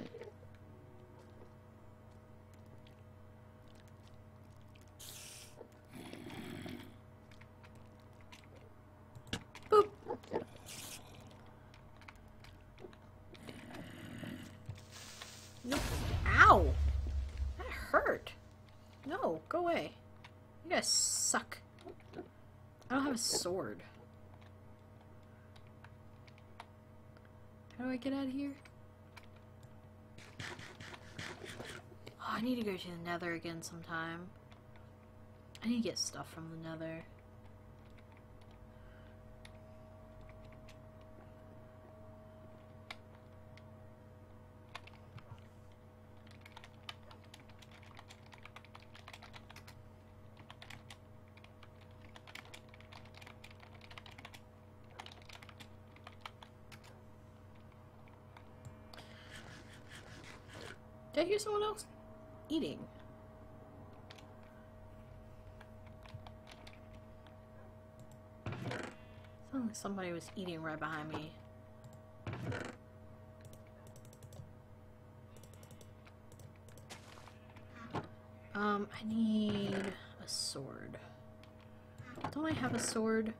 Boop! Nope. Ow! That hurt. No, go away. You guys suck. I don't have a sword. How do I get out of here? Oh, I need to go to the Nether again sometime. I need to get stuff from the Nether. Did I hear someone else eating? Sounded like somebody was eating right behind me. I need a sword. Don't I have a sword?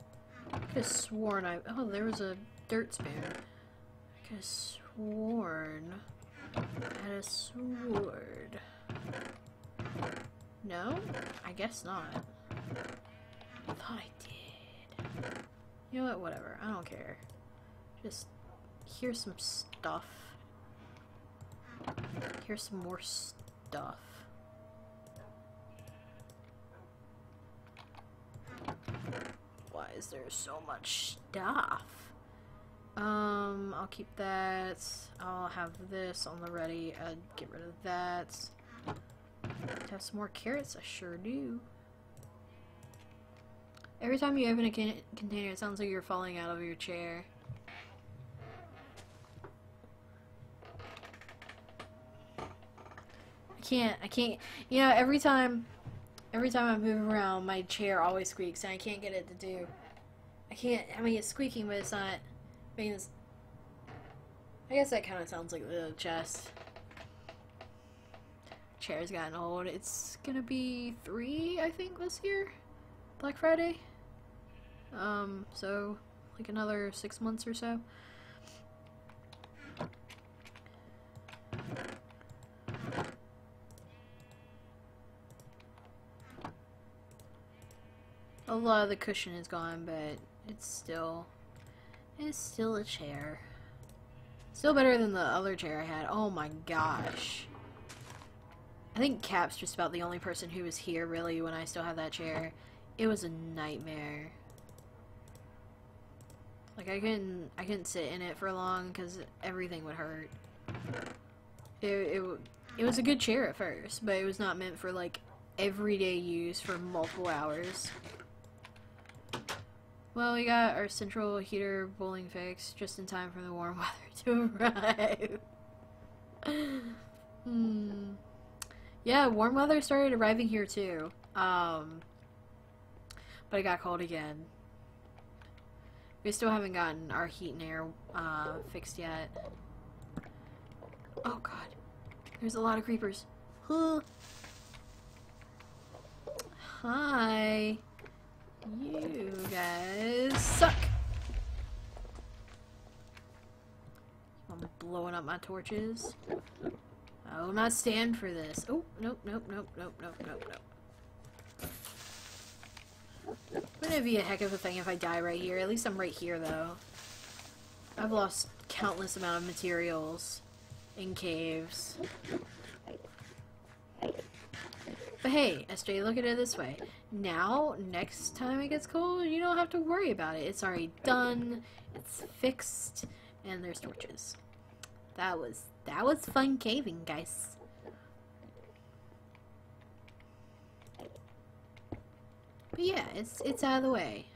I could have sworn oh, there was a dirt spoon. I could have sworn I had a sword. No? I guess not. I thought I did. You know what? Whatever. I don't care. Just here's some stuff. Here's some more stuff. Why is there so much stuff? I'll keep that. I'll have this on the ready. I'd get rid of that. Have some more carrots? I sure do. Every time you open a container, it sounds like you're falling out of your chair. I can't, you know, every time I move around, my chair always squeaks, and I can't get it to do. I mean, it's squeaking, but it's not making this. I guess that kind of sounds like the chest. Chair's gotten old. It's gonna be 3, I think, this year. Black Friday. So, like another 6 months or so. A lot of the cushion is gone, but it's still a chair. Still better than the other chair I had. Oh my gosh. I think Cap's just about the only person who was here, really, when I still have that chair. it was a nightmare. Like I couldn't sit in it for long because everything would hurt. It was a good chair at first, but it was not meant for like everyday use for multiple hours. Well, we got our central heater bowling fixed just in time for the warm weather to arrive. Yeah, warm weather started arriving here too. But it got cold again. We still haven't gotten our heat and air fixed yet. Oh god. There's a lot of creepers. Huh. Hi. You guys suck. I'm blowing up my torches. I will not stand for this. Oh, nope, nope, nope, nope, nope, nope, nope. Wouldn't it be a heck of a thing if I die right here? At least I'm right here, though. I've lost countless amount of materials in caves. But hey, SJ, look at it this way. Now, next time it gets cold, you don't have to worry about it. It's already done, it's fixed, and there's torches. That was fun caving, guys. But yeah, it's out of the way.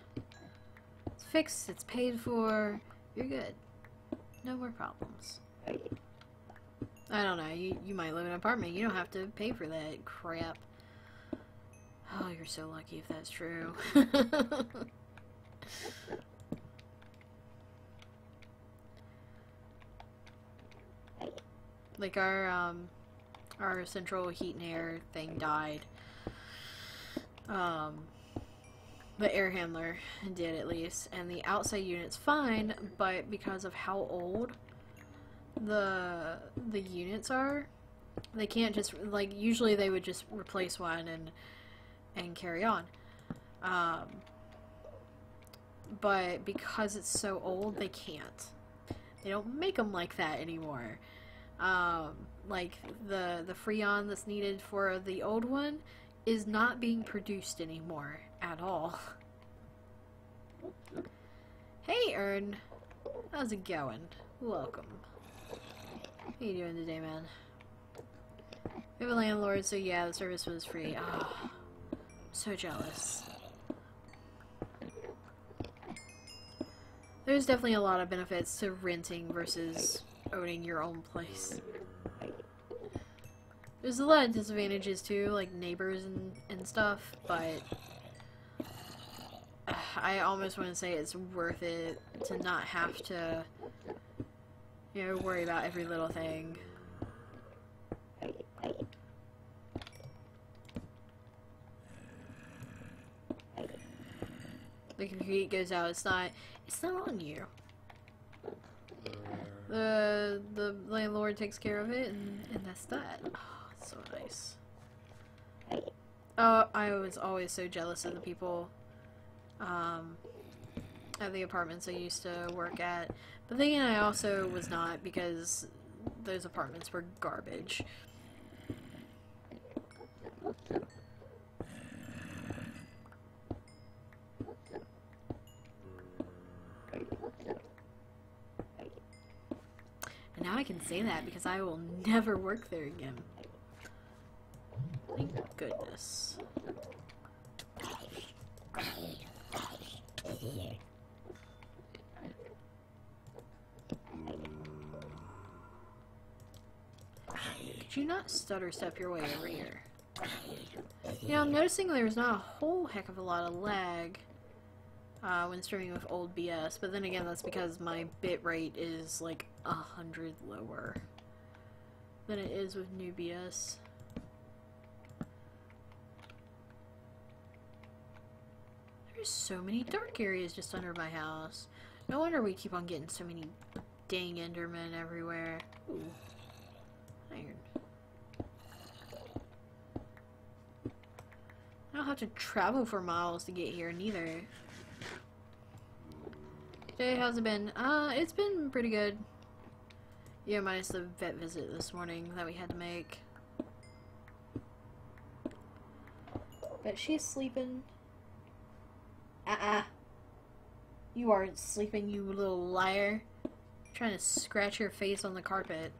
It's fixed, it's paid for, you're good. No more problems. I don't know, you might live in an apartment, you don't have to pay for that crap. Oh, you're so lucky if that's true. Like our central heat and air thing died. The air handler did at least, and the outside unit's fine, but because of how old the units are, they can't just, like, usually they would just replace one and carry on. But because it's so old, they can't. They don't make them like that anymore. Like the Freon that's needed for the old one is not being produced anymore at all. Hey, Ern. How's it going? Welcome. How you doing today, man? We have a landlord, so yeah, the service was free. Oh, I'm so jealous. There's definitely a lot of benefits to renting versus owning your own place. There's a lot of disadvantages too, like neighbors and stuff, but I almost want to say it's worth it to not have to, you know, worry about every little thing. Like if your heat goes out, it's not on you. The landlord takes care of it, and that's that. Oh, it's so nice. Oh, I was always so jealous of the people at the apartments I used to work at. But then again, I also was not, because those apartments were garbage. And now I can say that because I will never work there again. Thank goodness. Could you not stutter step your way over here? You know, I'm noticing there's not a whole heck of a lot of lag when streaming with old BS, but then again, that's because my bit rate is like 100 lower than it is with new BS. There's so many dark areas just under my house. No wonder we keep on getting so many dang Endermen everywhere. Ooh. Iron. I don't have to travel for miles to get here, neither. Today, how's it been? It's been pretty good. Yeah, minus the vet visit this morning that we had to make. But she's sleeping. You aren't sleeping, you little liar. I'm trying to scratch your face on the carpet.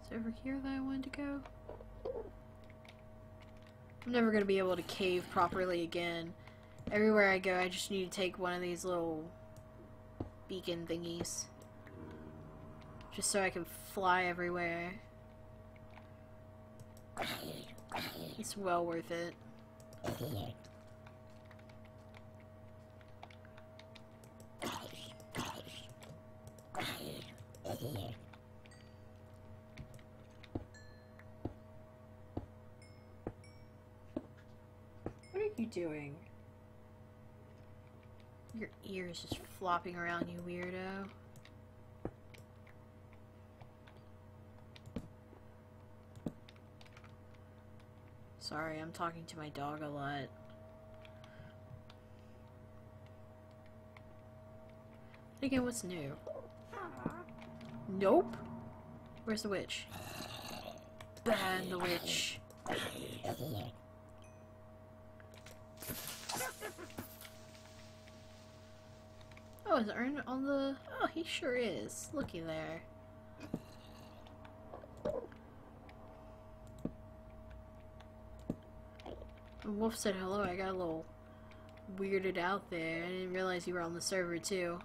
Is it over here that I wanted to go? I'm never gonna be able to cave properly again. Everywhere I go, I just need to take one of these little beacon thingies. Just so I can fly everywhere. It's well worth it. What are you doing? Your ears just flopping around, you weirdo. Sorry, I'm talking to my dog a lot. Again, what's new? Nope. Where's the witch? Ban the witch. Oh, is Ern on the... Oh, he sure is. Looky there. Wolf said hello. I got a little weirded out there. I didn't realize you were on the server too.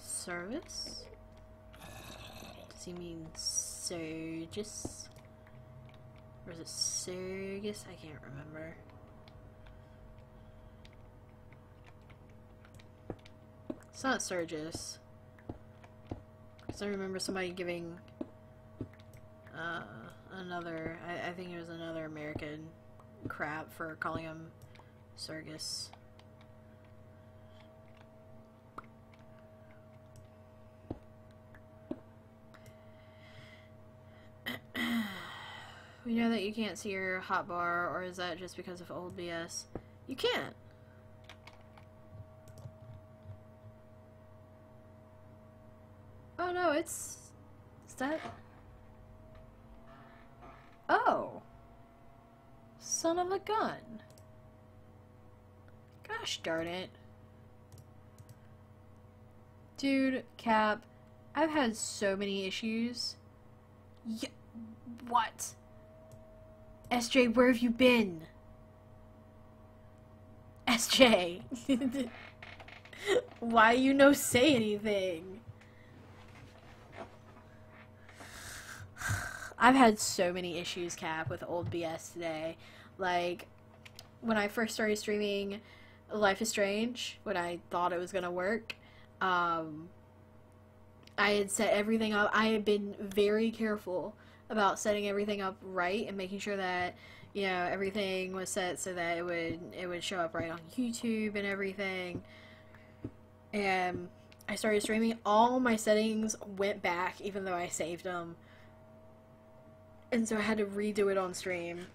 Service? Does he mean Sergis? Or is it Sergis? I can't remember. It's not Sergis. Because I remember somebody giving another, I think it was another American crap for calling him Sergis. We know that you can't see your hotbar, or is that just because of old BS? You can't! Oh no, is that... Oh! Son of a gun. Gosh darn it. Dude, Cap, I've had so many issues. What? SJ, where have you been? SJ! Why you no say anything? I've had so many issues, Cap, with old BS today. Like, when I first started streaming Life is Strange, when I thought it was gonna work, I had set everything up. I had been very careful about setting everything up right and making sure that, you know, everything was set so that it would show up right on YouTube and everything. And I started streaming. All my settings went back, even though I saved them. And so I had to redo it on stream,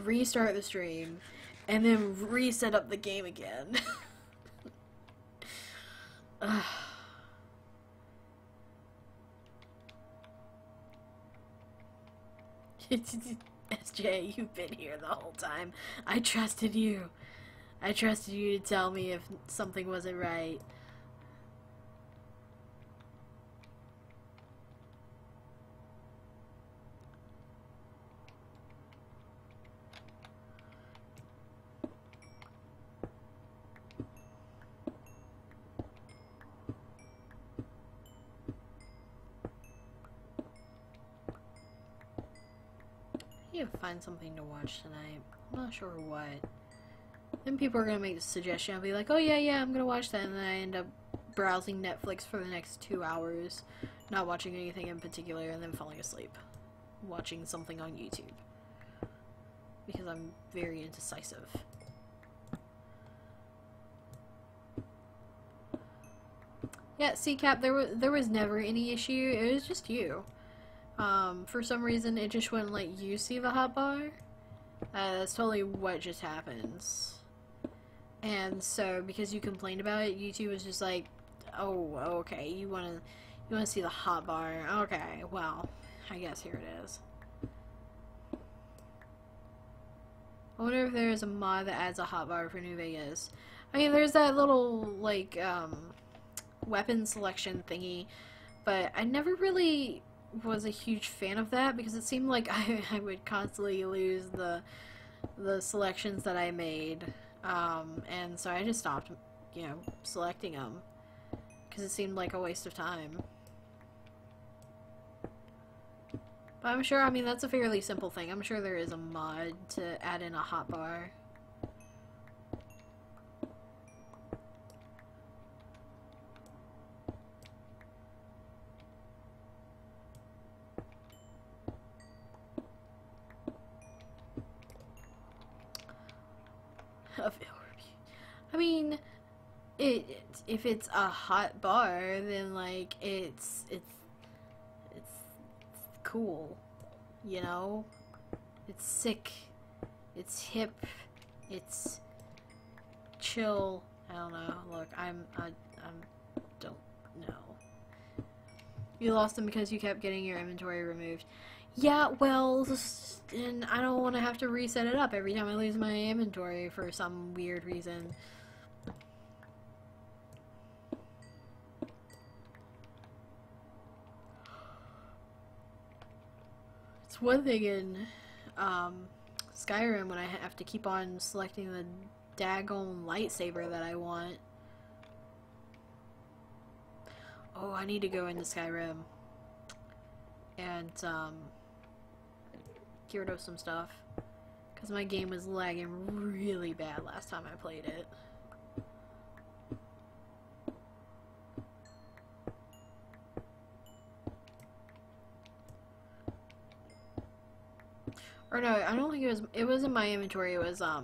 restart the stream, and then reset up the game again. SJ, you've been here the whole time. I trusted you. I trusted you to tell me if something wasn't right. I need to find something to watch tonight. I'm not sure what. Then people are gonna make the suggestion. I'll be like, oh yeah, I'm gonna watch that, and then I end up browsing Netflix for the next 2 hours, not watching anything in particular, and then falling asleep. Watching something on YouTube. Because I'm very indecisive. Yeah, see, Cap, there was never any issue. It was just you. For some reason, it just wouldn't let you see the hotbar. That's totally what just happens. And so, because you complained about it, YouTube was just like, "Oh, okay, you wanna see the hotbar? Okay, well, I guess here it is." I wonder if there's a mod that adds a hotbar for New Vegas. I mean, there's that little, like, weapon selection thingy, but I never really was a huge fan of that because it seemed like I would constantly lose the selections that I made, and so I just stopped, selecting them because it seemed like a waste of time. But I'm sure, I mean, that's a fairly simple thing. I'm sure there is a mod to add in a hotbar. I mean, if it's a hot bar, then like it's cool, you know? It's sick, it's hip, it's chill. I don't know. Look, I don't know. You lost them because you kept getting your inventory removed. Yeah, well, and I don't want to have to reset it up every time I lose my inventory for some weird reason. It's one thing in Skyrim when I have to keep on selecting the daggone lightsaber that I want. Oh, I need to go into Skyrim and get rid of some stuff because my game was lagging really bad last time I played it. Or no, I don't think it was in my inventory. It was oh,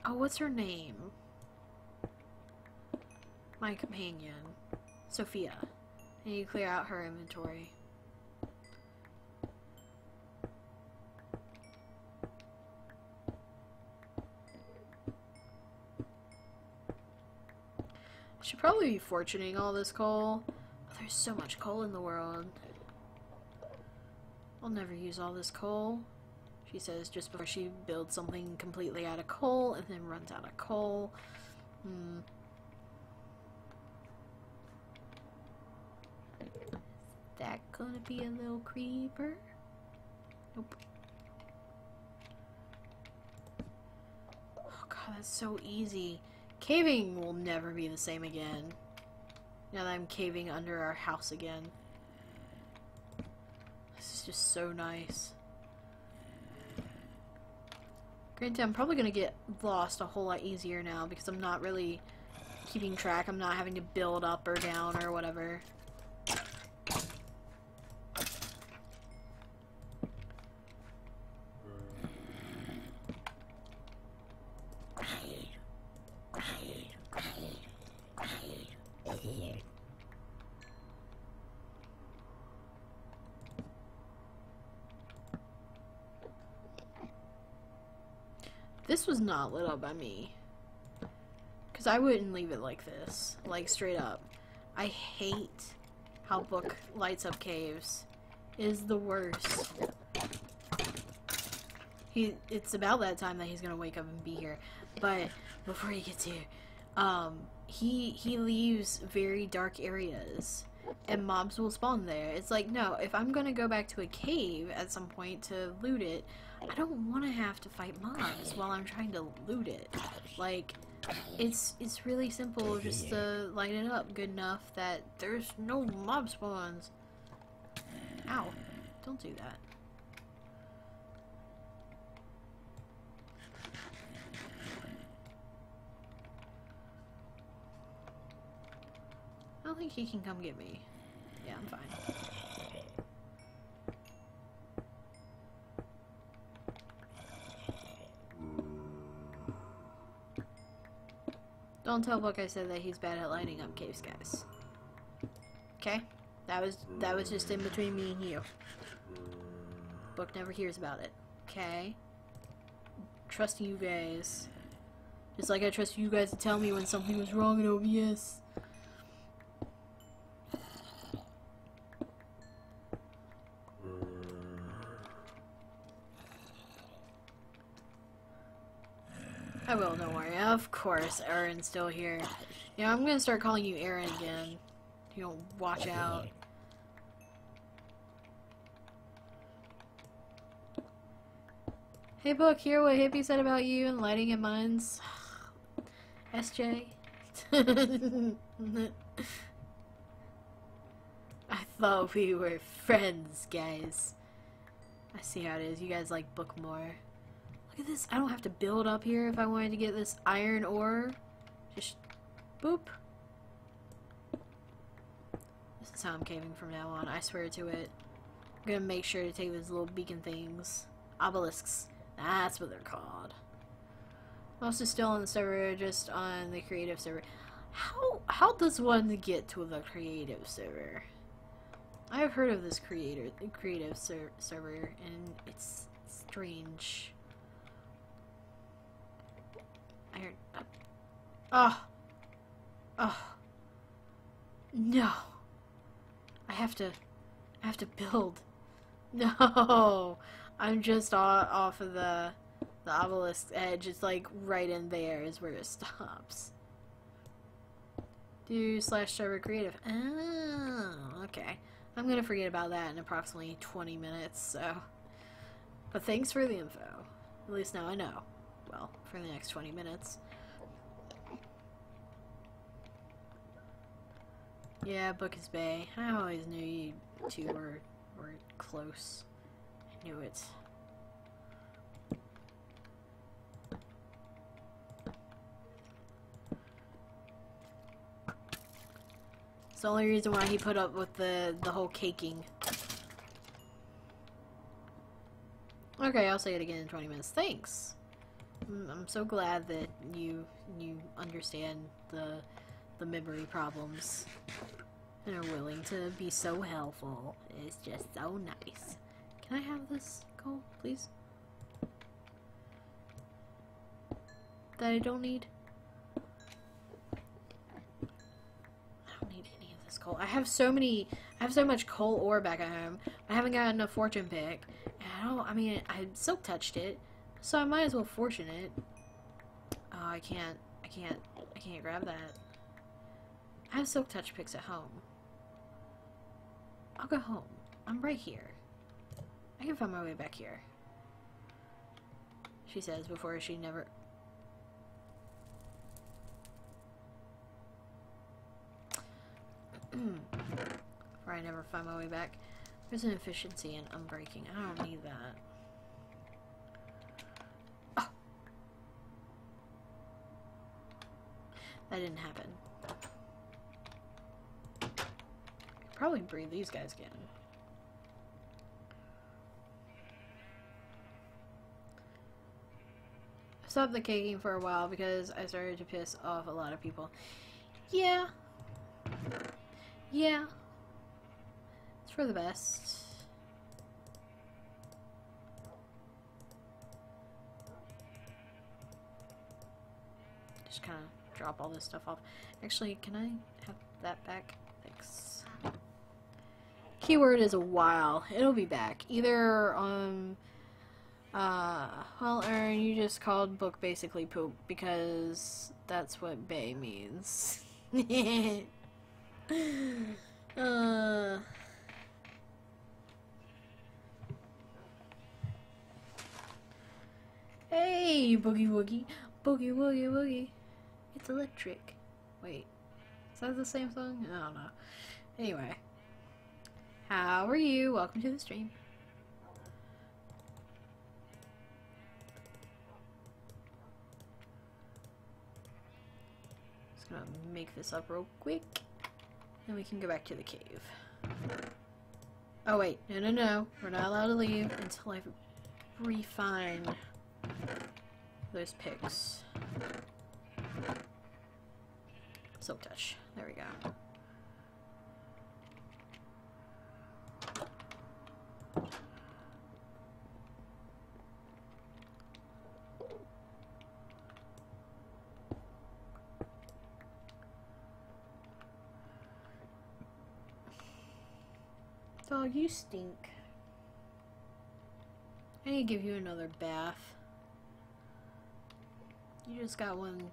what's her name? My companion, Sophia. I need to clear out her inventory. I should probably be fortuning all this coal. Oh, there's so much coal in the world. I'll never use all this coal, she says just before she builds something completely out of coal and then runs out of coal. Is that gonna be a little creeper? Nope. Oh god, that's so easy. Caving will never be the same again. Now that I'm caving under our house again. This is just so nice. Granted, I'm probably gonna get lost a whole lot easier now because I'm not really keeping track. I'm not having to build up or down or whatever. This was not lit up by me. Because I wouldn't leave it like this. Like, straight up. I hate how Book lights up caves. It is the worst. It's about that time that he's gonna wake up and be here. But, before he gets here, he leaves very dark areas. And mobs will spawn there. It's like, no, if I'm gonna go back to a cave at some point to loot it, I don't want to have to fight mobs while I'm trying to loot it. Like, it's really simple just to light it up good enough that there's no mob spawns. Ow. Don't do that. I don't think he can come get me. Yeah, I'm fine. Don't tell Book I said that he's bad at lighting up caves, guys. Okay? That was just in between me and you. Book never hears about it. Okay? Trusting you guys. Just like I trust you guys to tell me when something was wrong in OBS. I will, don't worry. Of course, Aaron's still here. You know, I'm gonna start calling you Aaron again. You don't watch out. Hey, Book, hear what Hippie said about you and lighting at mines? SJ? I thought we were friends, guys. I see how it is. You guys like Book more. Look at this. I don't have to build up here if I wanted to get this iron ore. Just boop. This is how I'm caving from now on. I swear to it. I'm gonna make sure to take those little beacon things. Obelisks. That's what they're called. I'm also still on the server, just on the creative server. How does one get to the creative server? I have heard of this creative server, and it's strange. I heard. Oh. No. I have to build. No. I'm just off of the obelisk edge. It's like right in there is where it stops. Do /server creative. Oh, okay. I'm gonna forget about that in approximately 20 minutes, so. But thanks for the info. At least now I know. Well, for the next 20 minutes. Yeah, Book is Bay. I always knew you two were close. I knew it. It's the only reason why he put up with the whole caking. Okay, I'll say it again in 20 minutes. Thanks. I'm so glad that you understand the memory problems and are willing to be so helpful. It's just so nice. Can I have this coal, please? That I don't need? I don't need any of this coal. I have so much coal ore back at home. I haven't got enough fortune pick. And I silk touched it, so I might as well fortune it. Oh, I can't grab that. I have silk touch picks at home. I'll go home. I'm right here. I can find my way back here. She says before she never... Before I never find my way back. There's an efficiency in unbreaking. I don't need that. Oh. That didn't happen. Probably breed these guys again. I stopped the caking for a while because I started to piss off a lot of people. Yeah. Yeah. It's for the best. Just kind of drop all this stuff off. Actually, can I have that back? Thanks. Keyword is a while. It'll be back. Either well, Aaron, you just called Book basically poop because that's what Bay means. Hey, Boogie Woogie. Boogie Woogie Woogie. It's electric. Wait. Is that the same song? I don't know. Anyway. How are you? Welcome to the stream. Just gonna make this up real quick. Then we can go back to the cave. Oh wait, no. We're not allowed to leave until I refine those picks. Silk touch. There we go. Dog, you stink. I need to give you another bath. You just got one.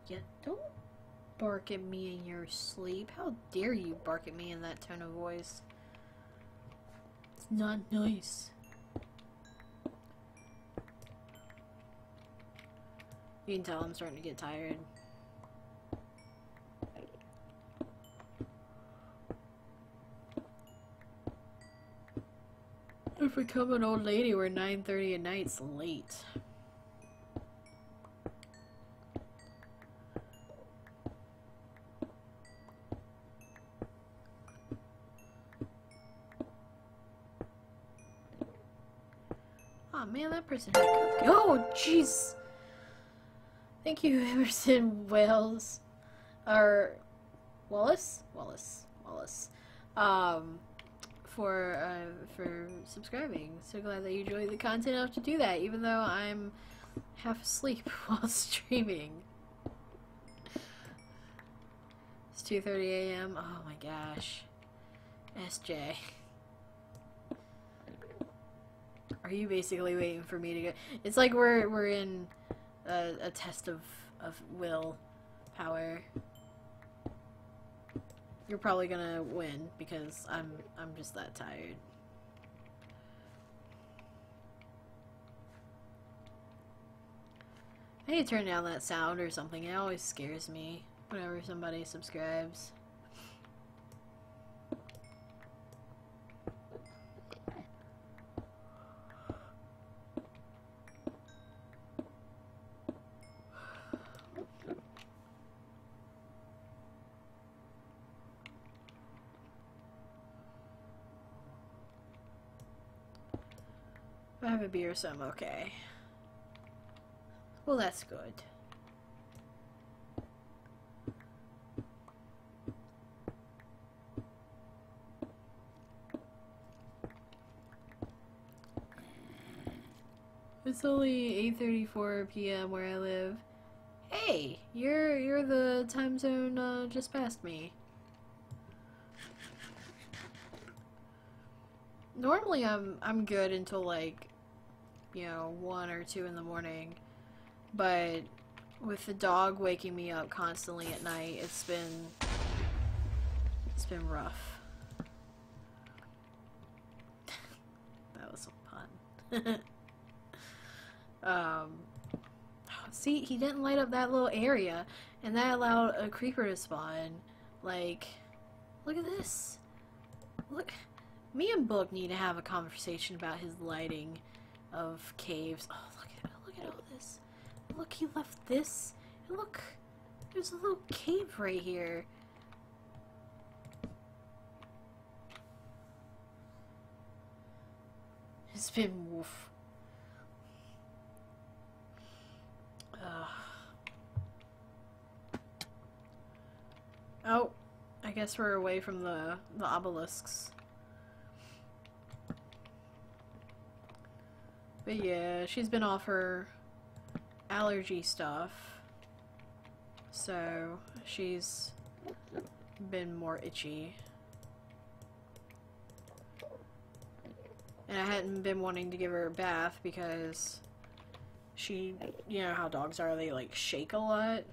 Yeah, don't bark at me in your sleep. How dare you bark at me in that tone of voice? It's not nice. You can tell I'm starting to get tired. If we become an old lady, we're 9:30 at night's late. Oh man, that person had cookie. Oh jeez. Thank you, Emerson Wells, or Wallace, for subscribing. So glad that you enjoy the content enough to do that, even though I'm half asleep while streaming. It's 2:30 a.m. Oh my gosh, SJ. Are you basically waiting for me to go? It's like we're in a test of will power. You're probably gonna win because I'm just that tired. I need to turn down that sound or something. It always scares me whenever somebody subscribes. I have a beer, so I'm okay. Well, that's good. It's only 8:34 p.m. where I live. Hey, you're the time zone just past me. Normally I'm good until like, you know, 1 or 2 in the morning, but with the dog waking me up constantly at night, it's been rough. That was a pun. See, he didn't light up that little area, and that allowed a creeper to spawn. Like, look at this. Look. Me and Book need to have a conversation about his lighting of caves. Oh, look at all this. Look, he left this. And look, there's a little cave right here. It's been woof. Oh, I guess we're away from the obelisks. But yeah, she's been off her allergy stuff, so she's been more itchy. And I hadn't been wanting to give her a bath because she, you know how dogs are, they like shake a lot.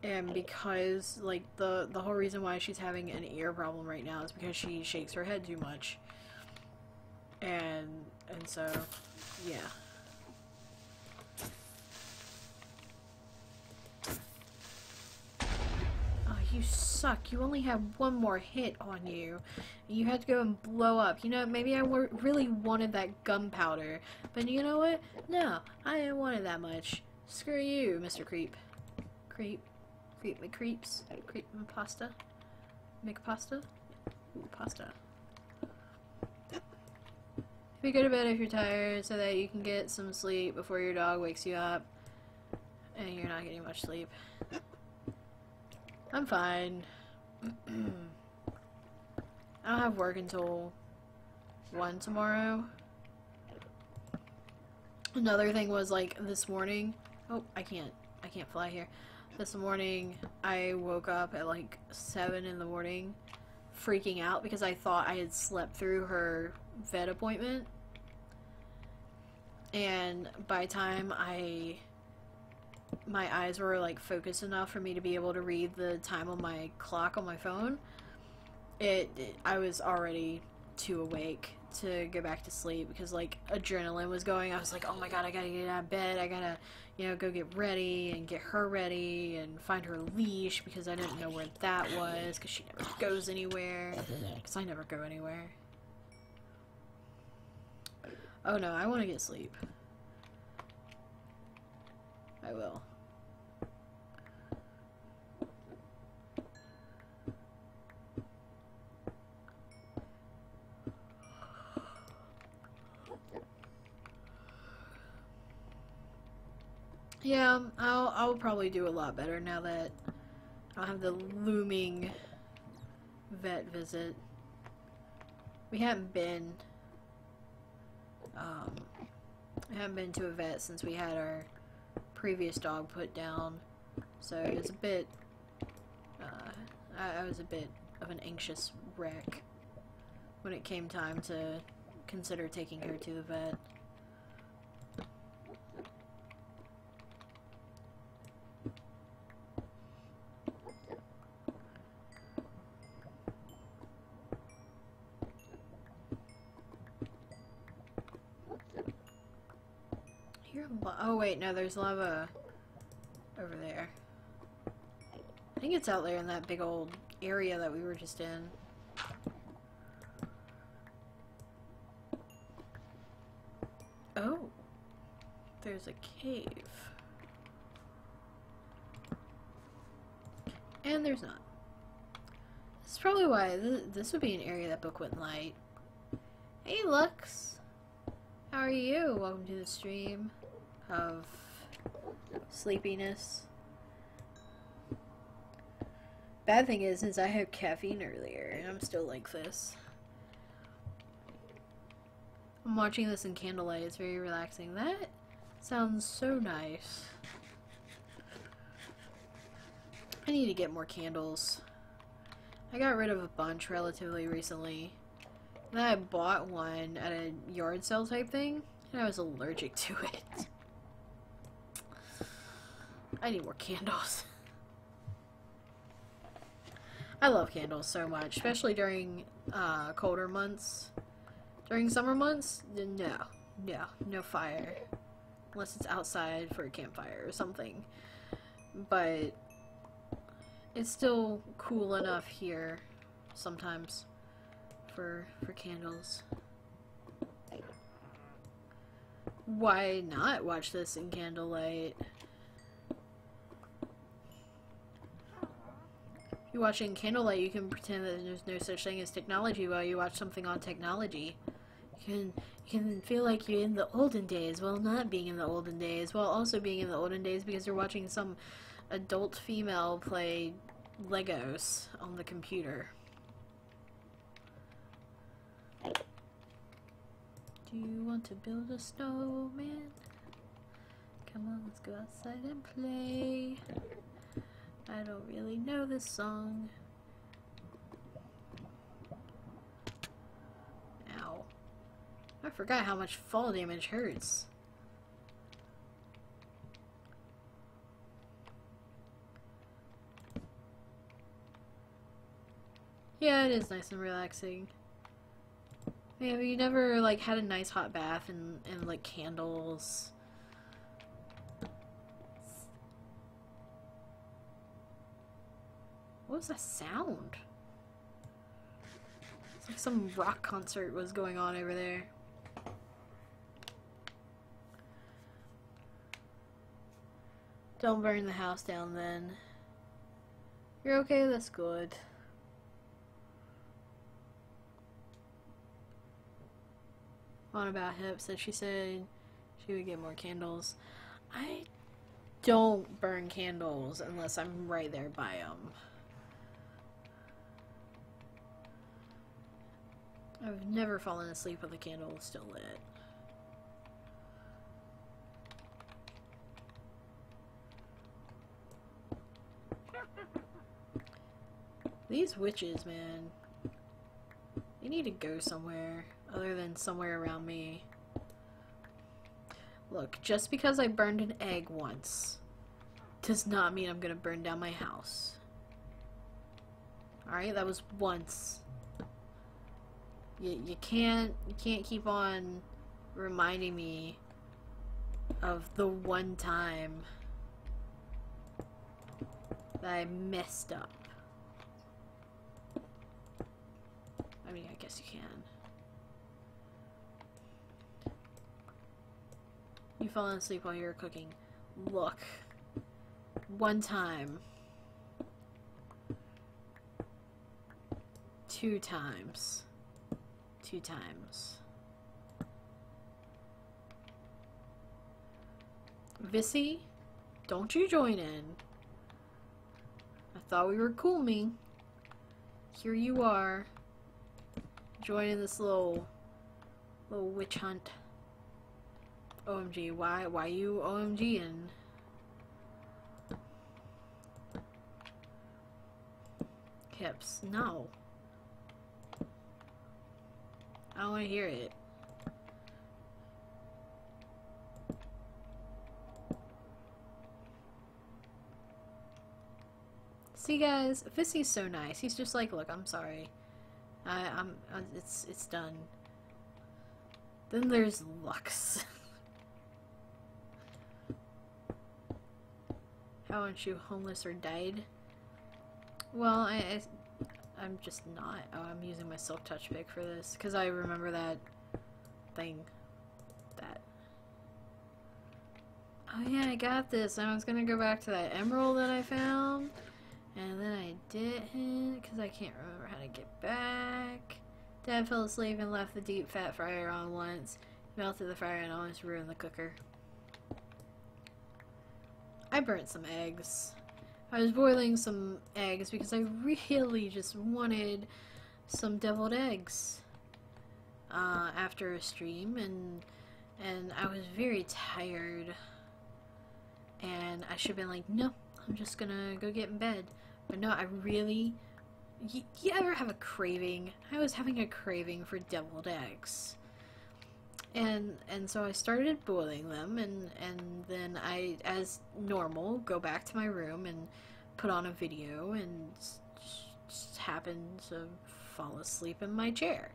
And because like the whole reason why she's having an ear problem right now is because she shakes her head too much. And so, yeah. Oh, you suck. You only have one more hit on you. You had to go and blow up. You know, maybe I really wanted that gunpowder. But you know what? No, I didn't want it that much. Screw you, Mr. Creep. Creep. Creep my creeps. Creep my pasta. Make pasta? Ooh, pasta. Be go to bed if you're tired so that you can get some sleep before your dog wakes you up. And you're not getting much sleep. I'm fine. I don't have work until 1 tomorrow. Another thing was, like, this morning. Oh, I can't fly here. This morning, I woke up at like 7 in the morning, freaking out because I thought I had slept through her vet appointment. And by the time my eyes were like focused enough for me to be able to read the time on my clock on my phone, I was already too awake to go back to sleep because like adrenaline was going. I was like, oh my god, I gotta get out of bed, I gotta, you know, go get ready and get her ready and find her leash because I didn't know where that was because she never goes anywhere, because I never go anywhere. Oh no, I want to get sleep. I will. Yeah, I'll probably do a lot better now that I'll have the looming vet visit. We haven't been to a vet since we had our previous dog put down, so it was a bit I was a bit of an anxious wreck when it came time to consider taking her to the vet. Oh wait, no, there's lava over there. I think it's out there in that big old area that we were just in. Oh, there's a cave. And there's not. This is probably why this would be an area that Book wouldn't like. Hey Lux! How are you? Welcome to the stream of sleepiness. Bad thing is I had caffeine earlier and I'm still like this. I'm watching this in candlelight. It's very relaxing. That sounds so nice. I need to get more candles. I got rid of a bunch relatively recently. Then I bought one at a yard sale type thing and I was allergic to it. I need more candles. I love candles so much, especially during colder months. During summer months, no fire. Unless it's outside for a campfire or something. But it's still cool enough here sometimes for candles. Why not watch this in candlelight? If you watch it in candlelight, you can pretend that there's no such thing as technology while you watch something on technology. You can feel like you're in the olden days while not being in the olden days, while also being in the olden days because you're watching some adult female play Legos on the computer. Do you want to build a snowman? Come on, let's go outside and play. I don't really know this song. Ow. I forgot how much fall damage hurts. Yeah, it is nice and relaxing. Yeah, but you never, like, had a nice hot bath and like, candles. What was that sound? It's like some rock concert was going on over there. Don't burn the house down then. You're okay, that's good. On about Hip said she would get more candles. I don't burn candles unless I'm right there by them. I've never fallen asleep with a candle still lit. These witches, man. They need to go somewhere other than somewhere around me. Look, just because I burned an egg once does not mean I'm gonna burn down my house. Alright, that was once. You can't keep on reminding me of the one time that I messed up. I mean, I guess you can. You fallen asleep while you were cooking. Look. One time. 2 times. 2 times. Vissy, don't you join in. I thought we were cool, me. Here you are. Joining this little witch hunt. OMG, why you OMGing? Hips, no. I don't want to hear it. See, guys, Fissy's so nice. He's just like, look, I'm sorry. It's done. Then there's Lux. How aren't you homeless or died? Well, I'm just not. Oh, I'm using my silk touch pick for this because I remember that thing. That. Oh yeah, I got this. I was gonna go back to that emerald that I found, and then I didn't because I can't remember how to get back. Dad fell asleep and left the deep fat fryer on once. Melted the fryer and almost ruined the cooker. I burnt some eggs. I was boiling some eggs because I really just wanted some deviled eggs after a stream, and I was very tired, and I should have been like, no, I'm just gonna go get in bed. But no, I really, you ever have a craving? I was having a craving for deviled eggs. And so I started boiling them, and then I, as normal, go back to my room and put on a video, and just happened to fall asleep in my chair.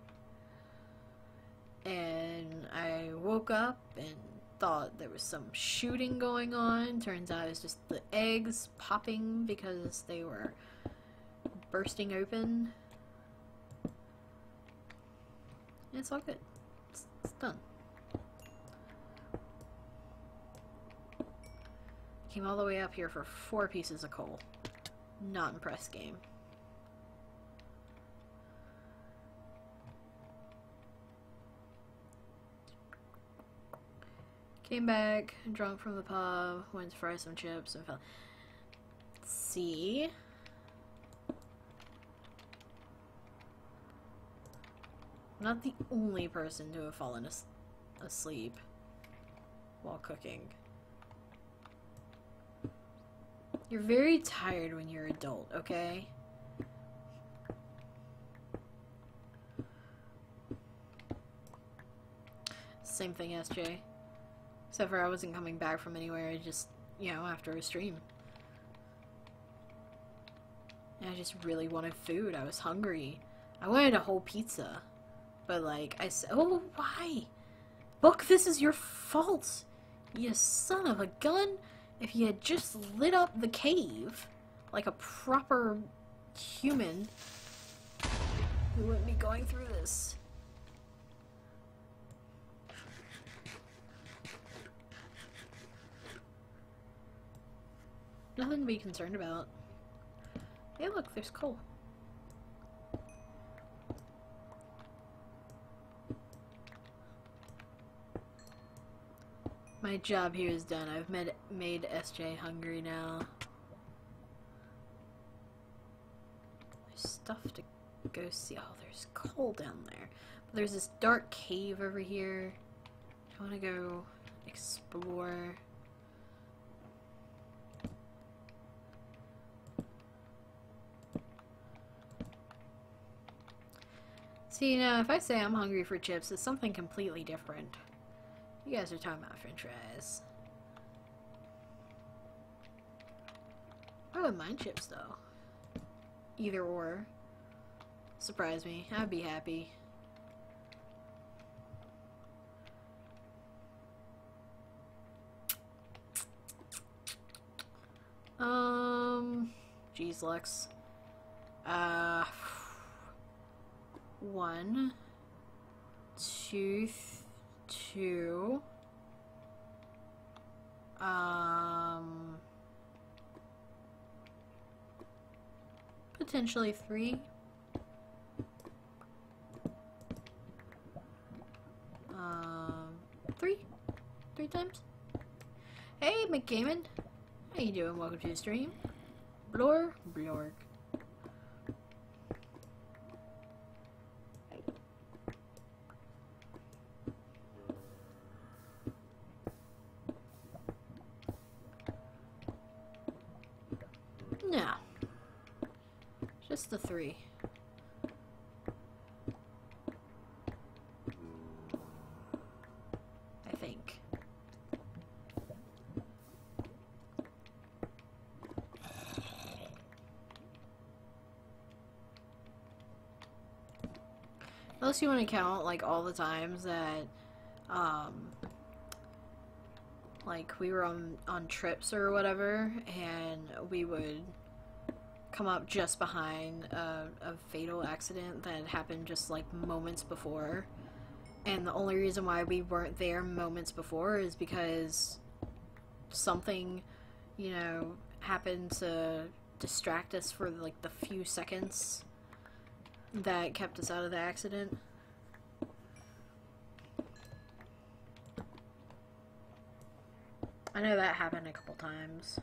And I woke up and thought there was some shooting going on. Turns out it was just the eggs popping because they were bursting open. And it's all good. It's done. Came all the way up here for 4 pieces of coal. Not impressed, game. Came back, drunk from the pub, went to fry some chips, and fell. See? I'm not the only person to have fallen asleep while cooking. You're very tired when you're adult, okay? Same thing, SJ. Except for I wasn't coming back from anywhere, I just, you know, after a stream. And I just really wanted food. I was hungry. I wanted a whole pizza. But, like, I said, oh, why? Book, this is your fault. You son of a gun. If you had just lit up the cave like a proper human, we wouldn't be going through this. Nothing to be concerned about. Hey, look, there's coal. My job here is done. I've made SJ hungry now. There's stuff to go see. Oh, there's coal down there. But there's this dark cave over here. I want to go explore. See, now, if I say I'm hungry for chips, it's something completely different. You guys are talking about french fries. I wouldn't mind chips, though. Either or. Surprise me. I'd be happy. Geez, Lex. 1, 2, 2. Potentially 3. 3 times. Hey, McGamon. How you doing? Welcome to the stream. Blorg. No. Just the 3. I think. Unless you want to count, like, all the times that, like, we were on trips or whatever, and we would come up just behind a fatal accident that happened just, like, moments before. And the only reason why we weren't there moments before is because something, you know, happened to distract us for, like, the few seconds that kept us out of the accident. I know that happened a couple times.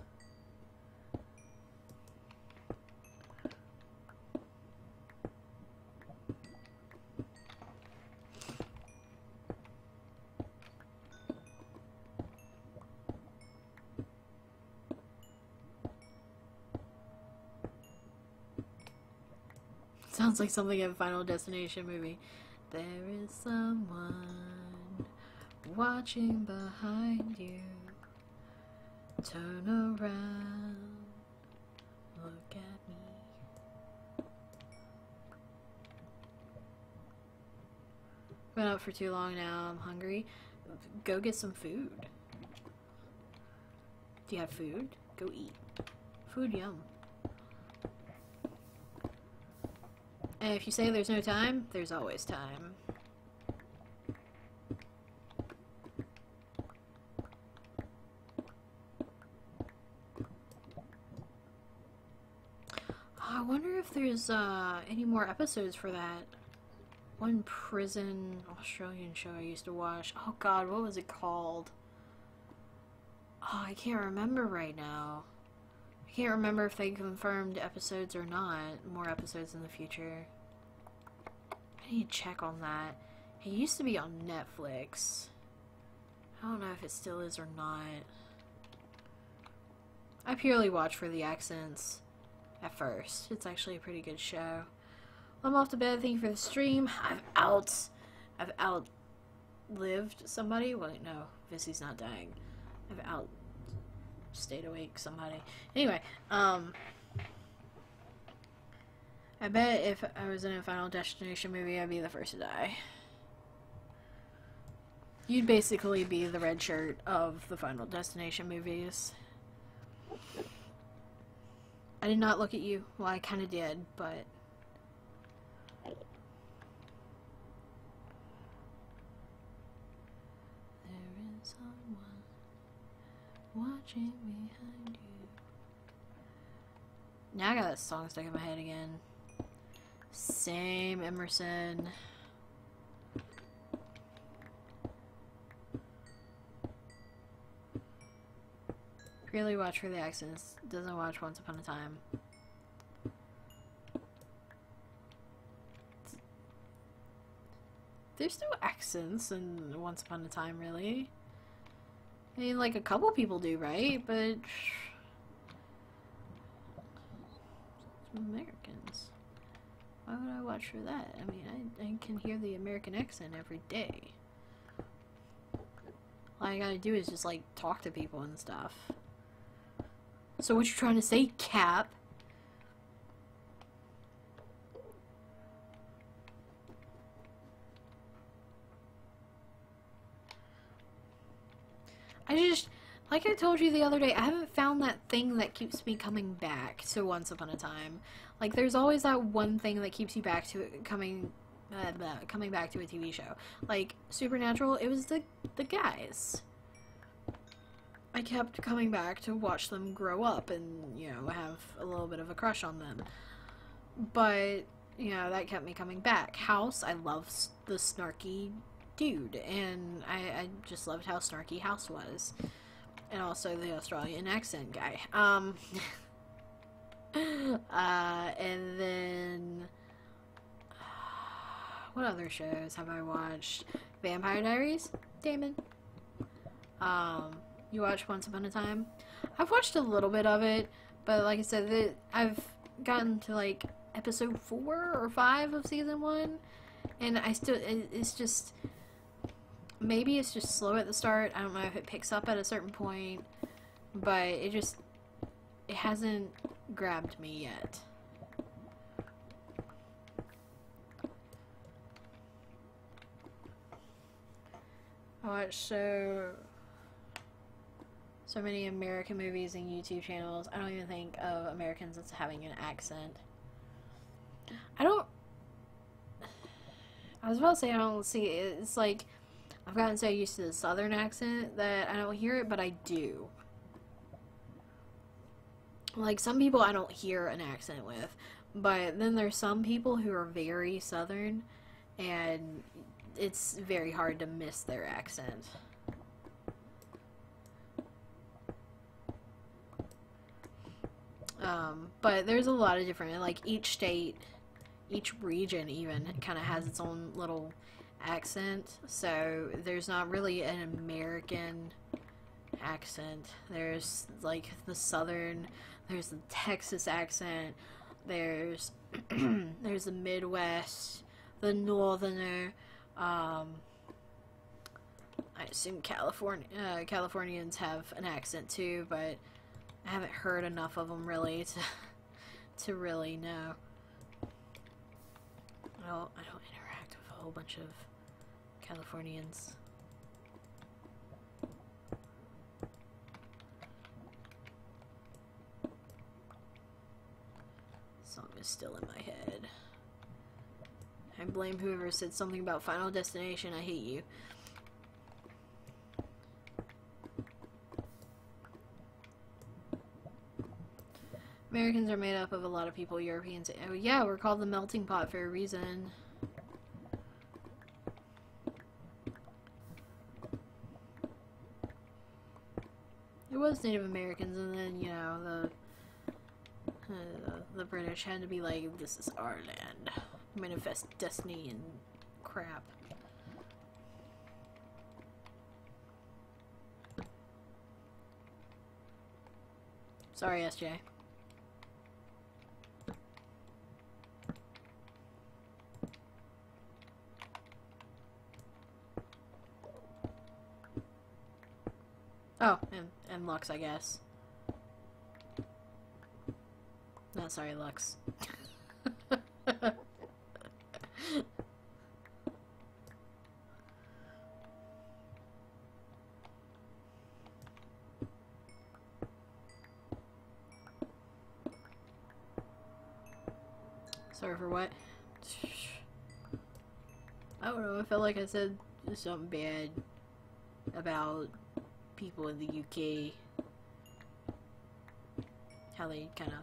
Sounds like something in Final Destination movie. There is someone watching behind you. Turn around. Look at me. Been up for too long now. I'm hungry. Go get some food. Do you have food? Go eat. Food yum. And if you say there's no time, there's always time. I wonder if there's any more episodes for that one prison Australian show I used to watch. Oh god, what was it called? Oh, I can't remember right now. I can't remember if they confirmed episodes or not. More episodes in the future. I need to check on that. It used to be on Netflix. I don't know if it still is or not. I purely watch for the accents at first. It's actually a pretty good show. I'm off to bed. Thank you for the stream. I've outlived somebody. Wait, no. Vissy's not dying. I've stayed awake somebody. Anyway, I bet if I was in a Final Destination movie, I'd be the first to die. You'd basically be the red shirt of the Final Destination movies. I did not look at you. Well, I kind of did, but... There is someone watching behind you. Now I got that song stuck in my head again. Same Emerson. Really watch for the accents. Doesn't watch Once Upon a Time. There's no accents in Once Upon a Time, really. I mean, like, a couple people do, right? But Americans. Why would I watch for that? I mean, I can hear the American accent every day. All I gotta do is just, like, talk to people and stuff. So what you trying to say, Cap? Like I told you the other day, I haven't found that thing that keeps me coming back to Once Upon a Time. Like, there's always that one thing that keeps you back to it, coming back to a TV show. Like, Supernatural, it was the guys. I kept coming back to watch them grow up and, you know, have a little bit of a crush on them. But, you know, that kept me coming back. House, I love the snarky dude, and I just loved how snarky House was. And also the Australian accent guy. And then what other shows have I watched? Vampire Diaries, Damon. You watched Once Upon a Time? I've watched a little bit of it, but like I said, I've gotten to like episode 4 or 5 of season 1, and it's just, maybe it's just slow at the start. I don't know if it picks up at a certain point, but it hasn't grabbed me yet. I watch so many American movies and YouTube channels. I don't even think of Americans as having an accent. I was about to say I don't see it. It's like I've gotten so used to the southern accent that I don't hear it, but I do. Like, some people I don't hear an accent with, but then there's some people who are very southern, and it's very hard to miss their accent. But there's a lot of different, like, each state, each region even, kind of has its own little accent, so there's not really an American accent. There's, like, the southern, there's the Texas accent, there's there's the Midwest, the northerner, I assume Californians have an accent too, but I haven't heard enough of them really to really know. I don't interact with a whole bunch of Californians. Song is still in my head. I blame whoever said something about Final Destination. I hate you. Americans are made up of a lot of people. Europeans. Oh yeah, we're called the melting pot for a reason. It was Native Americans, and then, you know, the British had to be like, this is our land. Manifest destiny and crap. Sorry, SJ. Oh, and Lux, I guess. No, sorry, Lux. Sorry for what? I don't know, I felt like I said something bad about people in the UK. How they kind of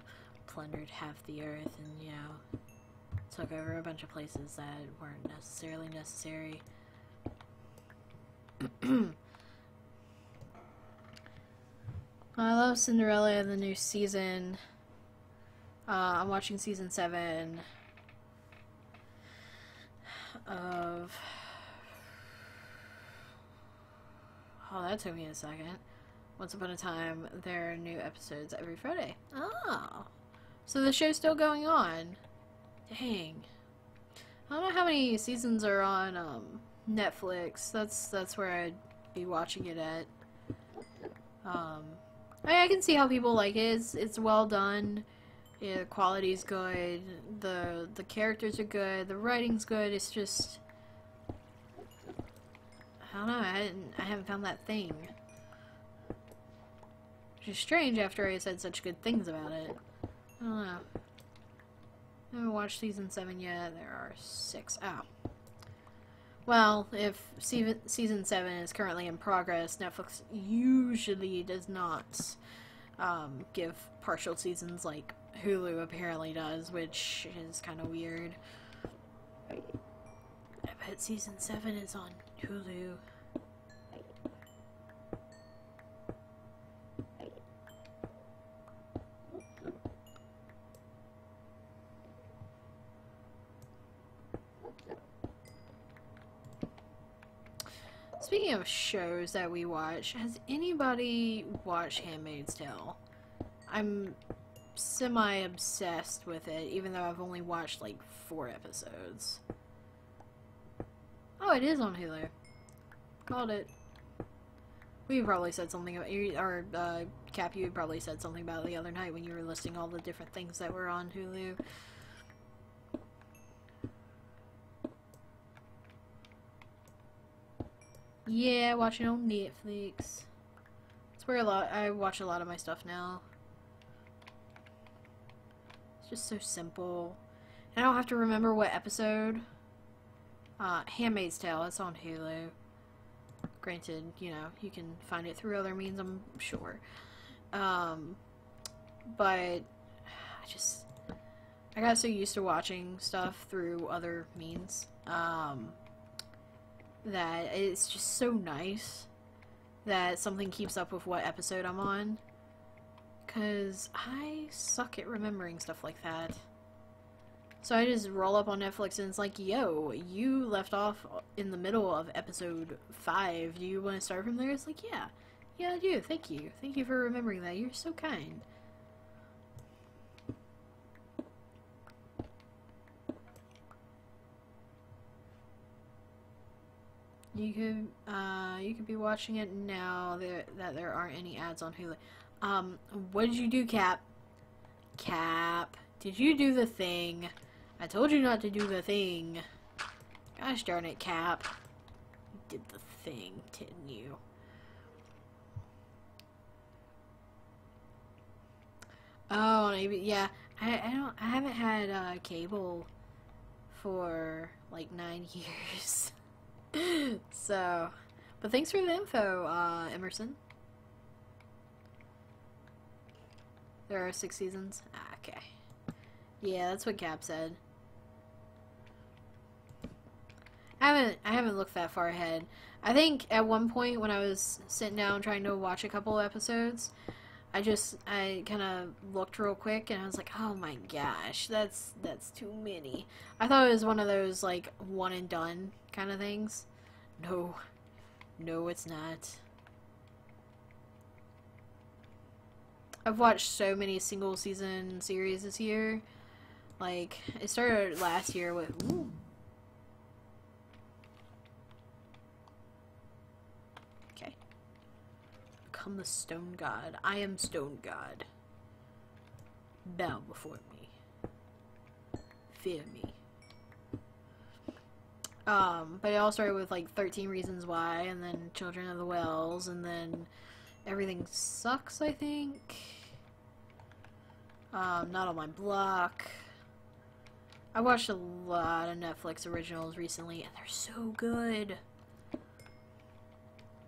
plundered half the earth and, you know, took over a bunch of places that weren't necessarily necessary. I love Cinderella and the new season. I'm watching season 7 of... Oh, that took me a second. Once Upon a Time, there are new episodes every Friday. Oh. So the show's still going on. Dang. I don't know how many seasons are on Netflix. That's where I'd be watching it at. I can see how people like it. It's well done. Yeah, the quality's good. The characters are good. The writing's good. It's just, I don't know. I haven't found that thing. Which is strange after I said such good things about it. I don't know. I haven't watched season 7 yet. There are 6. Oh. Well, if season 7 is currently in progress, Netflix usually does not give partial seasons like Hulu apparently does, which is kind of weird. I bet season 7 is on Hulu. Speaking of shows that we watch, has anybody watched Handmaid's Tale? I'm semi-obsessed with it, even though I've only watched like 4 episodes. Oh, it is on Hulu. Called it. We probably said something about, or Cap, you probably said something about it the other night when you were listing all the different things that were on Hulu. Yeah, watching on Netflix. It's where I watch a lot of my stuff now. It's just so simple. And I don't have to remember what episode. Handmaid's Tale, it's on Hulu. Granted, you know, you can find it through other means, I'm sure. But I got so used to watching stuff through other means. That it's just so nice that something keeps up with what episode I'm on, because I suck at remembering stuff like that. So I just roll up on Netflix and it's like, yo, you left off in the middle of episode 5. Do you want to start from there? It's like, yeah, I do. Thank you for remembering that. You're so kind. You could be watching it now that there aren't any ads on Hulu. What did you do, Cap? Cap, did you do the thing? I told you not to do the thing. Gosh darn it, Cap. You did the thing, didn't you? Oh, maybe, yeah. I haven't had cable for like 9 years. So, but thanks for the info, Emerson. There are 6 seasons? Ah, okay. Yeah, that's what Cap said. I haven't looked that far ahead. I think at one point when I was sitting down trying to watch a couple episodes, I kind of looked real quick and I was like, oh my gosh, that's too many. I thought it was one of those like one and done kind of things. No, it's not. I've watched so many single season series this year. Like, it started last year with, ooh. Okay. Become the stone god. I am stone god. Bow before me. Fear me. But it all started with like 13 Reasons Why, and then Children of the Wells, and then Everything Sucks, I think. Not on My Block. I watched a lot of Netflix originals recently, and they're so good.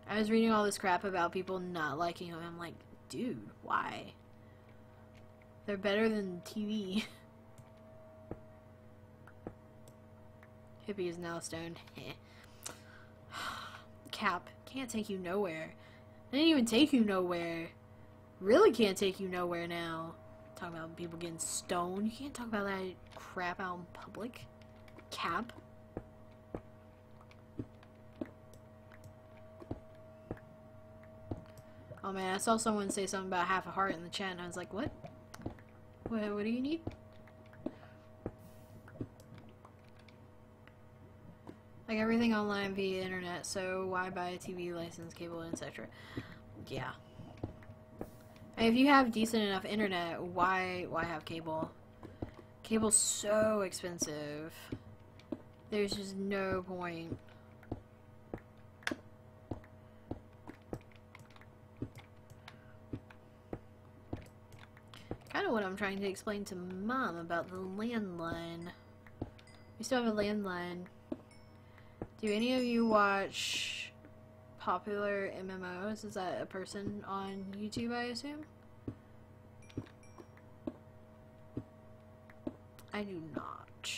I was reading all this crap about people not liking them. I'm like, dude, why? They're better than TV. Hippie is now stoned. Cap, can't take you nowhere. I didn't even take you nowhere. really can't take you nowhere now. Talking about people getting stoned. You can't talk about that crap out in public. Cap. Oh man, I saw someone say something about half a heart in the chat and I was like, what? What do you need? Like everything online via internet, so why buy a TV license, cable, etc.? Yeah. And if you have decent enough internet, why have cable? Cable's so expensive. There's just no point. Kind of what I'm trying to explain to Mom about the landline. We still have a landline. Do any of you watch popular MMOs? Is that a person on YouTube, I assume? I do not.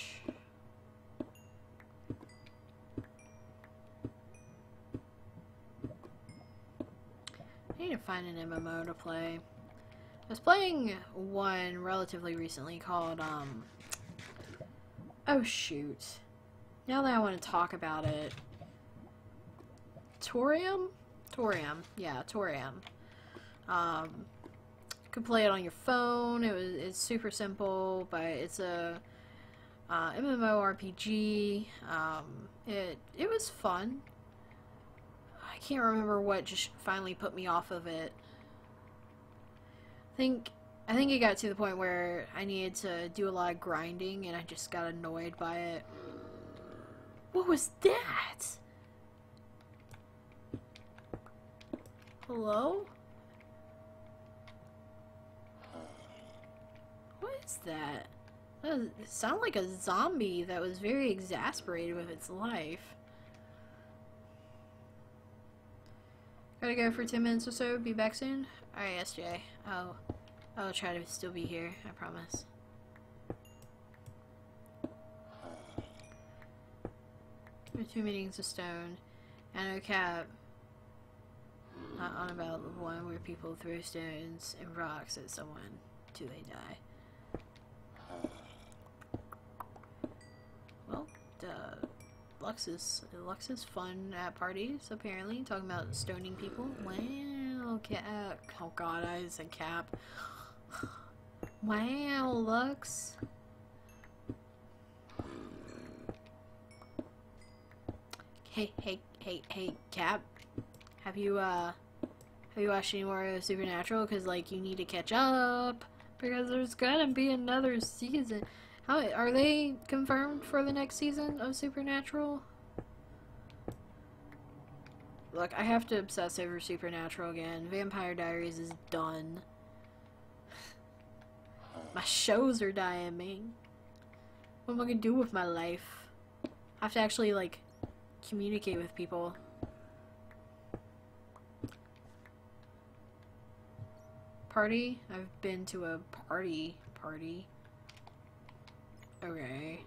I need to find an MMO to play. I was playing one relatively recently called, oh shoot. Now that I want to talk about it. Torium? Torium. Yeah, Torium. You could play it on your phone. It's super simple, but it's a MMORPG. It was fun. I can't remember what just finally put me off of it. I think it got to the point where I needed to do a lot of grinding and I just got annoyed by it. What was that? Hello? What is that? It sounded like a zombie that was very exasperated with its life. Gotta go for 10 minutes or so. Be back soon. Alright, SJ. I'll try to still be here. I promise. There are 2 meetings of stone. And a cap. Not on about the one where people throw stones and rocks at someone till they die. Well, Lux is fun at parties, apparently. Talking about stoning people. Wow, Cap. Oh god, I said Cap. Wow, Lux. Hey, Cap. Have you watched any more of Supernatural? Because, like, you need to catch up. Because there's gonna be another season. How are they confirmed for the next season of Supernatural? Look, I have to obsess over Supernatural again. Vampire Diaries is done. My shows are dying, man. What am I gonna do with my life? I have to actually, like, communicate with people. Party? I've been to a party. Okay.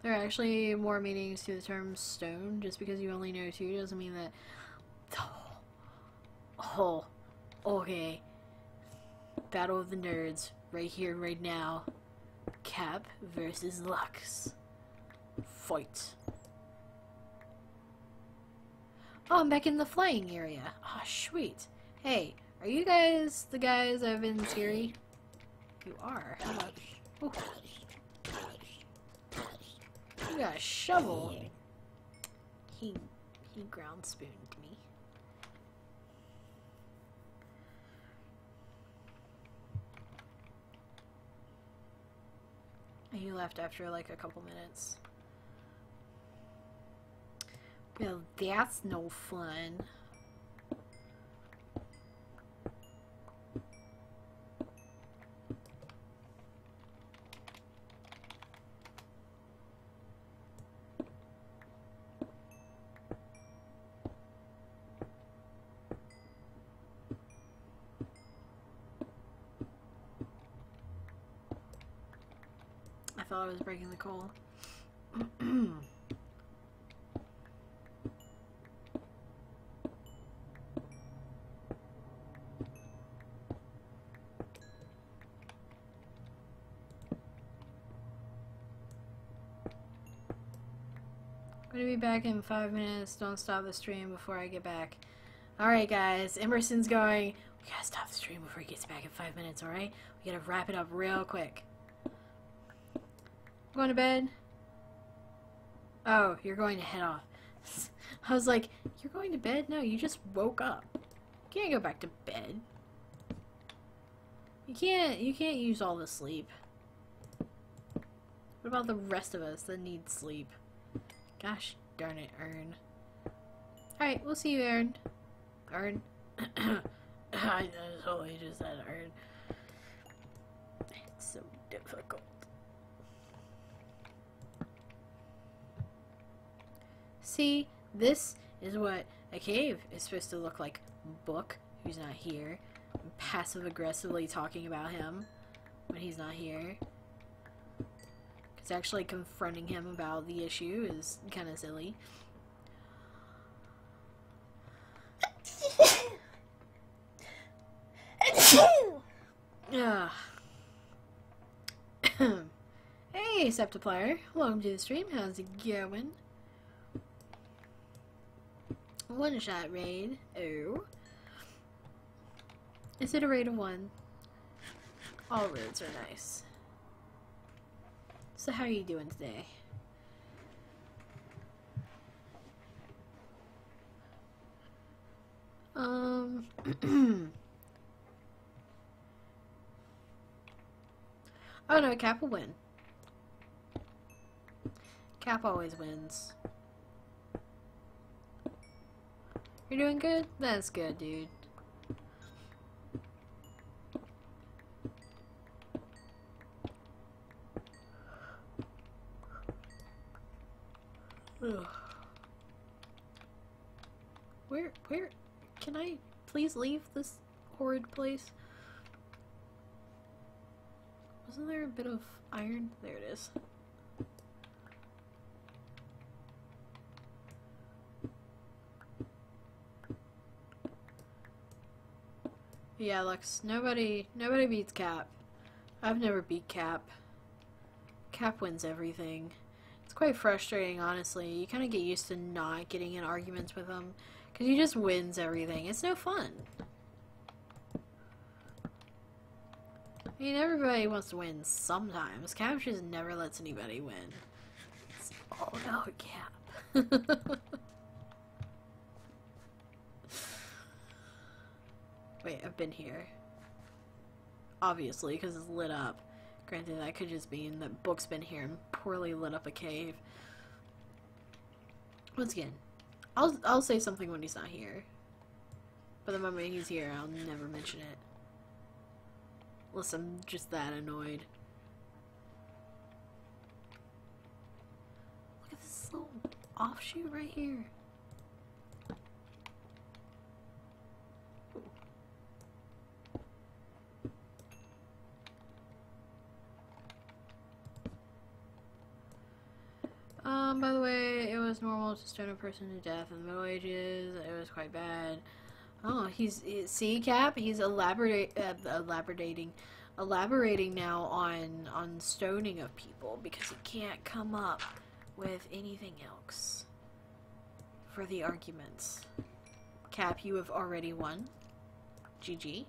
There are actually more meanings to the term stone. Just because you only know 2 doesn't mean that... Oh. Okay. Battle of the nerds. Right here, right now. Cap versus Lux. Fight. Oh, I'm back in the flying area. Oh, sweet. Hey, are you guys the guys that have been scary? You are. How about... Ooh. You got a shovel. He ground spooned me. And he left after like a couple minutes. Well, that's no fun. I thought I was breaking the coal. I'm gonna be back in 5 minutes. Don't stop the stream before I get back. Alright, guys. Emerson's going. We gotta stop the stream before he gets back in 5 minutes, alright? We gotta wrap it up real quick. Going to bed? Oh, you're going to head off. I was like, you're going to bed? No, you just woke up. You can't go back to bed. You can't use all the sleep. What about the rest of us that need sleep? Gosh darn it, Ern. Alright, we'll see you, Ern. Ern? I totally just said Ern. It's so difficult. See, this is what a cave is supposed to look like. Book, who's not here, passive aggressively talking about him when he's not here. Because actually confronting him about the issue is kind of silly. Hey, Septiplier. Welcome to the stream. How's it going? One-shot raid. Oh. Is it a raid of 1? All raids are nice. So how are you doing today? Oh no, Cap will win. Cap always wins. You're doing good? That's good, dude. Ugh. Where can I please leave this horrid place? Wasn't there a bit of iron? There it is. Yeah, Lux, nobody beats Cap. I've never beat Cap. Cap wins everything. It's quite frustrating, honestly. You kind of get used to not getting in arguments with him, because he just wins everything. It's no fun. I mean, everybody wants to win sometimes. Cap just never lets anybody win. It's all about Cap. Wait, I've been here. Obviously, because it's lit up. Granted, that could just mean that Book's been here and poorly lit up a cave. Once again, I'll say something when he's not here. But the moment he's here, I'll never mention it. Unless I'm just that annoyed. Look at this little offshoot right here. By the way, it was normal to stone a person to death in the Middle Ages. It was quite bad. Oh, see, Cap? He's elaborating now on stoning of people because he can't come up with anything else for the arguments. Cap, you have already won. GG.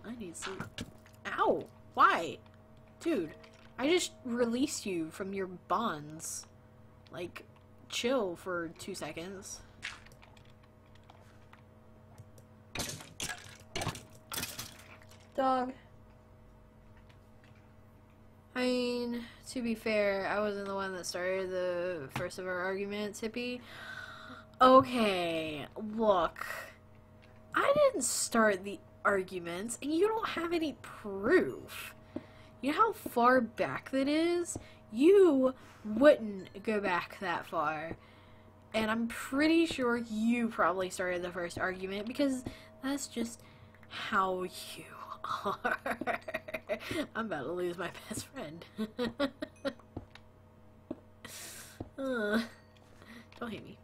I need sleep. Ow! Why? Dude, I just released you from your bonds. Like, chill for 2 seconds. Dog. I mean, to be fair, I wasn't the one that started the first of our arguments, Hippie. Okay, look. I didn't start the arguments, and you don't have any proof. You know how far back that is? You wouldn't go back that far. And I'm pretty sure you probably started the first argument, because that's just how you are. I'm about to lose my best friend. Don't hate me.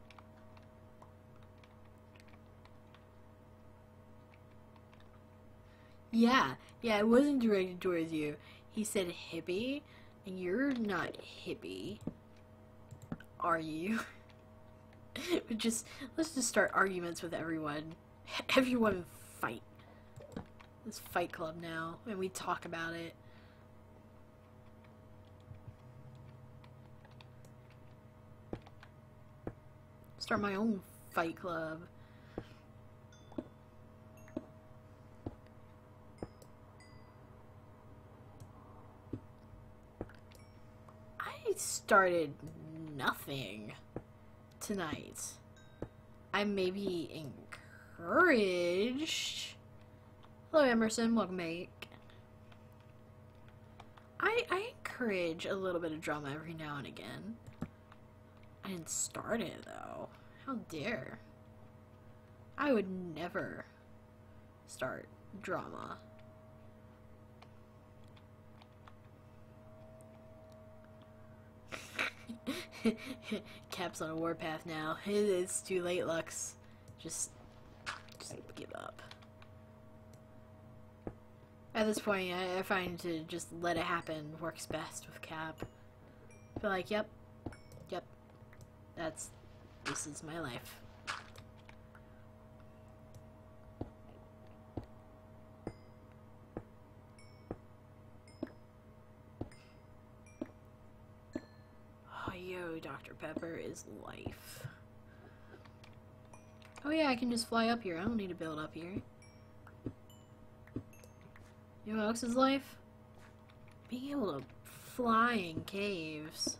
Yeah, yeah, it wasn't directed towards you. He said hippie, and you're not hippie, are you? Let's just start arguments with everyone. Everyone fight. Let's fight club now, and we talk about it. Start my own fight club. I started nothing tonight. I may be encouraged. Hello, Emerson. Welcome back. I encourage a little bit of drama every now and again. I didn't start it, though. How dare. I would never start drama. Cap's on a warpath now. It's too late, Lux. Just give up. At this point, I find to just let it happen works best with Cap. Feel like, yep, this is my life. Oh, yo, Dr. Pepper is life. Oh yeah, I can just fly up here. I don't need to build up here. You know what else is life? Being able to fly in caves.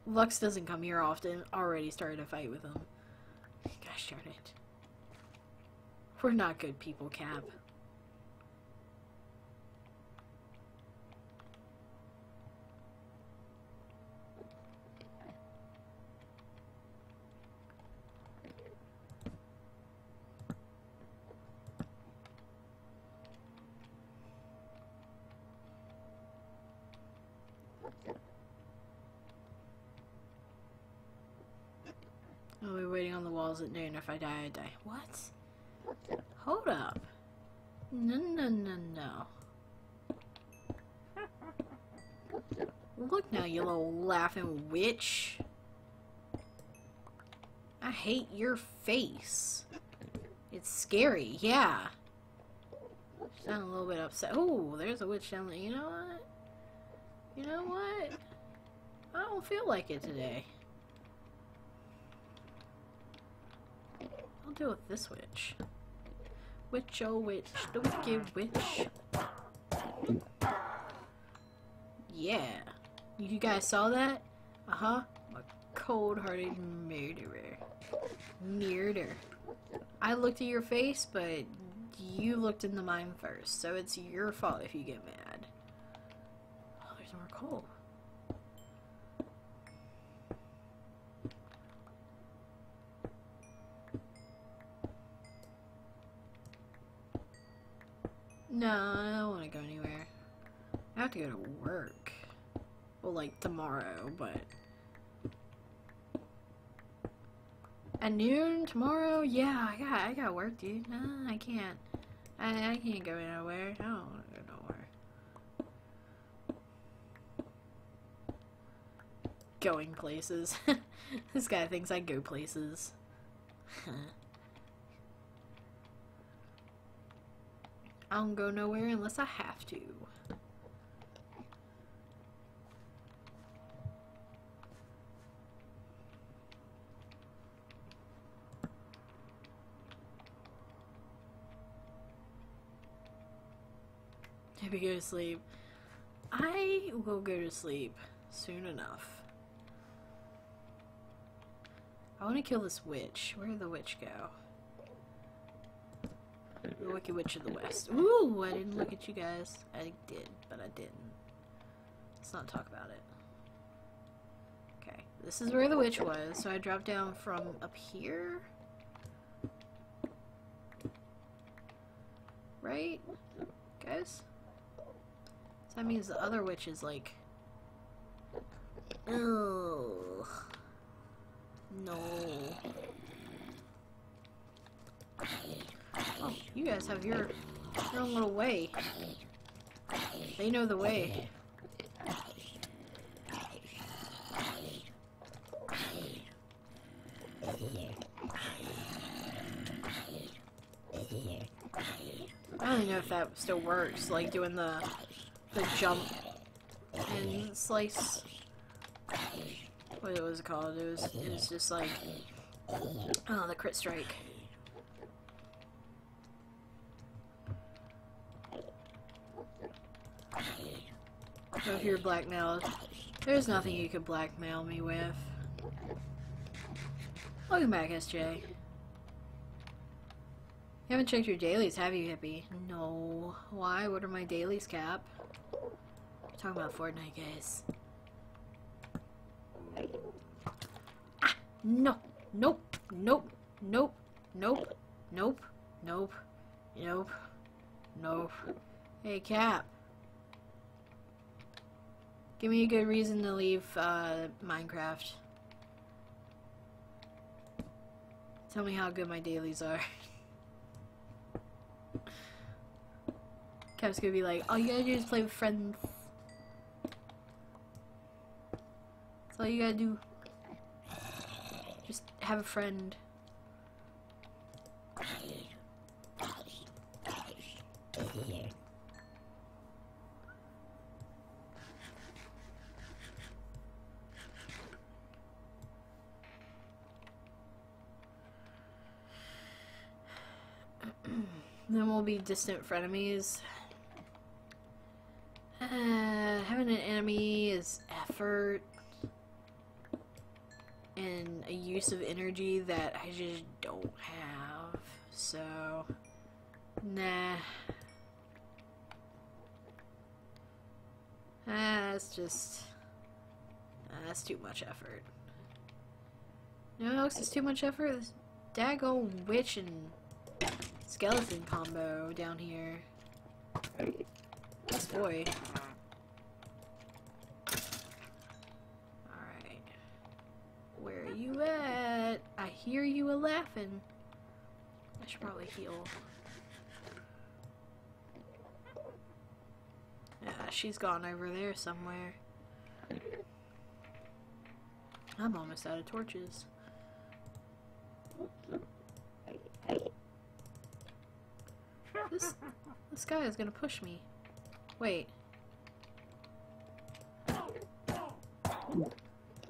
Lux doesn't come here often. Already started a fight with him. Gosh darn it. We're not good people, Cap. I'll be waiting on the walls at noon. If I die, I die. What? Hold up. No. Look now, you little laughing witch. I hate your face. It's scary, yeah. She sounded a little bit upset. Oh, there's a witch down there. You know what? You know what? I don't feel like it today. I'll deal with this witch. Witch, oh witch, the wicked witch. Yeah. You guys saw that? Uh-huh. I'm a cold-hearted murderer. Murder. I looked at your face, but you looked into mine first, so it's your fault if you get mad. Oh, there's more coal. No, I don't want to go anywhere. I have to go to work. Well, like tomorrow, but... At noon tomorrow? Yeah, I got work, dude. No, I can't. I can't go anywhere. I don't want to go nowhere. Going places. This guy thinks I go places. I don't go nowhere unless I have to. Maybe go to sleep. I will go to sleep soon enough. I want to kill this witch. Where did the witch go? The Wicked Witch of the West. Ooh, I didn't look at you guys. I did, but I didn't. Let's not talk about it. Okay, this is where the witch was, so I dropped down from up here. Right? Guys? So that means the other witch is like... Ugh. No. You guys have your own little way. They know the way. I don't even know if that still works, like doing the jump and slice. What was it called? It was just like, oh, the crit strike. So if you're blackmailed, there's nothing you could blackmail me with. Welcome back, SJ. You haven't checked your dailies, have you, hippie? No. Why? What are my dailies, Cap? We're talking about Fortnite, guys. Ah! No! Nope! Nope! Nope! Nope! Nope! Nope! Nope! Nope! Hey, Cap. Give me a good reason to leave, Minecraft. Tell me how good my dailies are. Cap's gonna be like, all you gotta do is play with friends. That's all you gotta do. Just have a friend. Then we'll be distant frenemies. Having an enemy is effort and a use of energy that I just don't have. So, nah. That's too much effort. You know what else is too much effort? This daggone witch and skeleton combo down here. This boy. Alright. Where are you at? I hear you a-laughing. I should probably heal. Yeah, she's gone over there somewhere. I'm almost out of torches. This guy is gonna push me. Wait.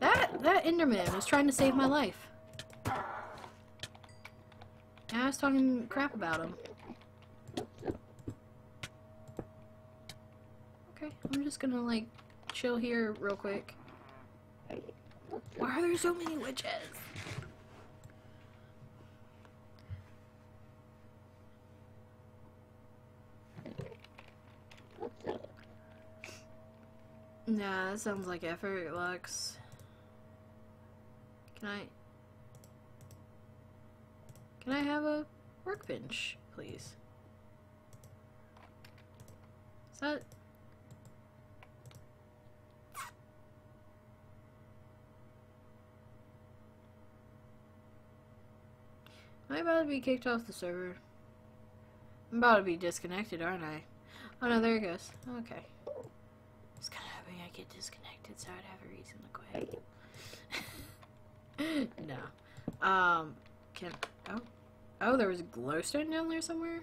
That Enderman was trying to save my life. And I was talking crap about him. Okay, I'm just gonna like chill here real quick. Why are there so many witches? Nah, that sounds like effort, Lux. Can I have a workbench, please? Is that... Am I about to be kicked off the server? I'm about to be disconnected, aren't I? Oh no, there it goes. Okay. I was kind of hoping I get disconnected so I'd have a reason to quit. No. Oh, there was a glowstone down there somewhere?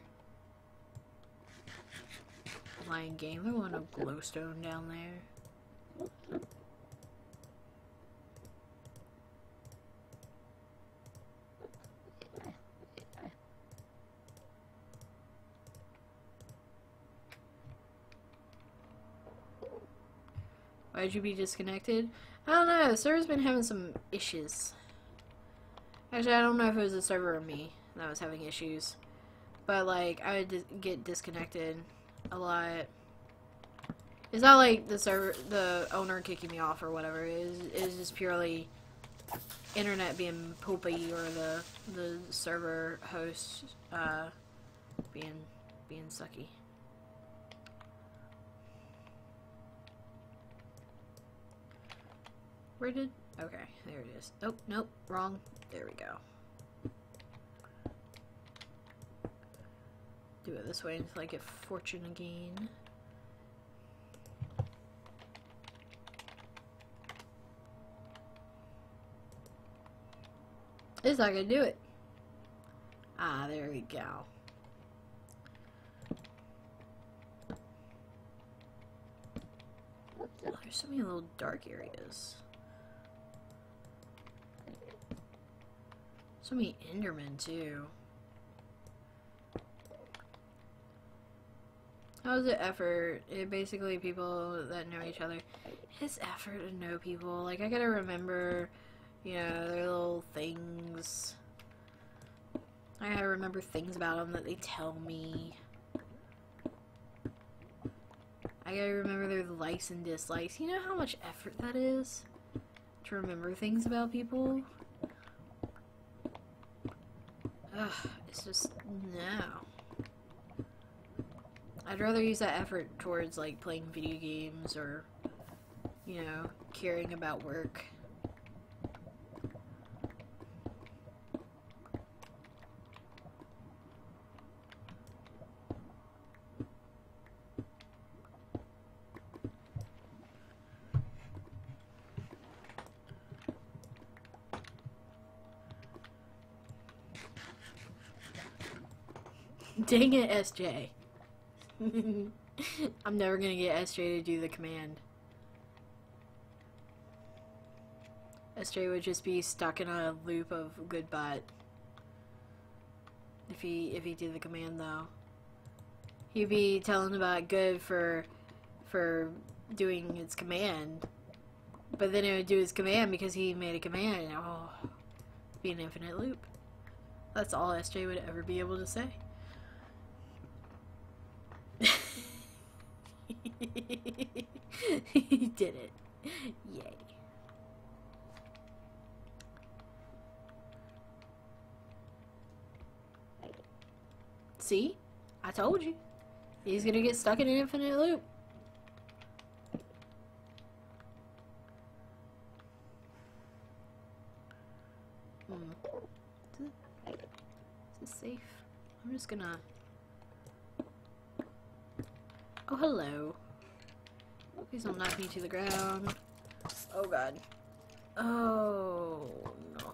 Lying game, there wasn't a glowstone down there. Why'd you be disconnected? I don't know, the server's been having some issues. Actually, I don't know if it was the server or me that was having issues. But, like, I would get disconnected a lot. It's not like the owner kicking me off or whatever. It's just purely internet being poopy or the server host, being sucky. Where did... Okay, there it is. Oh, nope, wrong. There we go. Do it this way until I get fortune again. It's not gonna do it. Ah, there we go. Oh, there's so many little dark areas. So many Endermen too. How's the effort? It basically people that know each other. It's effort to know people. Like, I gotta remember, you know, their little things. I gotta remember things about them that they tell me. I gotta remember their likes and dislikes. You know how much effort that is? To remember things about people? Ugh, it's just, no. I'd rather use that effort towards, like, playing video games or, you know, caring about work. Dang it, SJ. I'm never gonna get SJ to do the command. SJ would just be stuck in a loop of goodbye. If he did the command though. He'd be telling about good for doing its command. But then it would do his command because he made a command and oh, it'd be an infinite loop. That's all SJ would ever be able to say. He did it. Yay. See? I told you. He's gonna get stuck in an infinite loop. Is this safe? I'm just gonna... Oh, hello. Please don't knock me to the ground. Oh, God. Oh, no.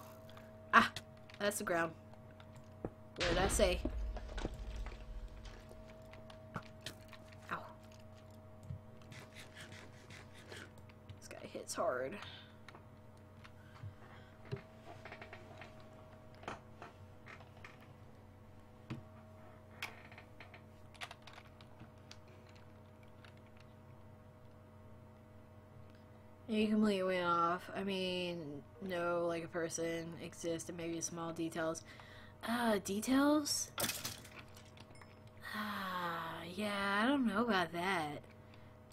Ah! That's the ground. What did I say? Ow. This guy hits hard. You completely went off. I mean, no, like a person exists and maybe small details. Details? Yeah, I don't know about that.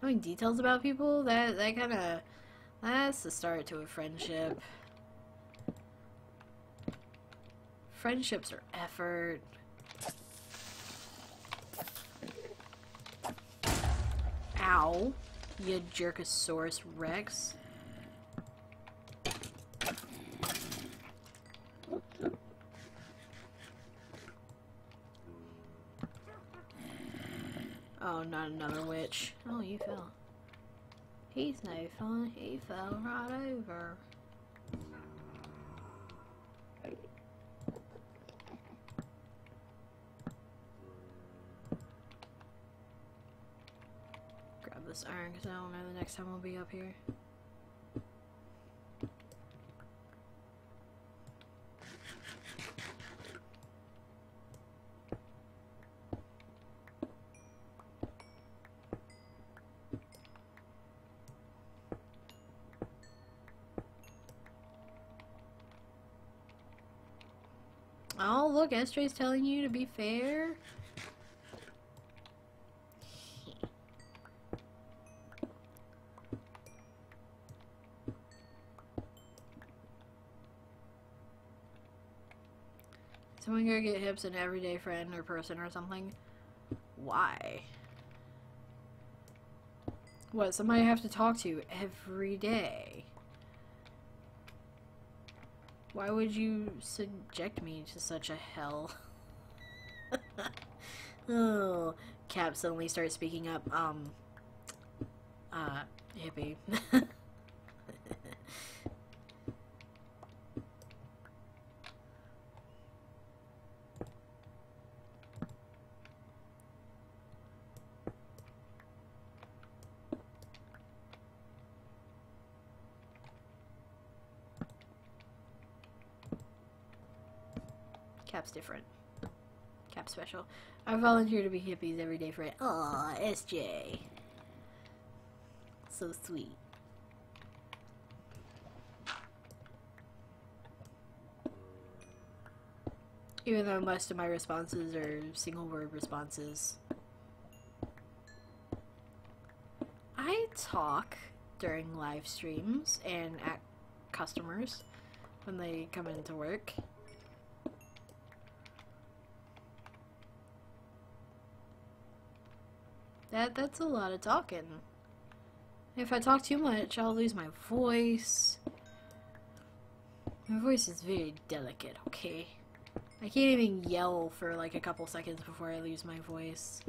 Knowing details about people, that kinda, that's the start to a friendship. Friendships are effort. Ow. You Jerkosaurus Rex. Oh, not another witch. Oh, you fell. He's no fun. He fell right over. Grab this iron because I don't know the next time we'll be up here. Oh, look, SJ's telling you to be fair. Someone go get hips an everyday friend or person or something? Why? What, somebody I have to talk to every day? Why would you subject me to such a hell? Oh, Cap suddenly starts speaking up. Hippie. Cap's different. Cap special. I volunteer to be hippies every day for it. Aw, SJ. So sweet. Even though most of my responses are single word responses. I talk during live streams and at customers when they come into work. That's a lot of talking. If I talk too much, I'll lose my voice. My voice is very delicate, okay? I can't even yell for like a couple seconds before I lose my voice.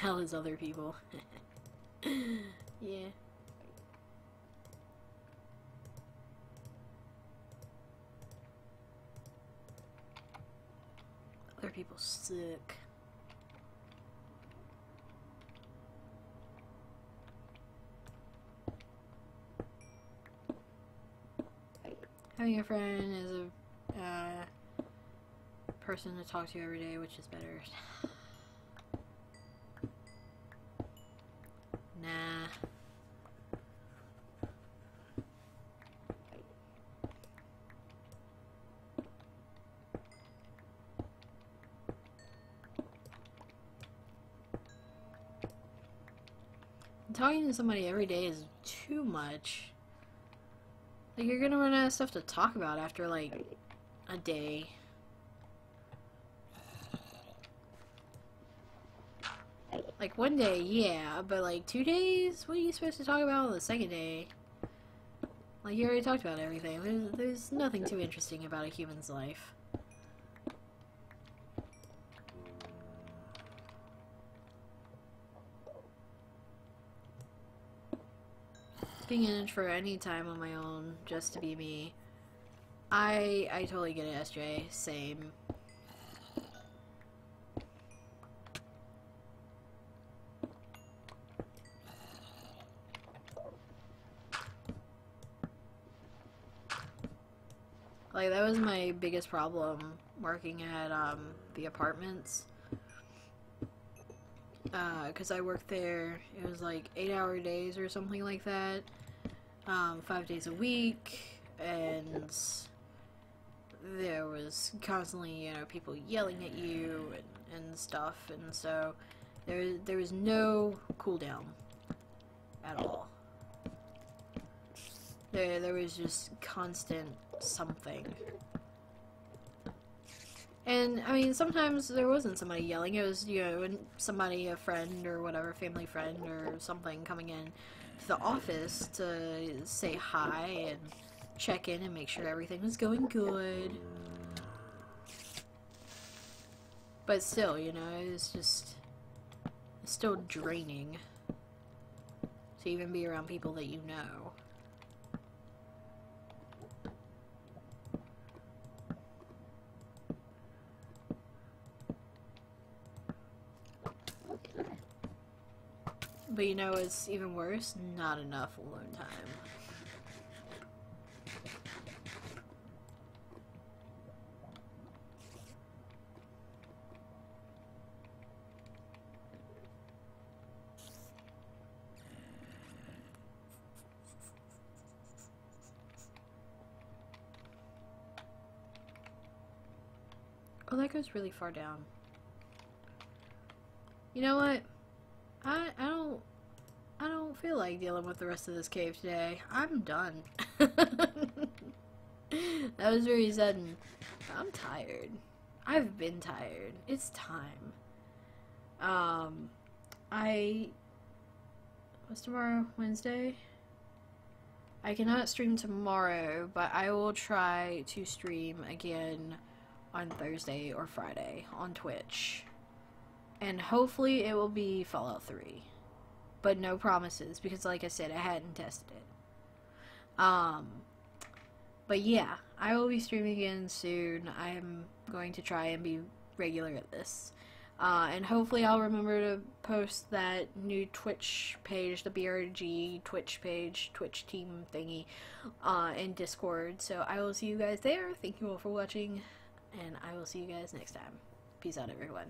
Hell is other people. Yeah. Other people suck. Having a friend is a person to talk to every day, which is better. Nah. Talking to somebody every day is too much. Like, you're gonna run out of stuff to talk about after, like, a day. Like, one day, yeah, but, like, 2 days? What are you supposed to talk about on the second day? Like, you already talked about everything. There's nothing too interesting about a human's life. Being in it for any time on my own, just to be me. I totally get it, SJ. Same. Like, that was my biggest problem working at, the apartments. Because I worked there, it was like 8-hour days or something like that. 5 days a week, and there was constantly, you know, people yelling at you and stuff, and so there was no cooldown at all. There was just constant something. And, I mean, sometimes there wasn't somebody yelling. It was, you know, somebody, a friend or whatever, family friend or something coming in to the office to say hi and check in and make sure everything was going good. But still, you know, it's still draining to even be around people that you know. But you know what's even worse? Not enough alone time. Oh, that goes really far down. You know what? I don't I don't feel like dealing with the rest of this cave today. I'm done. That was very sudden. I'm tired. I've been tired. It's time. What's tomorrow? Wednesday? I cannot stream tomorrow, but I will try to stream again on Thursday or Friday on Twitch. And hopefully it will be Fallout 3. But no promises, because like I said, I hadn't tested it. But yeah, I will be streaming again soon. I am going to try and be regular at this. And hopefully I'll remember to post that new Twitch page, the BRG Twitch page, Twitch team thingy, in Discord. So I will see you guys there. Thank you all for watching, and I will see you guys next time. Peace out, everyone.